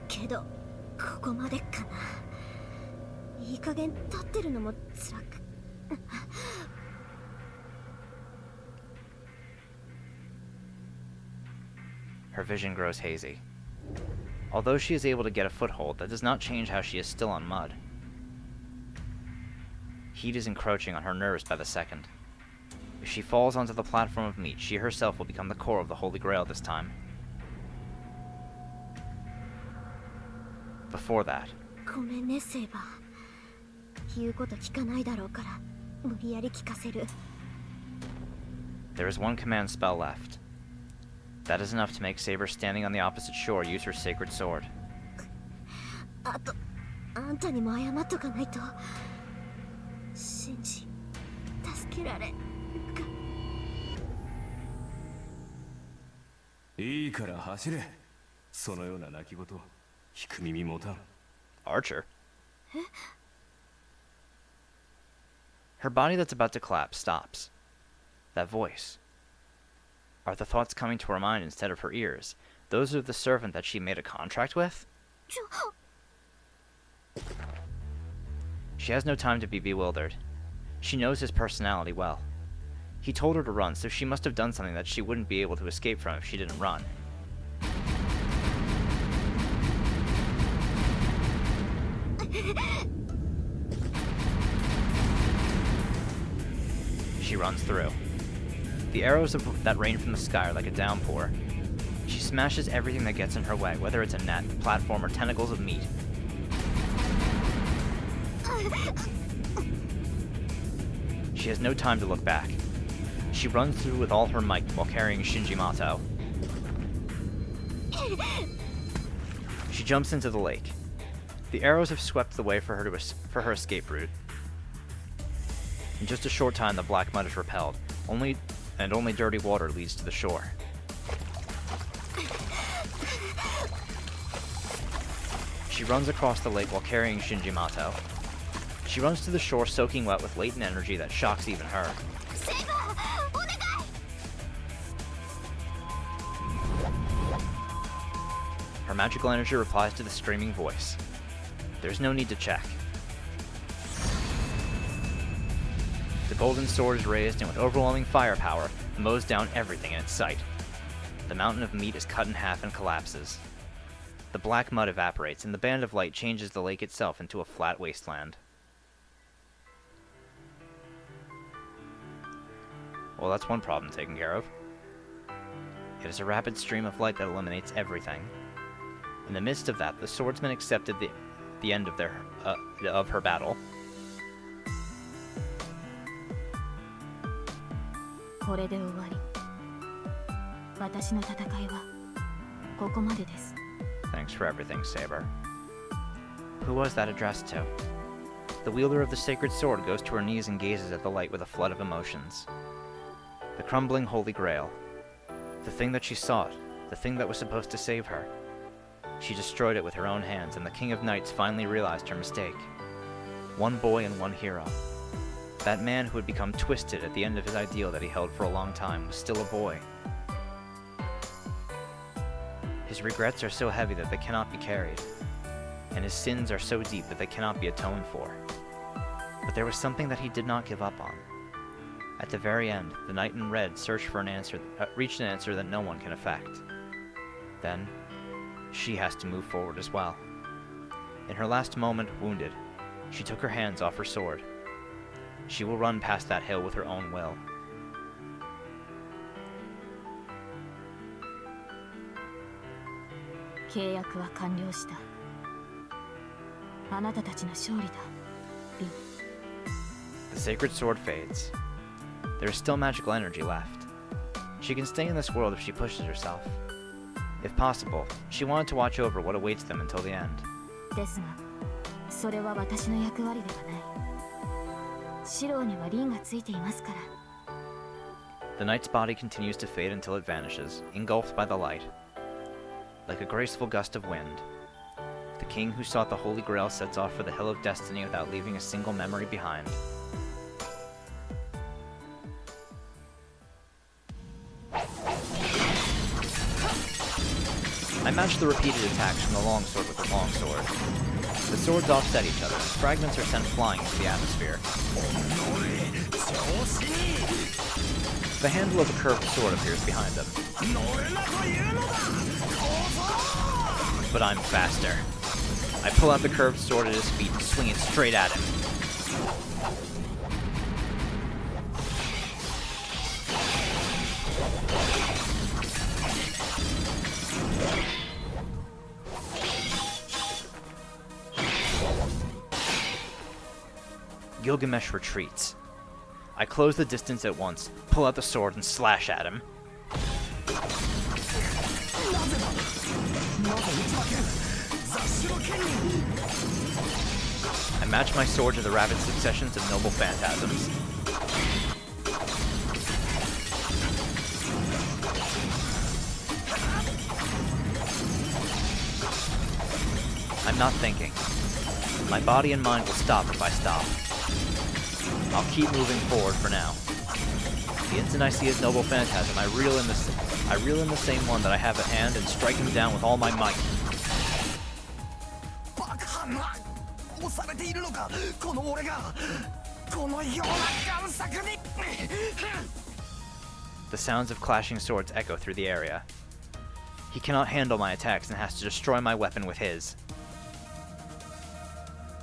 Kedo, ここまでかな。いい加減立ってるのも辛く。Her vision grows hazy. Although she is able to get a foothold, that does not change how she is still on mud. Heat is encroaching on her nerves by the second. If she falls onto the platform of meat, she herself will become the core of the Holy Grail this time. Before that, ごめんね、セイバー。言うこと聞かないだろうから、無理やり聞かせる。there is one command spell left. That is enough to make Saber standing on the opposite shore use her sacred sword. あと、あんたにも謝っとかないと。シンジ、助けられ。いいから走れ。そのような泣き言、聞く耳持たん。Archer? Her body that's about to collapse stops. That voice. Are the thoughts coming to her mind instead of her ears? Those of the servant that she made a contract with? She has no time to be bewildered. She knows his personality well. He told her to run, so she must have done something that she wouldn't be able to escape from if she didn't run. She runs through. The arrows that rain from the sky are like a downpour. She smashes everything that gets in her way, whether it's a net, platform, or tentacles of meat. She has no time to look back. She runs through with all her might while carrying Shinji Mato. She jumps into the lake. The arrows have swept the way for her escape route. In just a short time, the black mud is repelled. Only dirty water leads to the shore. She runs across the lake while carrying Shinji Mato. She runs to the shore soaking wet with latent energy that shocks even her. Her magical energy replies to the screaming voice. There's no need to check. The golden sword is raised and with overwhelming firepower, mows down everything in its sight. The mountain of meat is cut in half and collapses. The black mud evaporates and the band of light changes the lake itself into a flat wasteland. Well, that's one problem taken care of. It is a rapid stream of light that eliminates everything. In the midst of that, the swordsman accepted the end of her battle. これで終わり。私の戦いはここまでです。 Thanks for everything, Saber. Who was that addressed to? The wielder of the sacred sword goes to her knees and gazes at the light with a flood of emotions. The crumbling Holy Grail. The thing that she sought. The thing that was supposed to save her. She destroyed it with her own hands, and the King of Knights finally realized her mistake. One boy and one hero. That man who had become twisted at the end of his ideal that he held for a long time was still a boy. His regrets are so heavy that they cannot be carried, and his sins are so deep that they cannot be atoned for. But there was something that he did not give up on. At the very end, the knight in red reached an answer that no one can affect. Then, she has to move forward as well. In her last moment, wounded, she took her hands off her sword. She will run past that hill with her own will. The sacred sword fades. There is still magical energy left. She can stay in this world if she pushes herself. If possible, she wanted to watch over what awaits them until the end. ですが、それは私の役割ではない。シローにはリンがついていますから。The knight's body continues to fade until it vanishes, engulfed by the light. Like a graceful gust of wind, king who sought the Holy Grail sets off for the Hill of Destiny without leaving a single memory behind. I matched the repeated attacks from the longsword with the longsword. The swords offset each other, and fragments are sent flying into the atmosphere. The handle of a curved sword appears behind them. But I'm faster. I pull out the curved sword at his feet and swing it straight at him. Gilgamesh retreats. I close the distance at once, pull out the sword, and slash at him. I match my sword to the rapid successions of noble phantasms. I'm not thinking. My body and mind will stop if I stop. I'll keep moving forward for now. The instant I see his noble phantasm, I reel in the same one that I have at hand and strike him down with all my might. The sounds of clashing swords echo through the area. He cannot handle my attacks and has to destroy my weapon with his.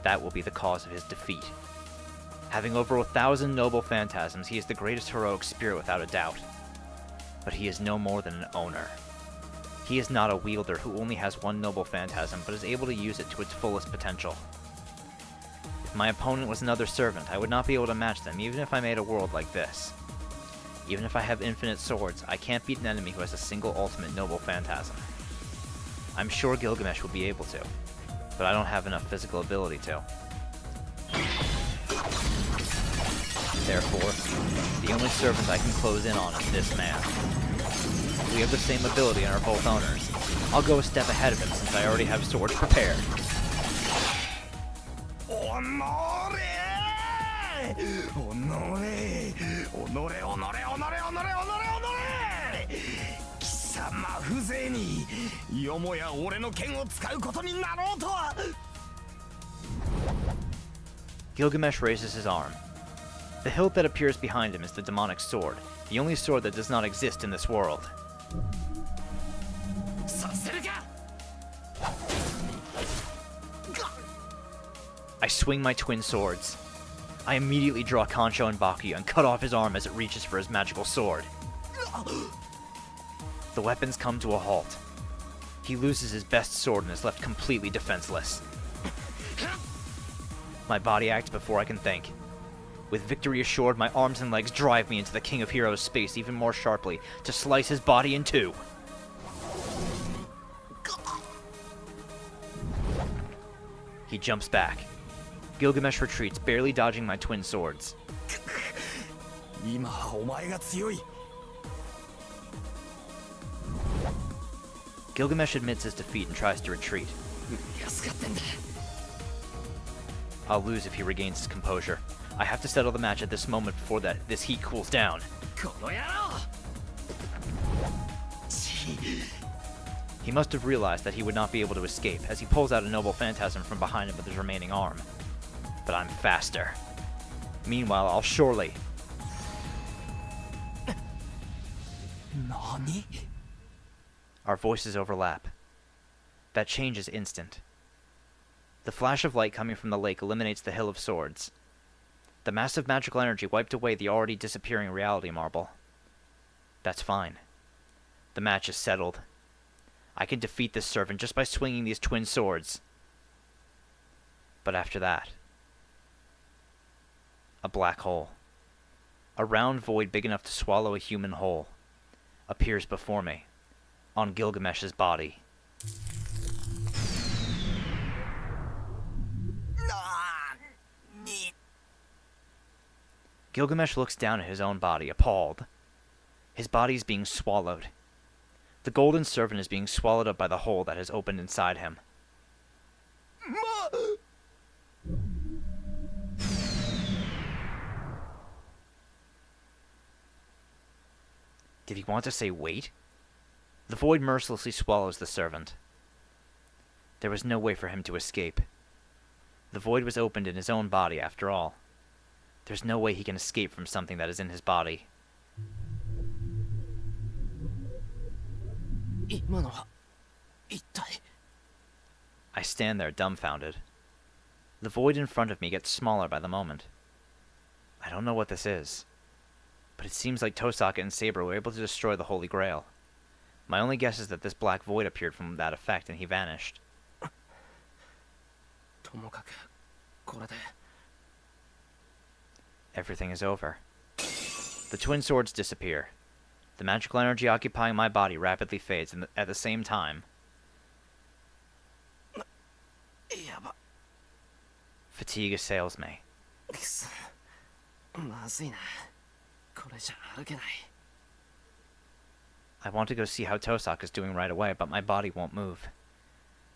That will be the cause of his defeat. Having over 1,000 noble phantasms, he is the greatest heroic spirit without a doubt. But he is no more than an owner. He is not a wielder who only has one noble phantasm, but is able to use it to its fullest potential. If my opponent was another servant, I would not be able to match them, even if I made a world like this. Even if I have infinite swords, I can't beat an enemy who has a single ultimate noble phantasm. I'm sure Gilgamesh will be able to, but I don't have enough physical ability to. Therefore, the only servant I can close in on is this man. We have the same ability and are both owners. I'll go a step ahead of him since I already have swords prepared. Gilgamesh raises his arm. The hilt that appears behind him is the demonic sword, the only sword that does not exist in this world. I swing my twin swords. I immediately draw Kancho and Bakuya and cut off his arm as it reaches for his magical sword. The weapons come to a halt. He loses his best sword and is left completely defenseless. My body acts before I can think. With victory assured, my arms and legs drive me into the King of Heroes' space even more sharply to slice his body in two. He jumps back. Gilgamesh retreats, barely dodging my twin swords. Gilgamesh admits his defeat and tries to retreat. I'll lose if he regains his composure. I have to settle the match at this moment before this heat cools down. He must have realized that he would not be able to escape, as he pulls out a noble phantasm from behind him with his remaining arm. But I'm faster. Meanwhile, I'll surely... Nani? Our voices overlap. That change is instant. The flash of light coming from the lake eliminates the Hill of Swords. The massive magical energy wiped away the already disappearing reality marble. That's fine. The match is settled. I can defeat this servant just by swinging these twin swords. But after that... a black hole. A round void big enough to swallow a human whole appears before me, on Gilgamesh's body. Gilgamesh looks down at his own body, appalled. His body is being swallowed. The golden servant is being swallowed up by the hole that has opened inside him. Did he want to say wait? The void mercilessly swallows the servant. There was no way for him to escape. The void was opened in his own body, after all. There's no way he can escape from something that is in his body. 今のは一体 I stand there dumbfounded. The void in front of me gets smaller by the moment. I don't know what this is, but it seems like Tohsaka and Saber were able to destroy the Holy Grail. My only guess is that this black void appeared from that effect and he vanished. ともかくこれで Everything is over. The twin swords disappear. The magical energy occupying my body rapidly fades, and at the same time, やば fatigue assails me. くそまずいなこれじゃ歩けない I want to go see how Tohsaka is doing right away, but my body won't move.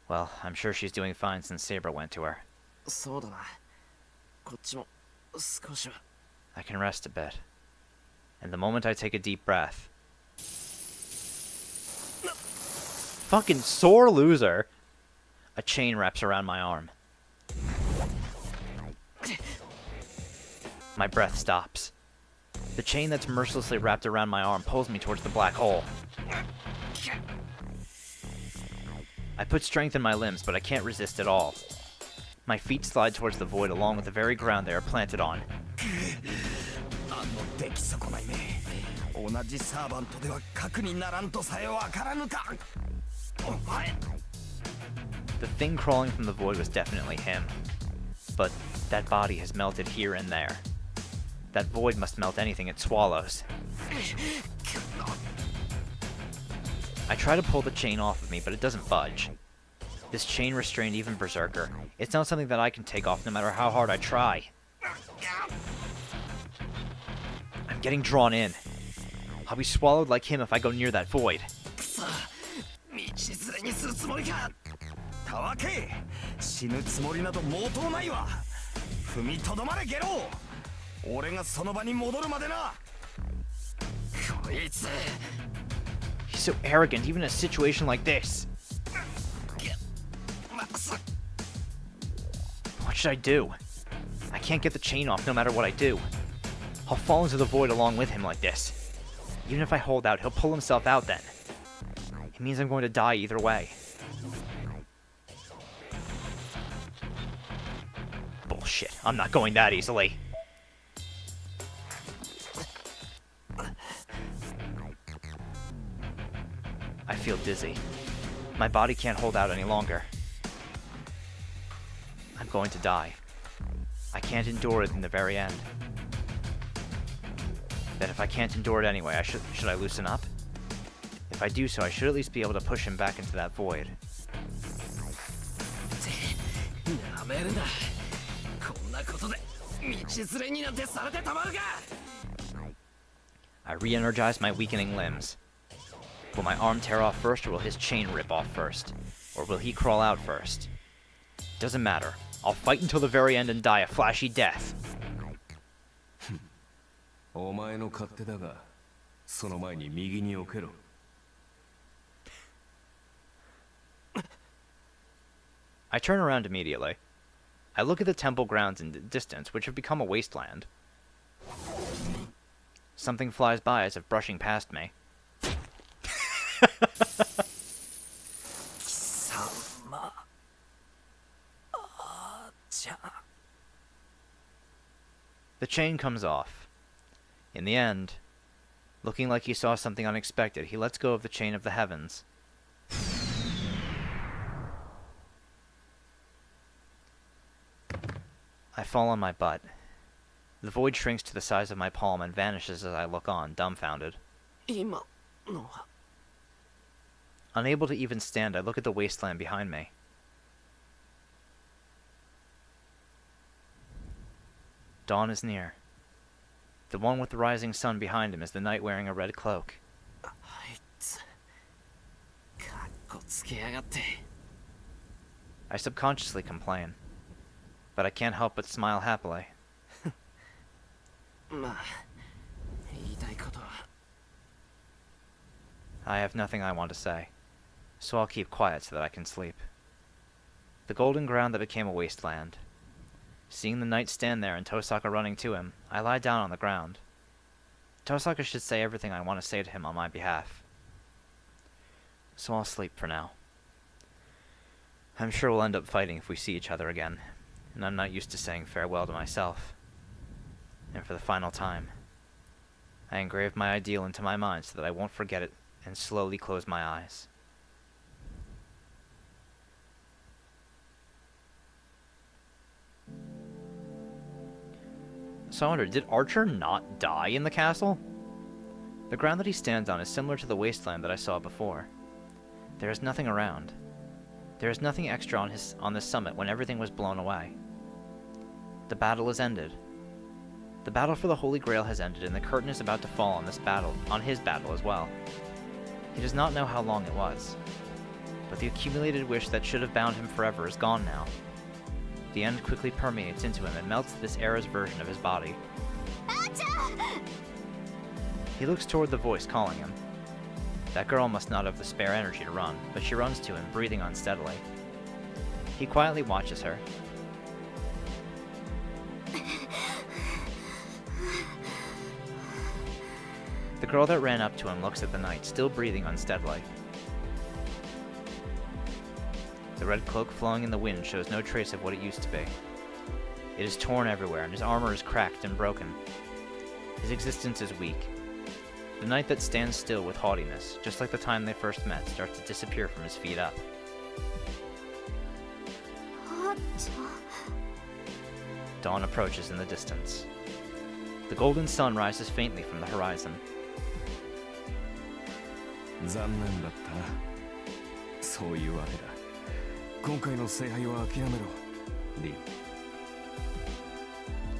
Well, I'm sure she's doing fine since Saber went to her. そうだなこっちも少しは I can rest a bit. And the moment I take a deep breath... Fucking sore loser! A chain wraps around my arm. My breath stops. The chain that's mercilessly wrapped around my arm pulls me towards the black hole. I put strength in my limbs, but I can't resist at all. My feet slide towards the void along with the very ground they are planted on. あの出来損ないめ同じサーバントでは核にならんとさえわからぬかお前 The thing crawling from the void was definitely him. But that body has melted here and there. That void must melt anything it swallows. I try to pull the chain off of me, but it doesn't budge. This chain restrained even Berserker. It's not something that I can take off no matter how hard I try. I'm getting drawn in. I'll be swallowed like him if I go near that void. さあ道連れにするつもりかたわけ死ぬつもりなど毛頭ないわ踏みとどまれゲロー俺がその場に戻るまでなこいつ He's so arrogant, even in a situation like this. まさ What should I do? I can't get the chain off no matter what I do. I'll fall into the void along with him like this. Even if I hold out, he'll pull himself out then. It means I'm going to die either way. Bullshit. I'm not going that easily. I feel dizzy. My body can't hold out any longer. I'm going to die. I can't endure it in the very end. Then if I can't endure it anyway, should I loosen up? If I do so, I should at least be able to push him back into that void. やめるなこんなことで道連れになんてされてたまるか I re-energize my weakening limbs. Will my arm tear off first, or will his chain rip off first? Or will he crawl out first? Doesn't matter. I'll fight until the very end and die a flashy death. お前の勝手だがその前に右に置けろ I turn around immediately. I look at the temple grounds in the distance, which have become a wasteland. Something flies by as if brushing past me. 貴様あじゃ The chain comes off. In the end, looking like he saw something unexpected, he lets go of the chain of the heavens. I fall on my butt. The void shrinks to the size of my palm and vanishes as I look on, dumbfounded. 今のは Unable to even stand, I look at the wasteland behind me. Dawn is near. The one with the rising sun behind him is the knight wearing a red cloak. あいつかっこつけやがって I subconsciously complain, but I can't help but smile happily. まあ言いたいことは I have nothing I want to say, so I'll keep quiet so that I can sleep. The golden ground that became a wasteland. Seeing the knight stand there and Tohsaka running to him, I lie down on the ground. Tohsaka should say everything I want to say to him on my behalf. So I'll sleep for now. I'm sure we'll end up fighting if we see each other again, and I'm not used to saying farewell to myself. And for the final time, I engrave my ideal into my mind so that I won't forget it and slowly close my eyes. So I wonder, did Archer not die in the castle? The ground that he stands on is similar to the wasteland that I saw before. There is nothing around. There is nothing extra on this summit when everything was blown away. The battle is ended. The battle for the Holy Grail has ended, and the curtain is about to fall on his battle as well. He does not know how long it was, but the accumulated wish that should have bound him forever is gone now. The end quickly permeates into him and melts this era's version of his body. He looks toward the voice calling him. That girl must not have the spare energy to run, but she runs to him, breathing unsteadily. He quietly watches her. The girl that ran up to him looks at the knight, still breathing unsteadily. The red cloak flowing in the wind shows no trace of what it used to be. It is torn everywhere, and his armor is cracked and broken. His existence is weak. The knight that stands still with haughtiness, just like the time they first met, starts to disappear from his feet up. Dawn approaches in the distance. The golden sun rises faintly from the horizon. 残念だったな。そういうわけだ。今回の聖杯は諦めろ、リン。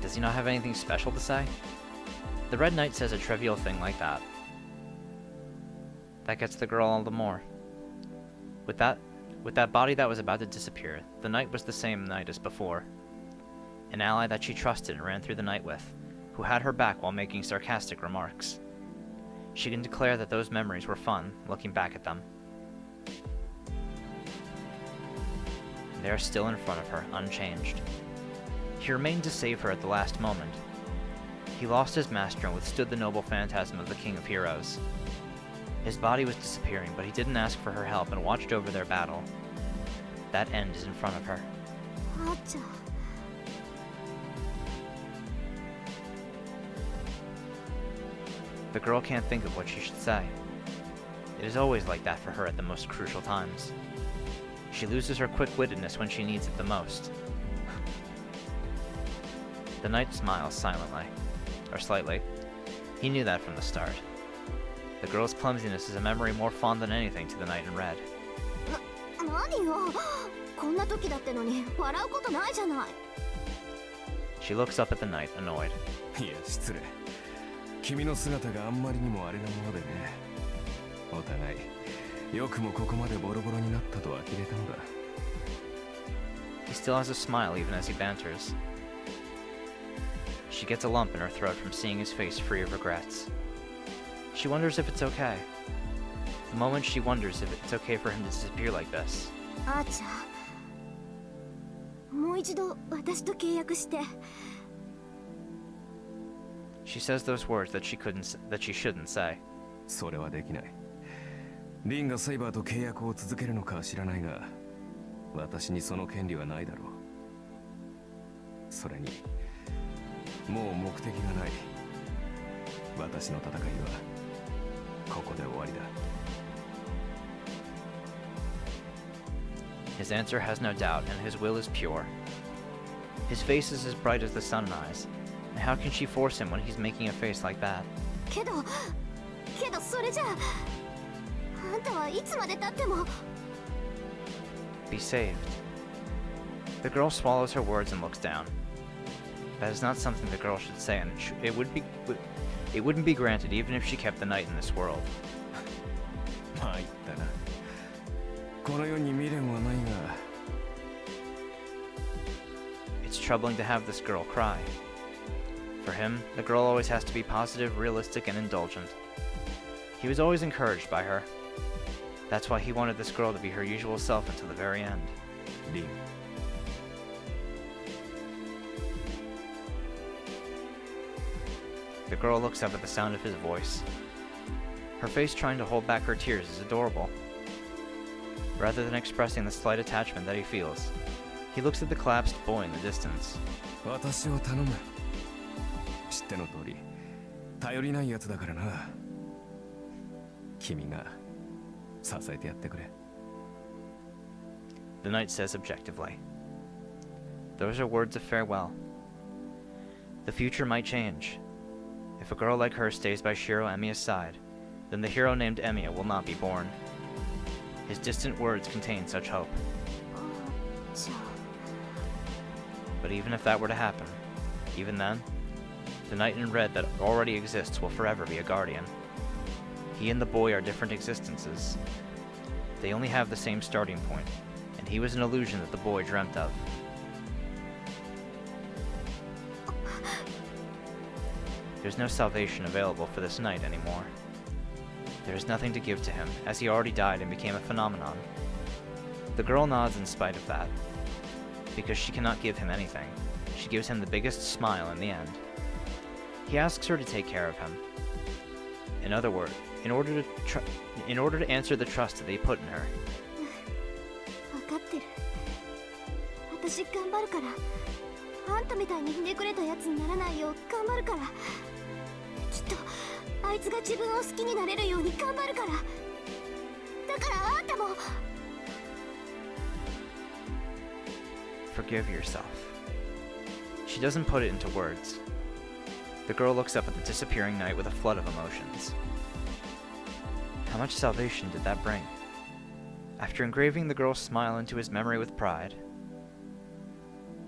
Does he not have anything special to say? The Red Knight says a trivial thing like that. That gets the girl all the more. With that body that was about to disappear, the knight was the same knight as before. An ally that she trusted and ran through the night with, who had her back while making sarcastic remarks. She can declare that those memories were fun, looking back at them. They are still in front of her, unchanged. He remained to save her at the last moment. He lost his master and withstood the noble phantasm of the King of Heroes. His body was disappearing, but he didn't ask for her help and watched over their battle. That end is in front of her. The girl can't think of what she should say. It is always like that for her at the most crucial times. She loses her quick-wittedness when she needs it the most. The knight smiles silently, or slightly. He knew that from the start. The girl's clumsiness is a memory more fond than anything to the knight in red. 何よ、こんな時だってのに笑うことないじゃない。She looks up at the knight, annoyed. いや、失礼。君の姿があんまりにもあれなものでね。お互い、よくもここまでボロボロになったと呆れたのだ。He still has a smile even as he banters. She gets a lump in her throat from seeing his face free of regrets. She wonders if it's okay. The moment she wonders if it's okay for him to disappear like this. あーちゃん、もう一度私と契約して。She says those words that she shouldn't say. それはできない。リンがセイバーと契約を続けるのかは知らないが、私にその権利はないだろう。それに、もう目的がない。私の戦いはここで終わりだ。His answer has no doubt, and his will is pure. His face is as bright as the sunrise, and how can she force him when he's making a face like that? けどそれじゃあんたはいつまで経っても。Be saved. The girl swallows her words and looks down. That is not something the girl should say, and it wouldn't be granted even if she kept the knight in this world. 参ったな。この世に未練はないが。It's troubling to have this girl cry. For him, the girl always has to be positive, realistic, and indulgent. He was always encouraged by her, That's why he wanted this girl to be her usual self until the very end. リン The girl looks up at the sound of his voice. Her face trying to hold back her tears is adorable. Rather than expressing the slight attachment that he feels, he looks at the collapsed boy in the distance. 私を頼む。知っての通り頼りないやつだからな。君が支えてやってくれ。 The knight says objectively. Those are words of farewell. The future might change. If a girl like her stays by Shiro Emiya's side, then the hero named Emiya will not be born. His distant words contain such hope. じゃ But even if that were to happen, even then, the knight in red that already exists will forever be a guardian. He and the boy are different existences. They only have the same starting point, and he was an illusion that the boy dreamt of. There's no salvation available for this knight anymore. There is nothing to give to him, as he already died and became a phenomenon. The girl nods in spite of that. Because she cannot give him anything, she gives him the biggest smile in the end. He asks her to take care of him. In other words, in order to answer the trust that they put in her. 分かってる。私頑張るから。あんたみたいにひねくれたやつにならないよう頑張るから。きっとあいつが自分を好きになれるように頑張るから。だからあんたも。 Forgive yourself. She doesn't put it into words. The girl looks up at the disappearing knight with a flood of emotions. How much salvation did that bring? After engraving the girl's smile into his memory with pride.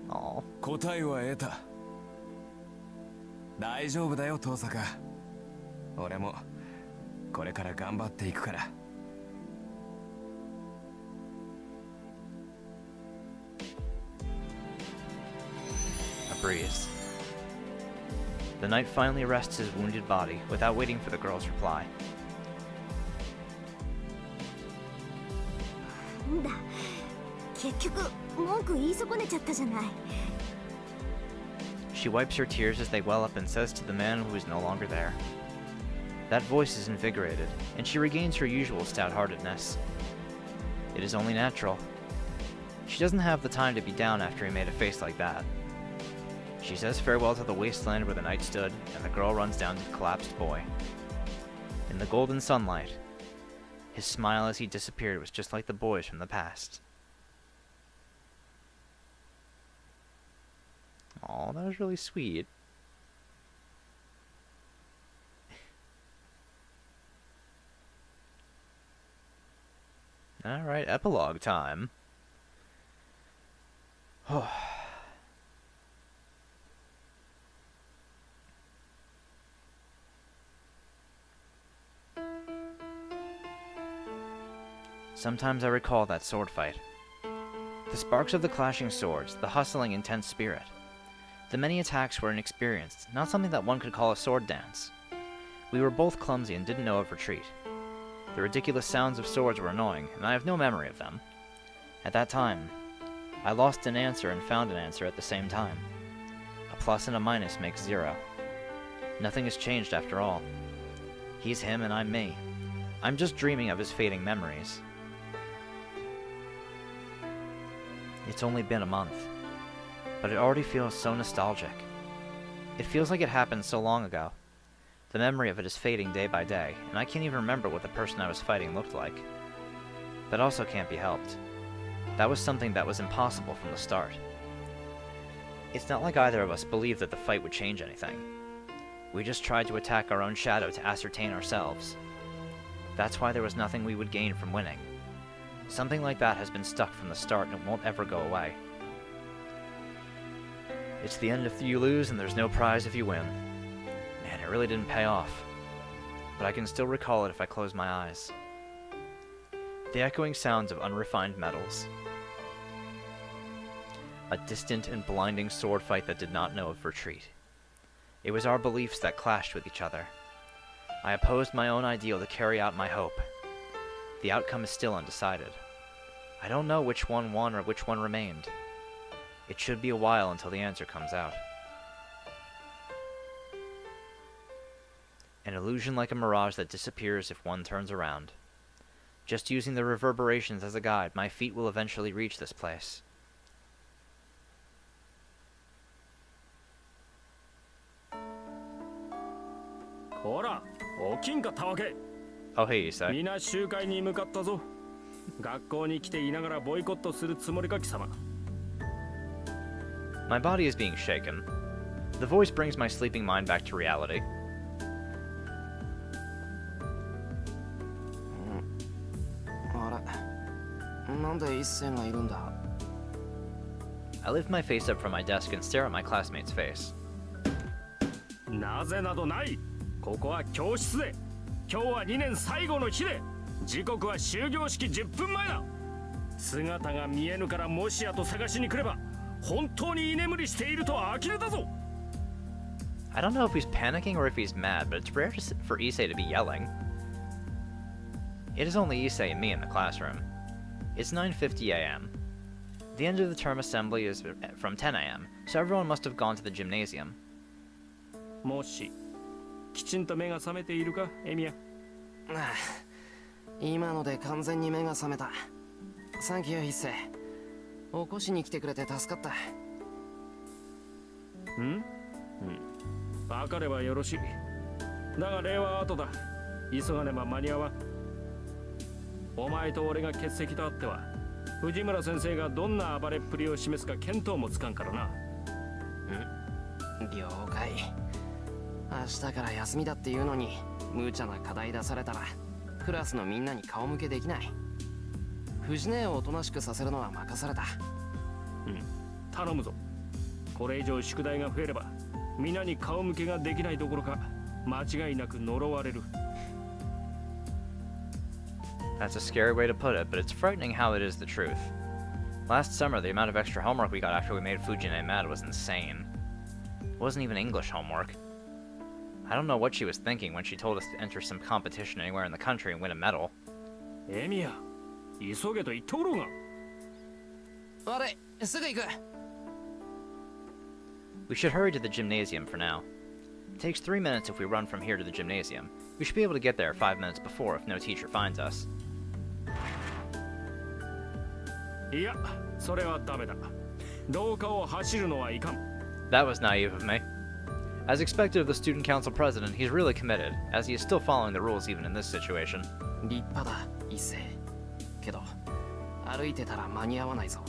Aww. 答えは得た。大丈夫だよ、遠坂。俺もこれから頑張っていくから。 A breeze. The knight finally rests his wounded body without waiting for the girl's reply. なんだ。結局文句言い損ねちゃったじゃない。 She wipes her tears as they well up and says to the man who is no longer there. That voice is invigorated, and she regains her usual stout-heartedness. It is only natural. She doesn't have the time to be down after he made a face like that. She says farewell to the wasteland where the knight stood, and the girl runs down to the collapsed boy. In the golden sunlight, his smile as he disappeared was just like the boy's from the past. Aw, that was really sweet. Alright, epilogue time. Sometimes I recall that sword fight. The sparks of the clashing swords, the hustling intense spirit. The many attacks were inexperienced, not something that one could call a sword dance. We were both clumsy and didn't know of retreat. The ridiculous sounds of swords were annoying, and I have no memory of them. At that time, I lost an answer and found an answer at the same time. A plus and a minus makes 0. Nothing has changed after all. He's him and I'm me. I'm just dreaming of his fading memories. It's only been a month, but it already feels so nostalgic. It feels like it happened so long ago. The memory of it is fading day by day, and I can't even remember what the person I was fighting looked like. That also can't be helped. That was something that was impossible from the start. It's not like either of us believed that the fight would change anything. We just tried to attack our own shadow to ascertain ourselves. That's why there was nothing we would gain from winning. Something like that has been stuck from the start and it won't ever go away. It's the end if you lose and there's no prize if you win. Man, it really didn't pay off. But I can still recall it if I close my eyes. The echoing sounds of unrefined metals. A distant and blinding sword fight that did not know of retreat. It was our beliefs that clashed with each other. I opposed my own ideal to carry out my hope. The outcome is still undecided. I don't know which one won or which one remained. It should be a while until the answer comes out. An illusion like a mirage that disappears if one turns around. Just using the reverberations as a guide, my feet will eventually reach this place. Hora, 起きんかったわけ。 Oh, hey, Issei. みんな集会に向かったぞ。学校に来ていながらボイコットするつもりか貴様。 My body is being shaken. The voice brings my sleeping mind back to reality. あれ、なんで一星がいるんだ。 I lift my face up from my desk and stare at my classmate's face. なぜなどない。ここは教室で。今日は2年最後の日で。時刻は終業式10分前だ。姿が見えぬからもしやと探しに来れば、本当に居眠りしていると呆れたぞ。 I don't know if he's panicking or if he's mad, but it's rare for Issei to be yelling. It is only Issei and me in the classroom. It's 9:50 a.m. The end of the term assembly is from 10 a.m., so everyone must have gone to the gymnasium. もし、きちんと目が覚めているか、エミヤ。ああ、今ので完全に目が覚めた。サンキュー一星。起こしに来てくれて助かった。分かればよろしい。だが礼は後だ。急がねば間に合わん。お前と俺が欠席とあっては、藤村先生がどんな暴れっぷりを示すか見当もつかんからな。了解。明日から休みだっていうのに無茶な課題出されたらクラスのみんなに顔向けできない。藤姉をおとなしくさせるのは任された。頼むぞ。これ以上宿題が増えれば皆に顔向けができないどころか間違いなく呪われる。 That's a scary way to put it, but it's frightening how it is the truth. Last summer, the amount of extra homework we got after we made Fujine mad was insane. It wasn't even English homework. I don't know what she was thinking when she told us to enter some competition anywhere in the country and win a medal. エミヤ、急げと言っておろうが。悪い、すぐ行く。We should hurry to the gymnasium for now. It takes 3 minutes if we run from here to the gymnasium. We should be able to get there 5 minutes before if no teacher finds us. いや、それはダメだ。廊下を走るのはいかん。 That was naive of me. As expected of the student council president, he's really committed, as he is still following the rules even in this situation. 立派だ、一星。けど、歩いてたら間に合わないぞ。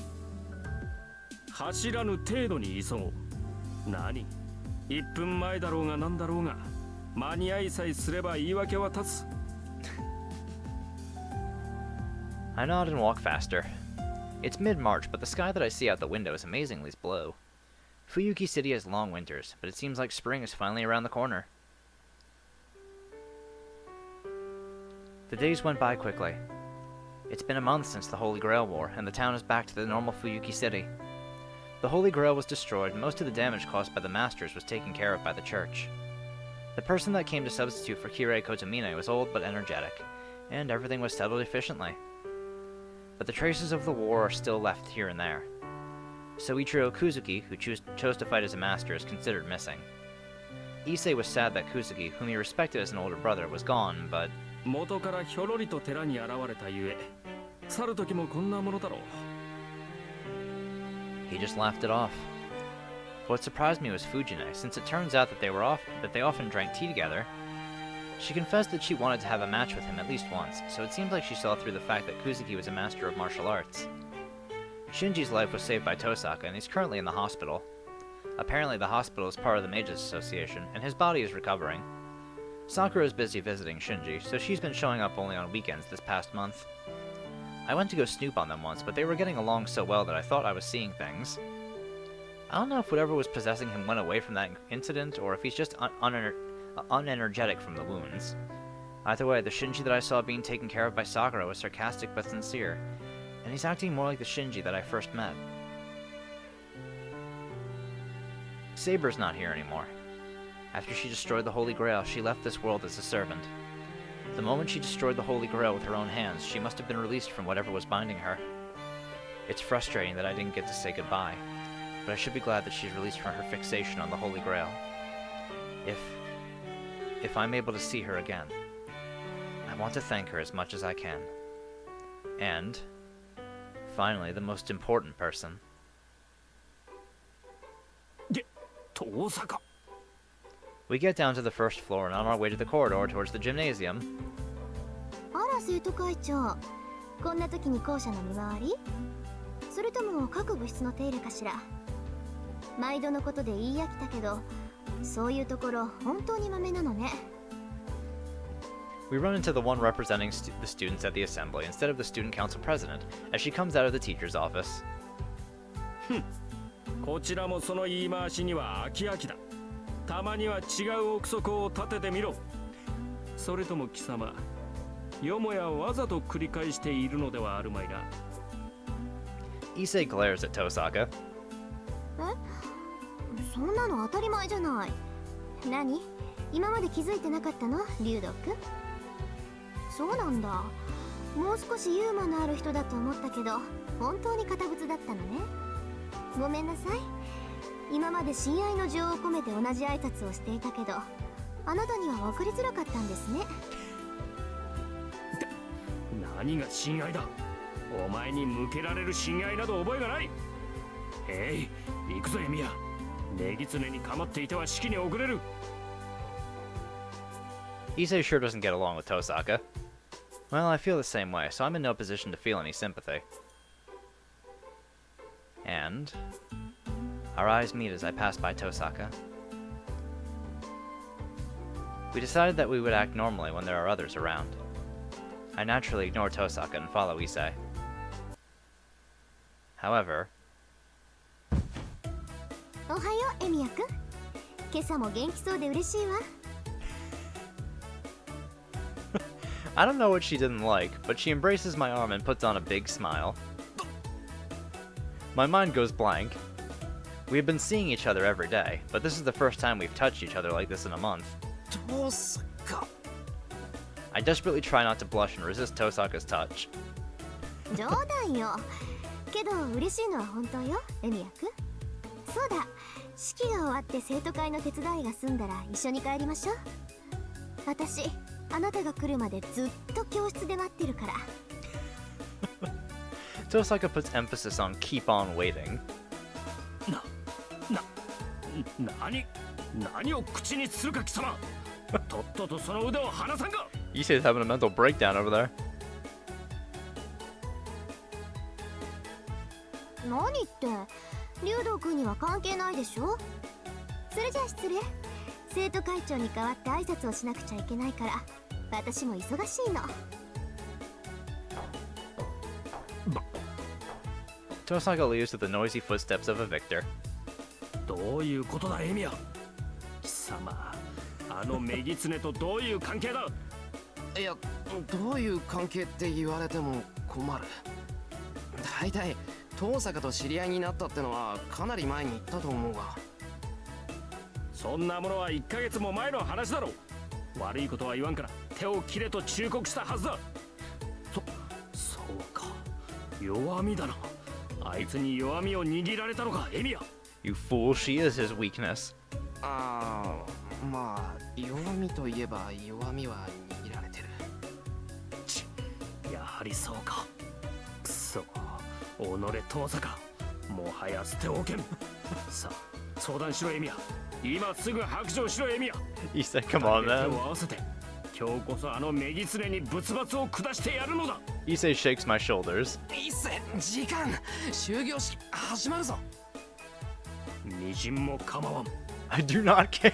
走らぬ程度に急ごう。何 ?1 分前だろうが何だろうが、間に合いさえすれば言い訳は立つ。I nod and walk faster. It's mid-March, but the sky that I see out the window is amazingly blue. Fuyuki City has long winters, but it seems like spring is finally around the corner. The days went by quickly. It's been a month since the Holy Grail War, and the town is back to the normal Fuyuki City. The Holy Grail was destroyed, and most of the damage caused by the Masters was taken care of by the church. The person that came to substitute for Kirei Kotomine was old but energetic, and everything was settled efficiently. But the traces of the war are still left here and there. Soichiro Kuzuki, who chose to fight as a master, is considered missing. Issei was sad that Kuzuki, whom he respected as an older brother, was gone, but 元からひょろりと寺に現れたゆえ、去る時もこんなものだろう。 he just laughed it off. What surprised me was Fujine, since it turns out that they often drank tea together. She confessed that she wanted to have a match with him at least once, so it seemed like she saw through the fact that Kuzuki was a master of martial arts. Shinji's life was saved by Tohsaka, and he's currently in the hospital. Apparently the hospital is part of the Mages Association, and his body is recovering. Sakura is busy visiting Shinji, so she's been showing up only on weekends this past month. I went to go snoop on them once, but they were getting along so well that I thought I was seeing things. I don't know if whatever was possessing him went away from that incident, or if he's just unenergetic from the wounds. Either way, the Shinji that I saw being taken care of by Sakura was sarcastic but sincere, and he's acting more like the Shinji that I first met. Saber's not here anymore. After she destroyed the Holy Grail, she left this world as a servant. The moment she destroyed the Holy Grail with her own hands, she must have been released from whatever was binding her. It's frustrating that I didn't get to say goodbye, but I should be glad that she's released from her fixation on the Holy Grail. If I'm able to see her again, I want to thank her as much as I can. And, finally, the most important person. 遠坂 We get down to the first floor and on our way to the corridor towards the gymnasium. あら生徒会長、こんな時に校舎の見回り？それとも各部室の手入れかしら？毎度のことで言い飽きたけど、そういうところ本当にマメなのね。We run into the one representing the students at the assembly instead of the student council president as she comes out of the teacher's office. こちらもその言い回しには飽き飽きだ。たまには違う憶測を立ててみろ。それとも貴様、よもやわざと繰り返しているのではあるまいな。Issei glares at Tohsaka. そんなの当たり前じゃない。何？今まで気づいてなかったの？リュウド君。そうなんだ。もう少しユーモアのある人だと思ったけど、本当に堅物だったのね。ごめんなさい。今まで親愛の情を込めて同じ挨拶をしていたけど、あなたには分かりづらかったんですね。何が親愛だ。お前に向けられる親愛など覚えがない。行くぞエミヤ。ネギツネに構っていては式に遅れる。Issei sure doesn't get along with Tohsaka. Well, I feel the same way, so I'm in no position to feel any sympathy. And our eyes meet as I pass by Tohsaka. We decided that we would act normally when there are others around. I naturally ignore Tohsaka and follow Issei. However, おはようエミヤ君。今朝も元気そうで嬉しいわ。I don't know what she didn't like, but she embraces my arm and puts on a big smile. My mind goes blank. We have been seeing each other every day, but this is the first time we've touched each other like this in a month. 遠坂 I desperately try not to blush and resist Tohsaka's touch. 冗談よ。けど嬉しいのは本当よ、エミヤ君。そうだ、式が終わって生徒会の手伝いが済んだら一緒に帰りましょう。私、あなたが来るまでずっと教室で待ってるから。Tohsaka puts emphasis on keep on waiting. 何を口にするか貴様。とっととその腕を離さんか。Issei's having a mental breakdown over there. 何って、竜道君には関係ないでしょ。それじゃあ失礼。生徒会長に代わって挨拶をしなくちゃいけないから、私も忙しいの。Tohsaka leaves with the noisy footsteps of a victor. どういうことだエミヤ。貴様、あのメギツネとどういう関係だ。いや、どういう関係って言われても困る。大体遠坂と知り合いになったってのはかなり前に言ったと思うが。そんなものは1ヶ月も前の話だろう。悪いことは言わんから手を切れと忠告したはずだ。そうか、弱みだな。あいつに弱みを握られたのかエミヤ。 You fool, she is his weakness. ああ、まあ弱みといえば弱みは握られてる。やはりそうか。くそ、己遠坂、もはや捨ておけん。さあ相談しろエミヤ。今すぐ白状しろエミヤ。 Issei, come on, 手 man. を合わせて今日こそあのメギツネにブツバツを下してやるのだ。 Issei shakes my shoulders. いっせ、時間、終業式始まるぞ。みじんも構わん。 I do not care.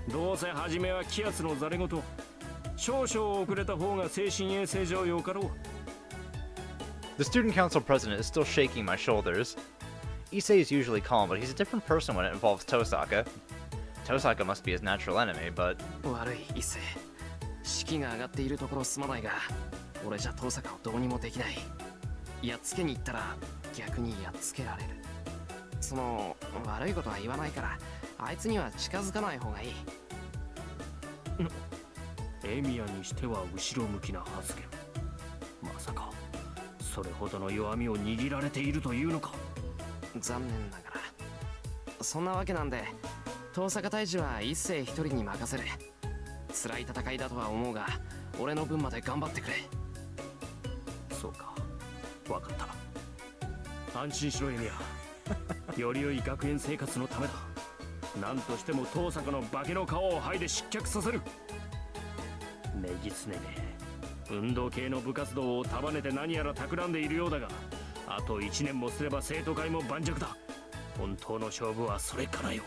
どうせ初めは気圧のざれ言。少々遅れた方が精神衛生上よかろう。 The student council president is still shaking my shoulders. Issei is usually calm, but he's a different person when it involves Tohsaka. Tohsaka must be his natural enemy, but 悪い一世。式が上がっているところすまないが、俺じゃ遠坂をどうにもできない。やっつけに行ったら逆にやっつけられる。その悪いことは言わないから、あいつには近づかない方がいい。エミヤにしては後ろ向きな発言。まさかそれほどの弱みを握られているというのか。残念ながらそんなわけなんで、遠坂大治は一世一人に任せる。辛い戦いだとは思うが、俺の分まで頑張ってくれ。そうか、分かった。安心しろエミヤ。より良い学園生活のためだ。何としても遠坂の化けの皮を剥いで失脚させる。ネギスネめ、運動系の部活動を束ねて何やら企んでいるようだが、あと1年もすれば生徒会も盤石だ。本当の勝負はそれからよ。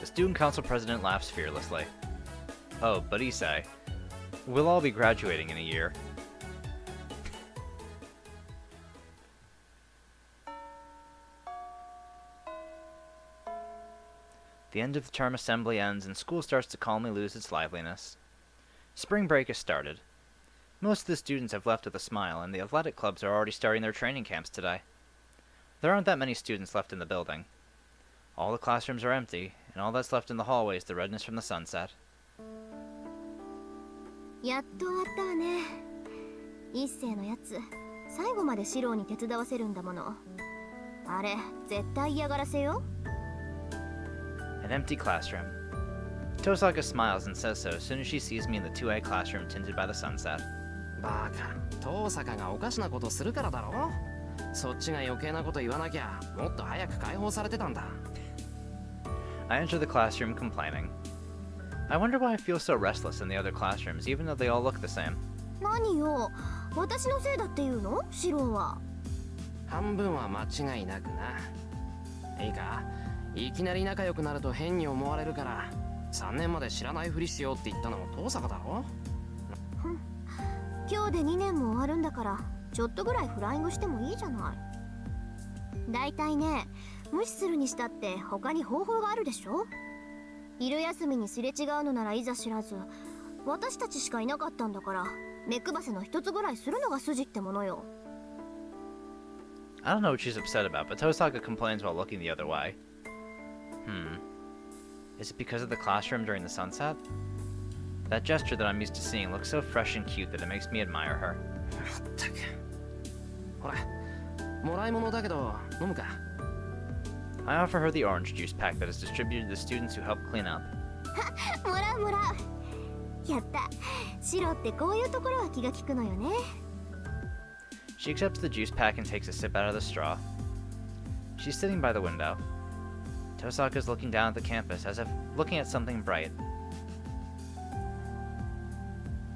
The student council president laughs fearlessly. Oh, but Isai, we'll all be graduating in a year. The end of the term assembly ends and school starts to calmly lose its liveliness. Spring break has started. Most of the students have left with a smile, and the athletic clubs are already starting their training camps today. There aren't that many students left in the building. All the classrooms are empty, and all that's left in the hallway is the redness from the sunset. やっと終わったわね。一世のやつ、最後まで四郎に手伝わせるんだもの。あれ、絶対嫌がらせよ。An empty classroom. Tohsaka smiles and says so as soon as she sees me in the 2A classroom tinted by the sunset. バカ、遠坂がおかしなことするからだろ。そっちが余計なこと言わなきゃ、もっと早く解放されてたんだ。I enter the classroom complaining. I wonder why I feel so restless in the other classrooms, even though they all look the same. 何よ、私のせいだって言うの、四郎は。半分は間違いなくな。いいか、いきなり仲良くなると変に思われるから、3年まで知らないふりしようって言ったのも遠坂だろ。今日で2年も終わるんだから、ちょっとぐらいフライングしてもいいじゃない。だいたいね、無視するにしたって他に方法があるでしょ。昼休みにすれ違うのならいざ知らず、私たちしかいなかったんだから、目配せの一つぐらいするのが筋ってものよ。I don't know what she's upset about, but Tohsaka complains while looking the other way. Is it because of the classroom during the sunset? That gesture that I'm used to seeing looks so fresh and cute that it makes me admire her. まったく。ほら、もらい物だけど飲むか。I offer her the orange juice pack that is distributed to the students who help clean up. もらうもらう。やった。シロってこういうところは気が利くのよね。She accepts the juice pack and takes a sip out of the straw. She's sitting by the window. Tohsaka's looking down at the campus as if looking at something bright.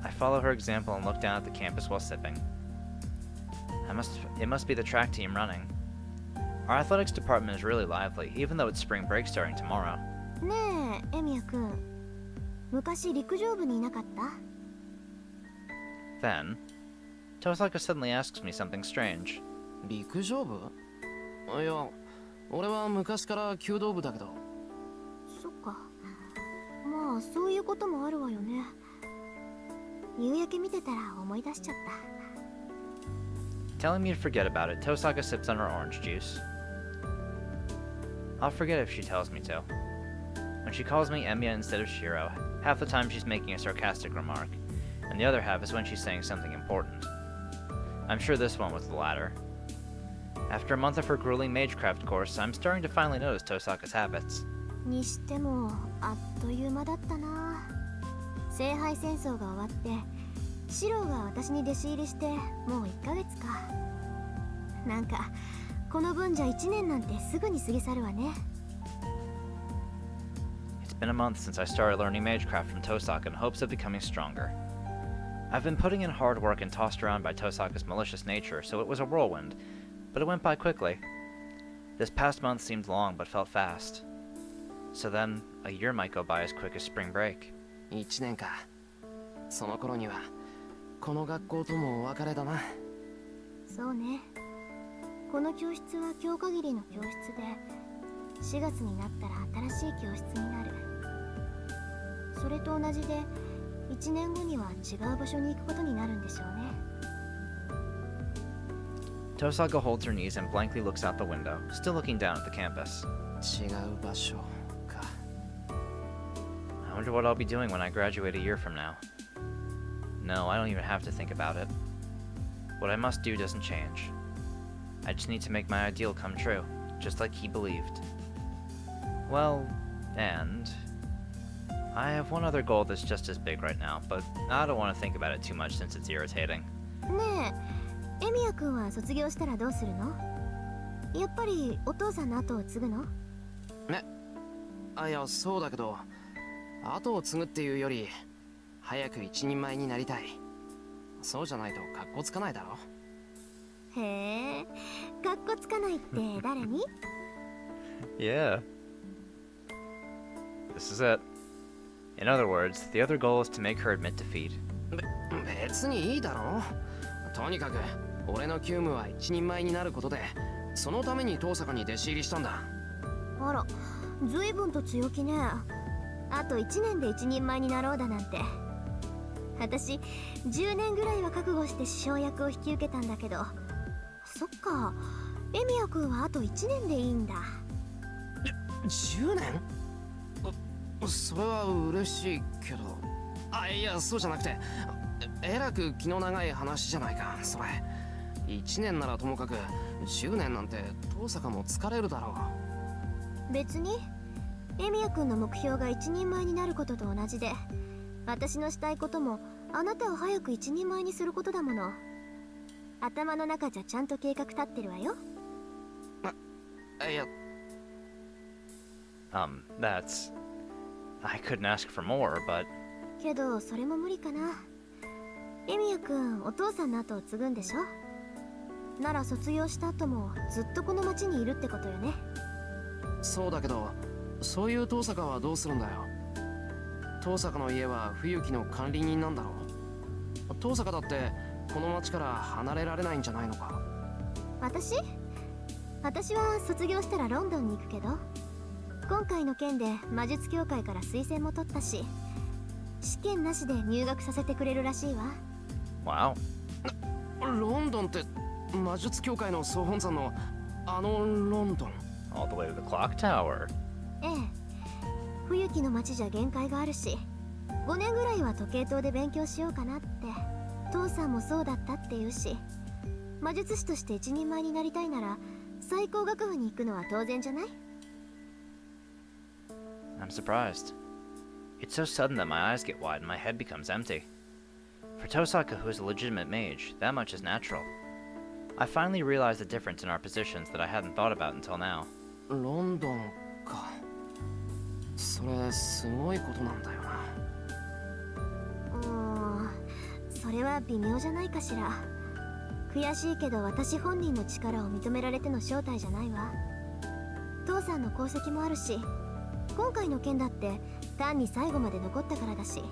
I follow her example and look down at the campus while sipping. It must be the track team running. Our athletics department is really lively, even though it's spring break starting tomorrow. ねえ、エミヤくん。昔陸上部にいなかった？ Then, Tohsaka suddenly asks me something strange. 陸上部？いや、俺は昔から弓道部だけど。そっか。まあ、そういうこともあるわよね。夕焼け見てたら思い出しちゃった。 Telling me to forget about it, Tohsaka sips on her orange juice. I'll forget if she tells me to. When she calls me Emiya instead of Shiro, half the time she's making a sarcastic remark, and the other half is when she's saying something important. I'm sure this one was the latter. After a month of her grueling magecraft course, I'm starting to finally notice Tohsaka's habits. にしても、あっという間だったな。聖杯戦争が終わって、シロが私に弟子入りしてもう1ヶ月か。なんかこの分じゃ1年なんてすぐに過ぎ去るわね。It's been a month since I started learning magecraft from Tohsaka in hopes of becoming stronger. I've been putting in hard work and tossed around by Tohsaka's malicious nature, so it was a whirlwind, but it went by quickly. This past month seemed long but felt fast. So then, a year might go by as quick as spring break. 1年か。その頃にはこの学校ともお別れだな。そうね。この教室は今日限りの教室で、4月になったら新しい教室になる。それと同じで、1年後には違う場所に行くことになるんでしょうね。Tohsaka holds her knees and blankly looks out the window, still looking down at the campus. 違う場所か。I Wonder what I'll be doing when I graduate a year from now. No, I don't even have to think about it. What I must do doesn't change. I just need to make my ideal come true, just like he believed. Well, and I have one other goal that's just as big right now, but I don't want to think about it too much since it's irritating. ねえ、エミヤ君は卒業したらどうするの？やっぱりお父さんの後を継ぐの？いや、そうだけど、後を継ぐっていうより早く一人前になりたい。そうじゃないとカッコつかないだろ。へえ、かっこつかないって誰に？ Yeah. This is it. In other words, the other goal is to make her admit defeat. 別にいいだろ。とにかく俺の急務は一人前になることで、そのために遠坂に弟子入りしたんだ。あら、随分と強気ね。あと1年で一人前になろうだなんて。私10年ぐらいは覚悟して師匠役を引き受けたんだけど。そっか、エミヤ君はあと1年でいいんだ。10年？それは嬉しいけど。いや、そうじゃなくて、えらく気の長い話じゃないか、それ。1年ならともかく、10年なんて遠坂も疲れるだろう。別にエミヤ君の目標が一人前になることと同じで、私のしたいこともあなたを早く一人前にすることだもの。頭の中じゃちゃんと計画立ってるわよ。いや、That's... I couldn't ask for more, but... けどそれも無理かな。エミヤ君、お父さんの後を継ぐんでしょ？なら卒業した後もずっとこの町にいるってことよね。そうだけど、そういう遠坂はどうするんだよ。遠坂の家は冬木の管理人なんだろう。遠坂だってこの町から離れられないんじゃないのか。私は卒業したらロンドンに行くけど、今回の件で魔術協会から推薦も取ったし、試験なしで入学させてくれるらしいわ。Wow. ロンドンって魔術協会の総本山のあのロンドン。 All the way to the clock tower. ええ、冬木の町じゃ限界があるし、5年ぐらいは時計塔で勉強しようかなって。父さんもそうだったって言うし、魔術師として一人前になりたいなら最高学府に行くのは当然じゃない？ I'm surprised. It's so sudden that my eyes get wide and my head becomes empty. For Tohsaka, who is a legitimate mage, that much is natural. I finally realized the difference in our positions that I hadn't thought about until now. ロンドンか。それすごいことなんだよな。それは微妙じゃないかしら。悔しいけど私本人の力を認められての正体じゃないわ。父さんの功績もあるし、今回の件だって単に最後まで残ったからだし。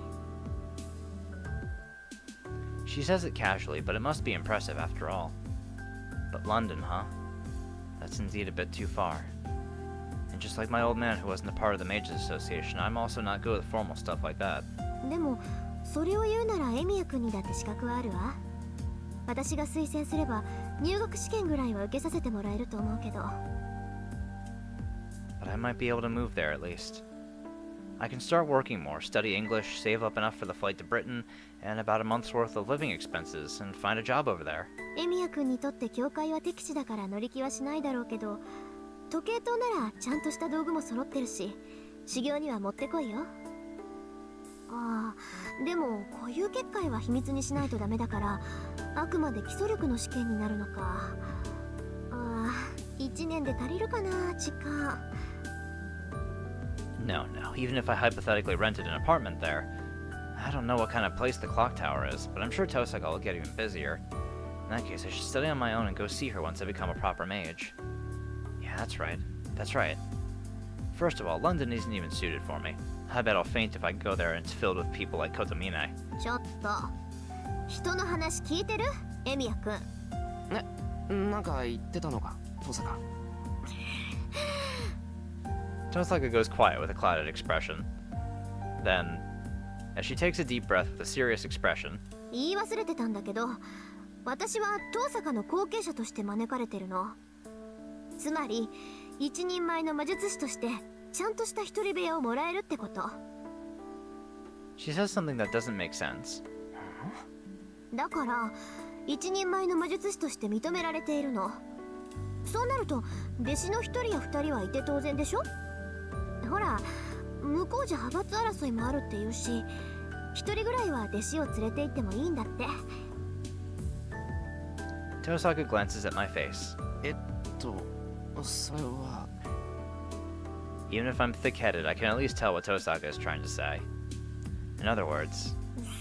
She says it casually, but it must be impressive after all. But London, huh? That's indeed a bit too far. And just like my old man who wasn't a part of the Mages Association, I'm also not good with formal stuff like that. でもそれを言うならエミヤ君にだって資格はあるわ。私が推薦すれば入学試験ぐらいは受けさせてもらえると思うけど。 But I might be able to move there at least. I can start working more, study English, save up enough for the flight to Britain, and about a month's worth of living expenses, and find a job over there. エミヤ君にとって教会は敵地だから乗り気はしないだろうけど、時計塔ならちゃんとした道具も揃ってるし、修行にはもってこいよ。でも固有結界は秘密にしないとダメだから、あくまで基礎力の試験になるのか。1年で足りるかな、時間。No, even if I hypothetically rented an apartment there, I don't know what kind of place the clock tower is, but I'm sure Tohsaka will get even busier. In that case, I should study on my own and go see her once I become a proper mage. Yeah, that's right. First of all, London isn't even suited for me. I bet I'll faint if I go there and it's filled with people like Kotomine. ちょっと、人の話聞いてる？エミヤ君。なんか言ってたのか、遠坂。Tohsaka goes quiet with a clouded expression. Then, as she takes a deep breath with a serious expression, 言い忘れてたんだけど、私は遠坂の後継者として招かれてるの。つまり一人前の魔術師としてちゃんとした一人部屋をもらえるってこと。She says something that doesn't make sense. だから一人前の魔術師として認められているの。そうなると弟子の一人や二人はいて当然でしょ。ほら向こうじゃ派閥争いもあるっていうし、一人ぐらいは弟子を連れて行ってもいいんだって。 Tohsaka glances at my face. それは Even if I'm thick-headed, I can at least tell what Tohsaka is trying to say. In other words,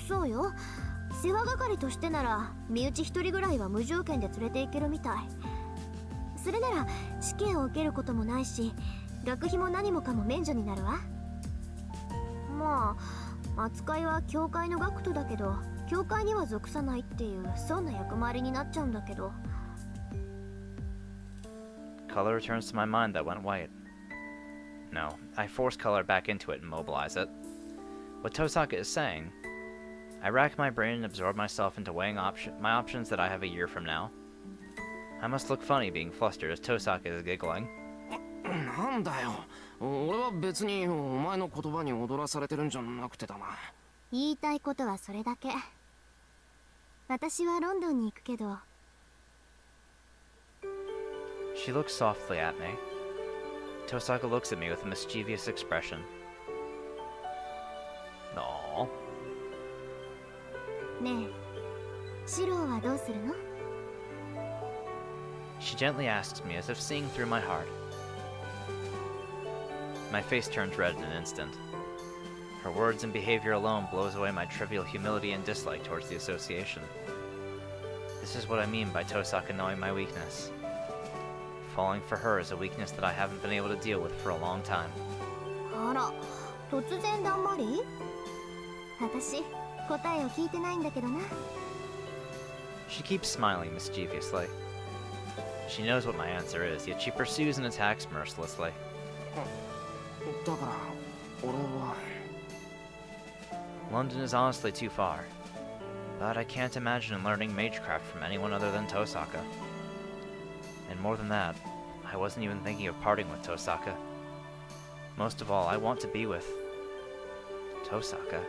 そうよ。世話係としてなら身内一人ぐらいは無条件で連れて行けるみたい。それなら試験を受けることもないし、学費も何もかも免除になるわ。まあ扱いは教会の学徒だけど、教会には属さないっていう損な役回りになっちゃうんだけど。 color returns to my mind that went white. No, I force color back into it and mobilize it. What Tohsaka is saying, I rack my brain and absorb myself into weighing my options that I have a year from now. I must look funny being flustered as Tohsaka is giggling. なんだよ。俺は別にお前の言葉に踊らされてるんじゃなくてだな。言いたいことはそれだけ。私はロンドンに行くけど。 She looks softly at me. Tohsaka looks at me with a mischievous expression. Aww. ねえ、シロはどうするの？ She gently asks me as if seeing through my heart. My face turns red in an instant. Her words and behavior alone blows away my trivial humility and dislike towards the association. This is what I mean by Tohsaka knowing my weakness. Falling for her is a weakness that I haven't been able to deal with for a long time. あら、突然だんまり？私、答えを聞いてないんだけどな。 She keeps smiling mischievously. She knows what my answer is, yet she pursues and attacks mercilessly. だから俺は London is honestly too far, but I can't imagine learning magecraft from anyone other than Tohsaka. And more than that, I wasn't even thinking of parting with Tohsaka. Most of all, I want to be with Tohsaka.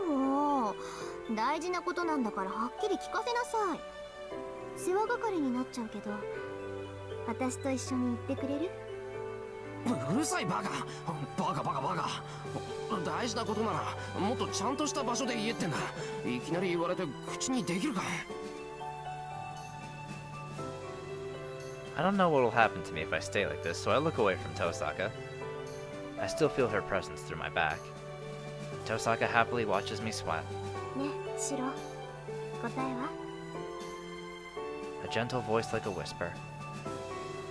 もう大事なことなんだからはっきり聞かせなさい。世話係になっちゃうけど、私と一緒に行ってくれる？うるさいバカ。バカバカバカ。大事なことならもっとちゃんとした場所で言えってんだ。いきなり言われて口にできるか。 I don't know what will happen to me if I stay like this, so I look away from Tohsaka. I still feel her presence through my back. Tohsaka happily watches me sweat. ね、シロ。答えは？ A gentle voice like a whisper.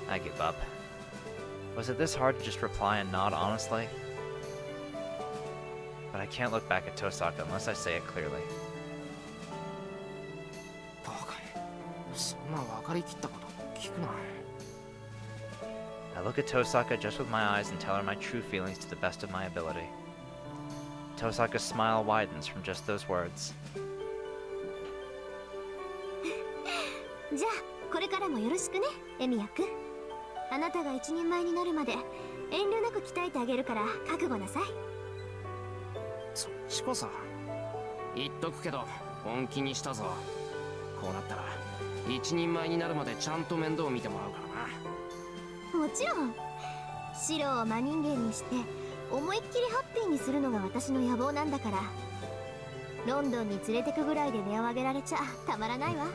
I give up. Was it this hard to just reply and nod honestly? But I can't look back at Tohsaka unless I say it clearly. バカ。そんな分かりきったこと聞くな。 I look at Tohsaka just with my eyes and tell her my true feelings to the best of my ability. Tohsaka's smile widens from just those words. じゃあこれからもよろしくね、エミヤくん。あなたが一人前になるまで遠慮なく鍛えてあげるから覚悟なさい。そっちこそ言っとくけど本気にしたぞ。こうなったら一人前になるまでちゃんと面倒を見てもらうからな。もちろん。シロを真人間にして思いっきりハッピーにするのが私の野望なんだから。ロンドンに連れてくぐらいで値を上げられちゃたまらないわ。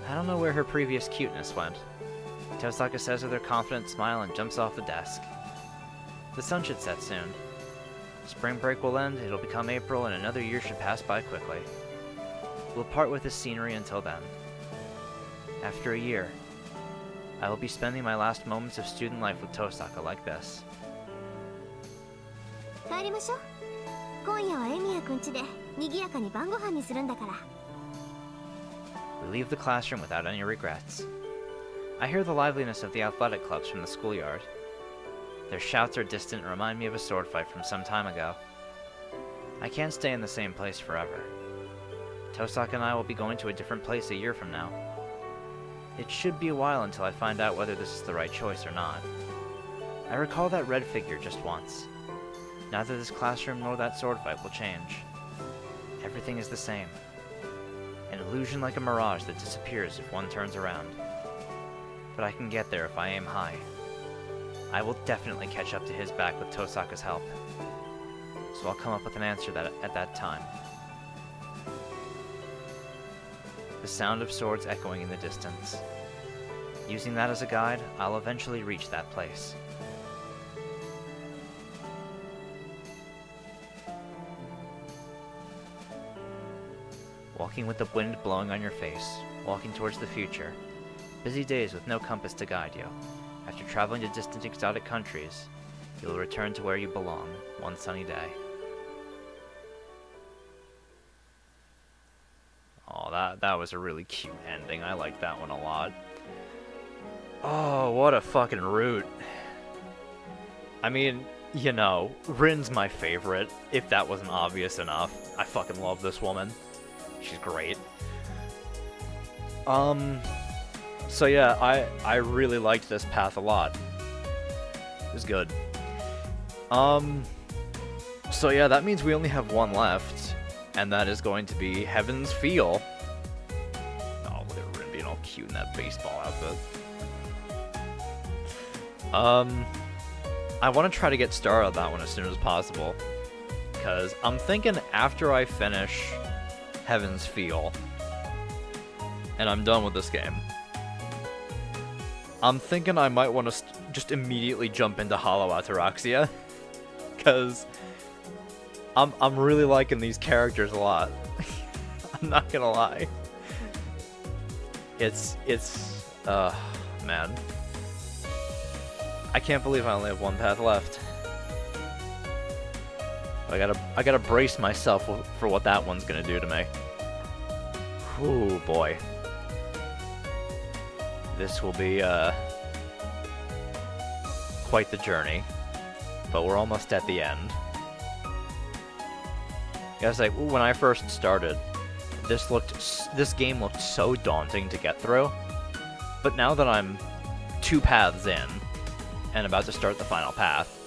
I don't know where her previous cuteness went. Tohsaka says with her confident smile and jumps off the desk. The sun should set soon. Spring break will end, it'll become April, and another year should pass by quickly. We'll part with this scenery until then. After a year, I will be spending my last moments of student life with Tohsaka like this. 帰りましょう。今夜はエミヤくん家で賑やかに晩ご飯にするんだから。 We leave the classroom without any regrets. I hear the liveliness of the athletic clubs from the schoolyard. Their shouts are distant and remind me of a sword fight from some time ago. I can't stay in the same place forever. Tohsaka and I will be going to a different place a year from now. It should be a while until I find out whether this is the right choice or not. I recall that red figure just once. Neither this classroom nor that sword fight will change. Everything is the same. An illusion like a mirage that disappears if one turns around. But I can get there if I aim high. I will definitely catch up to his back with Tohsaka's help. So I'll come up with an answer at that time. The sound of swords echoing in the distance. Using that as a guide, I'll eventually reach that place. Walking with the wind blowing on your face, walking towards the future. Busy days with no compass to guide you. After traveling to distant exotic countries, you'll return to where you belong, one sunny day. Oh, that was a really cute ending. I like that one a lot. Oh, what a fucking root. I mean, you know, Rin's my favorite, if that wasn't obvious enough. I fucking love this woman. She's great. So yeah, I really liked this path a lot. It was good. So yeah, that means we only have one left, and that is going to be Heaven's Feel. Oh, look at Rin being all cute in that baseball outfit. I want to try to get started on that one as soon as possible, because I'm thinking after I finish Heaven's Feel, and I'm done with this game, I'm thinking I might want to just immediately jump into Hollow Ataraxia, because I'm really liking these characters a lot. I'm not gonna lie. It's man. I can't believe I only have one path left. I gotta brace myself for what that one's gonna do to me. Ooh, boy. This will be quite the journey, but we're almost at the end. Guys, like when I first started, this game looked so daunting to get through, but now that I'm 2 paths in and about to start the final path,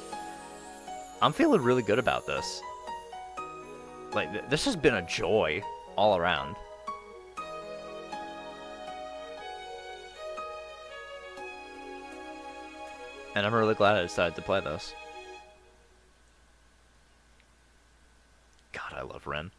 I'm feeling really good about this. Like, this has been a joy all around. And I'm really glad I decided to play this. God, I love Rin.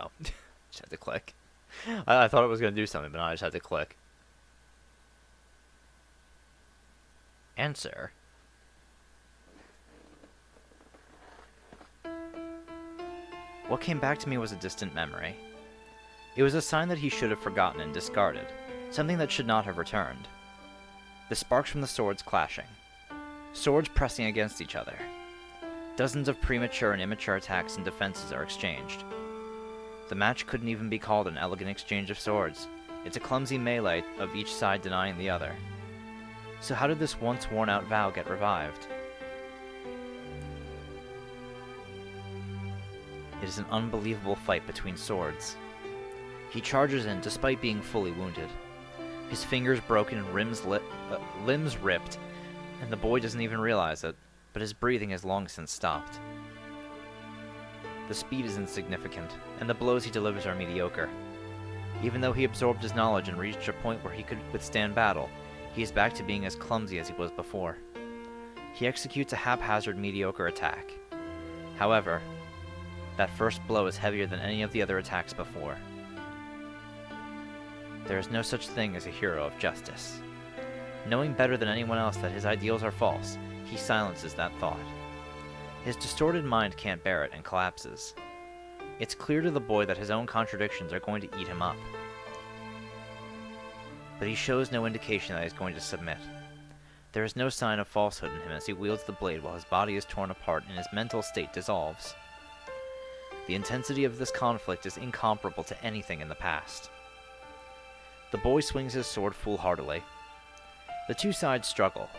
Oh, just had to click. I thought it was going to do something, but no, I just had to click. Answer. What came back to me was a distant memory. It was a sign that he should have forgotten and discarded, something that should not have returned. The sparks from the swords clashing. Swords pressing against each other. Dozens of premature and immature attacks and defenses are exchanged. The match couldn't even be called an elegant exchange of swords. It's a clumsy melee of each side denying the other. So how did this once worn-out vow get revived? It is an unbelievable fight between swords. He charges in despite being fully wounded. His fingers broken, limbs ripped, and the boy doesn't even realize it, but his breathing has long since stopped. The speed is insignificant, and the blows he delivers are mediocre. Even though he absorbed his knowledge and reached a point where he could withstand battle, he is back to being as clumsy as he was before. He executes a haphazard, mediocre attack. However, that first blow is heavier than any of the other attacks before. There is no such thing as a hero of justice. Knowing better than anyone else that his ideals are false, he silences that thought. His distorted mind can't bear it and collapses. It's clear to the boy that his own contradictions are going to eat him up. But he shows no indication that he's going to submit. There is no sign of falsehood in him as he wields the blade while his body is torn apart and his mental state dissolves. The intensity of this conflict is incomparable to anything in the past. The boy swings his sword foolhardily. The two sides struggle.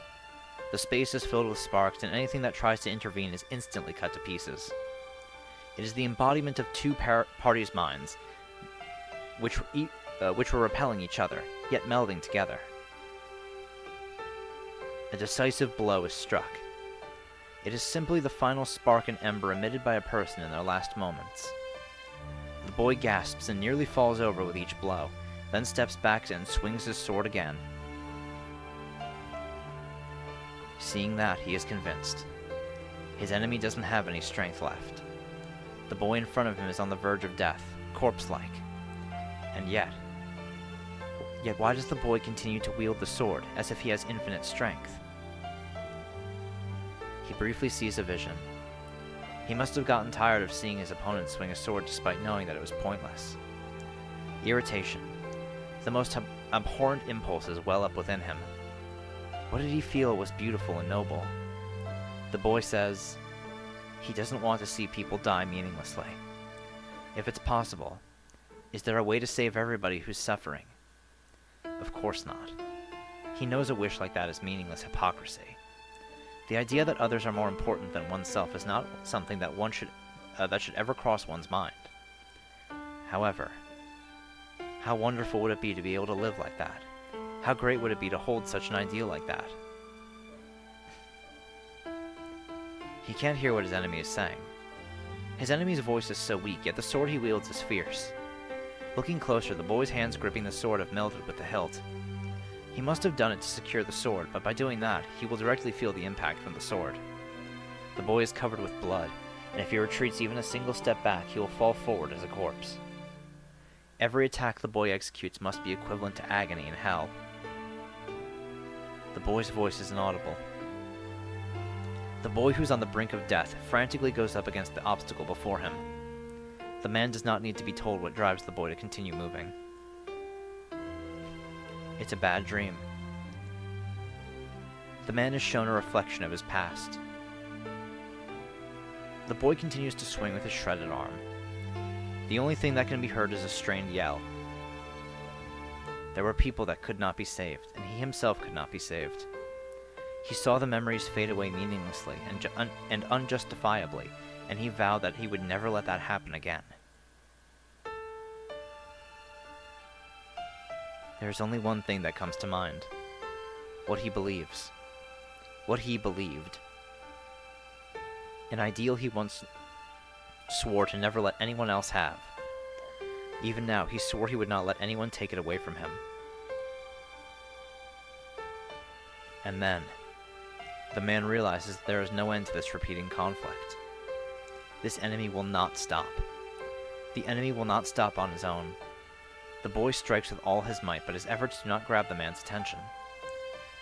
The space is filled with sparks, and anything that tries to intervene is instantly cut to pieces. It is the embodiment of two parties' minds, which were repelling each other, yet melding together. A decisive blow is struck. It is simply the final spark and ember emitted by a person in their last moments. The boy gasps and nearly falls over with each blow, then steps back and swings his sword again. Seeing that, he is convinced. His enemy doesn't have any strength left. The boy in front of him is on the verge of death, corpse-like. And yet why does the boy continue to wield the sword as if he has infinite strength? He briefly sees a vision. He must have gotten tired of seeing his opponent swing a sword despite knowing that it was pointless. Irritation, the most abhorrent impulses well up within him. What did he feel was beautiful and noble? The boy says he doesn't want to see people die meaninglessly. If it's possible, is there a way to save everybody who's suffering? Of course not. He knows a wish like that is meaningless hypocrisy. The idea that others are more important than oneself is not something that that should ever cross one's mind. However, how wonderful would it be to be able to live like that? How great would it be to hold such an ideal like that? He can't hear what his enemy is saying. His enemy's voice is so weak, yet the sword he wields is fierce. Looking closer, the boy's hands gripping the sword have melded with the hilt. He must have done it to secure the sword, but by doing that, he will directly feel the impact from the sword. The boy is covered with blood, and if he retreats even a single step back, he will fall forward as a corpse. Every attack the boy executes must be equivalent to agony in hell. The boy's voice is inaudible. The boy who's on the brink of death frantically goes up against the obstacle before him. The man does not need to be told what drives the boy to continue moving. It's a bad dream. The man is shown a reflection of his past. The boy continues to swing with his shredded arm. The only thing that can be heard is a strained yell. There were people that could not be saved, and he himself could not be saved. He saw the memories fade away meaninglessly and unjustifiably, and he vowed that he would never let that happen again. There is only one thing that comes to mind. What he believes. What he believed. An ideal he once swore to never let anyone else have. Even now, he swore he would not let anyone take it away from him. And then, the man realizes that there is no end to this repeating conflict. This enemy will not stop. The enemy will not stop on his own. The boy strikes with all his might, but his efforts do not grab the man's attention.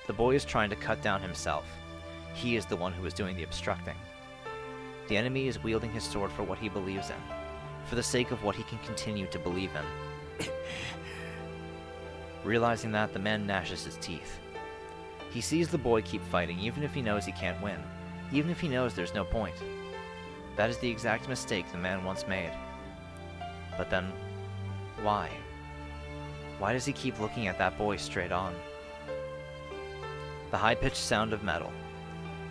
The boy is trying to cut down himself. He is the one who is doing the obstructing. The enemy is wielding his sword for what he believes in, for the sake of what he can continue to believe in. Realizing that, the man gnashes his teeth. He sees the boy keep fighting, even if he knows he can't win, even if he knows there's no point. That is the exact mistake the man once made. But then, why? Why does he keep looking at that boy straight on? The high-pitched sound of metal.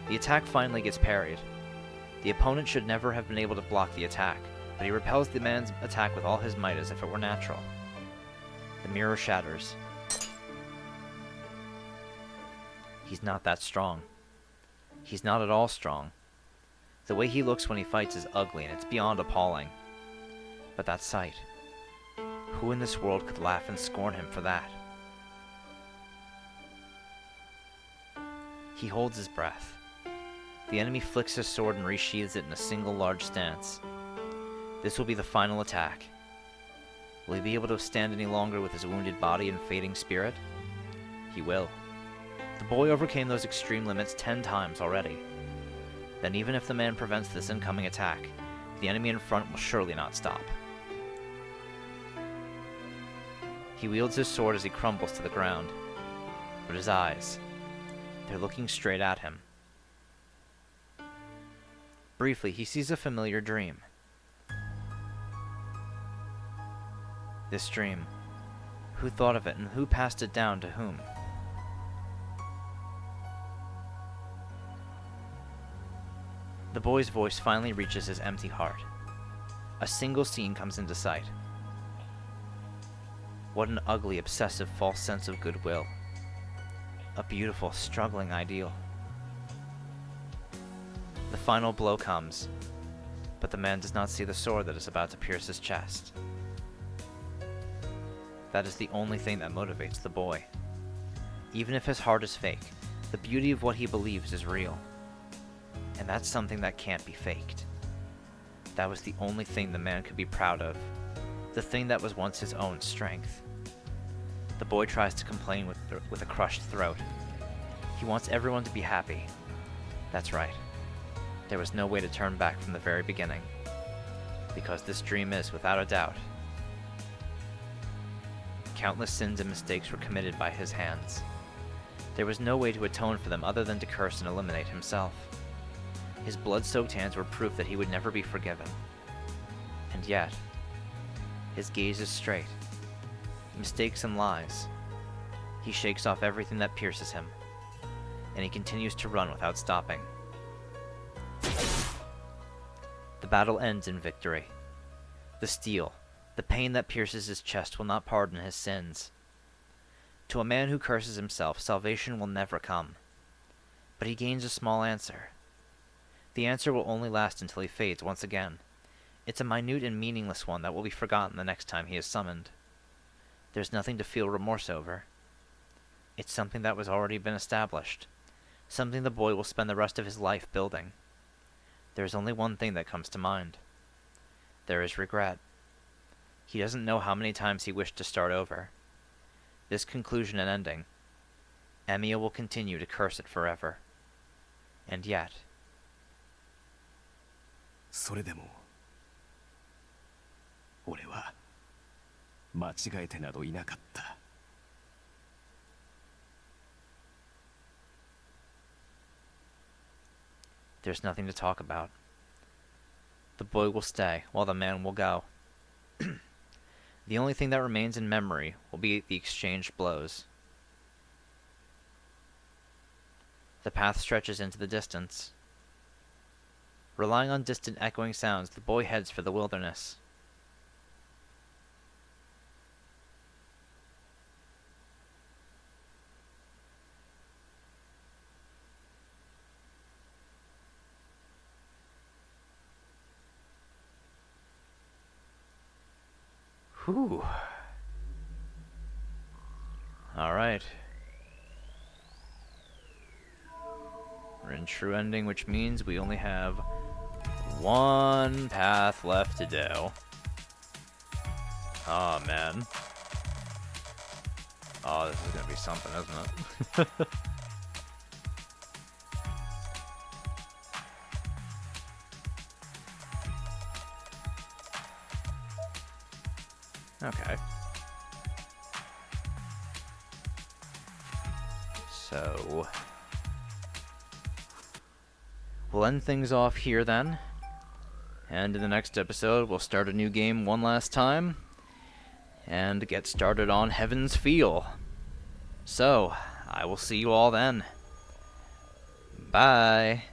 The attack finally gets parried. The opponent should never have been able to block the attack, but he repels the man's attack with all his might as if it were natural. The mirror shatters. He's not that strong. He's not at all strong. The way he looks when he fights is ugly, and it's beyond appalling. But that sight. Who in this world could laugh and scorn him for that? He holds his breath. The enemy flicks his sword and resheathes it in a single large stance. This will be the final attack. Will he be able to stand any longer with his wounded body and fading spirit? He will. The boy overcame those extreme limits 10 times already. Then even if the man prevents this incoming attack, the enemy in front will surely not stop. He wields his sword as he crumbles to the ground, but his eyes, they're looking straight at him. Briefly, he sees a familiar dream. This dream, Who thought of it, and who passed it down to whom? The boy's voice finally reaches his empty heart. A single scene comes into sight. What an ugly, obsessive, false sense of goodwill. A beautiful, struggling ideal. The final blow comes, but the man does not see the sword that is about to pierce his chest. That is the only thing that motivates the boy. Even if his heart is fake, the beauty of what he believes is real. And that's something that can't be faked. That was the only thing the man could be proud of, the thing that was once his own strength. The boy tries to complain with a crushed throat. He wants everyone to be happy. That's right. There was no way to turn back from the very beginning, because this dream is, without a doubt, countless sins and mistakes were committed by his hands. There was no way to atone for them other than to curse and eliminate himself. His blood-soaked hands were proof that he would never be forgiven. And yet, his gaze is straight. Mistakes and lies. He shakes off everything that pierces him, and he continues to run without stopping. The battle ends in victory. The steel, the pain that pierces his chest will not pardon his sins. To a man who curses himself, salvation will never come. But he gains a small answer. The answer will only last until he fades once again. It's a minute and meaningless one that will be forgotten the next time he is summoned. There's nothing to feel remorse over. It's something that was already been established. Something the boy will spend the rest of his life building. There is only one thing that comes to mind. There is regret. He doesn't know how many times he wished to start over. This conclusion and ending, Emiya will continue to curse it forever. And yet, それでも俺は間違えてなどいなかった。 there's nothing to talk about. The boy will stay, while the man will go. The only thing that remains in memory will be the exchanged blows. The path stretches into the distance. Relying on distant echoing sounds, the boy heads for the wilderness. Whew. Alright. We're in true ending, which means we only have one path left to do. Oh, man. Oh, this is gonna be something, isn't it? Okay. So we'll end things off here then. And in the next episode, we'll start a new game one last time and get started on Heaven's Feel. So, I will see you all then. Bye.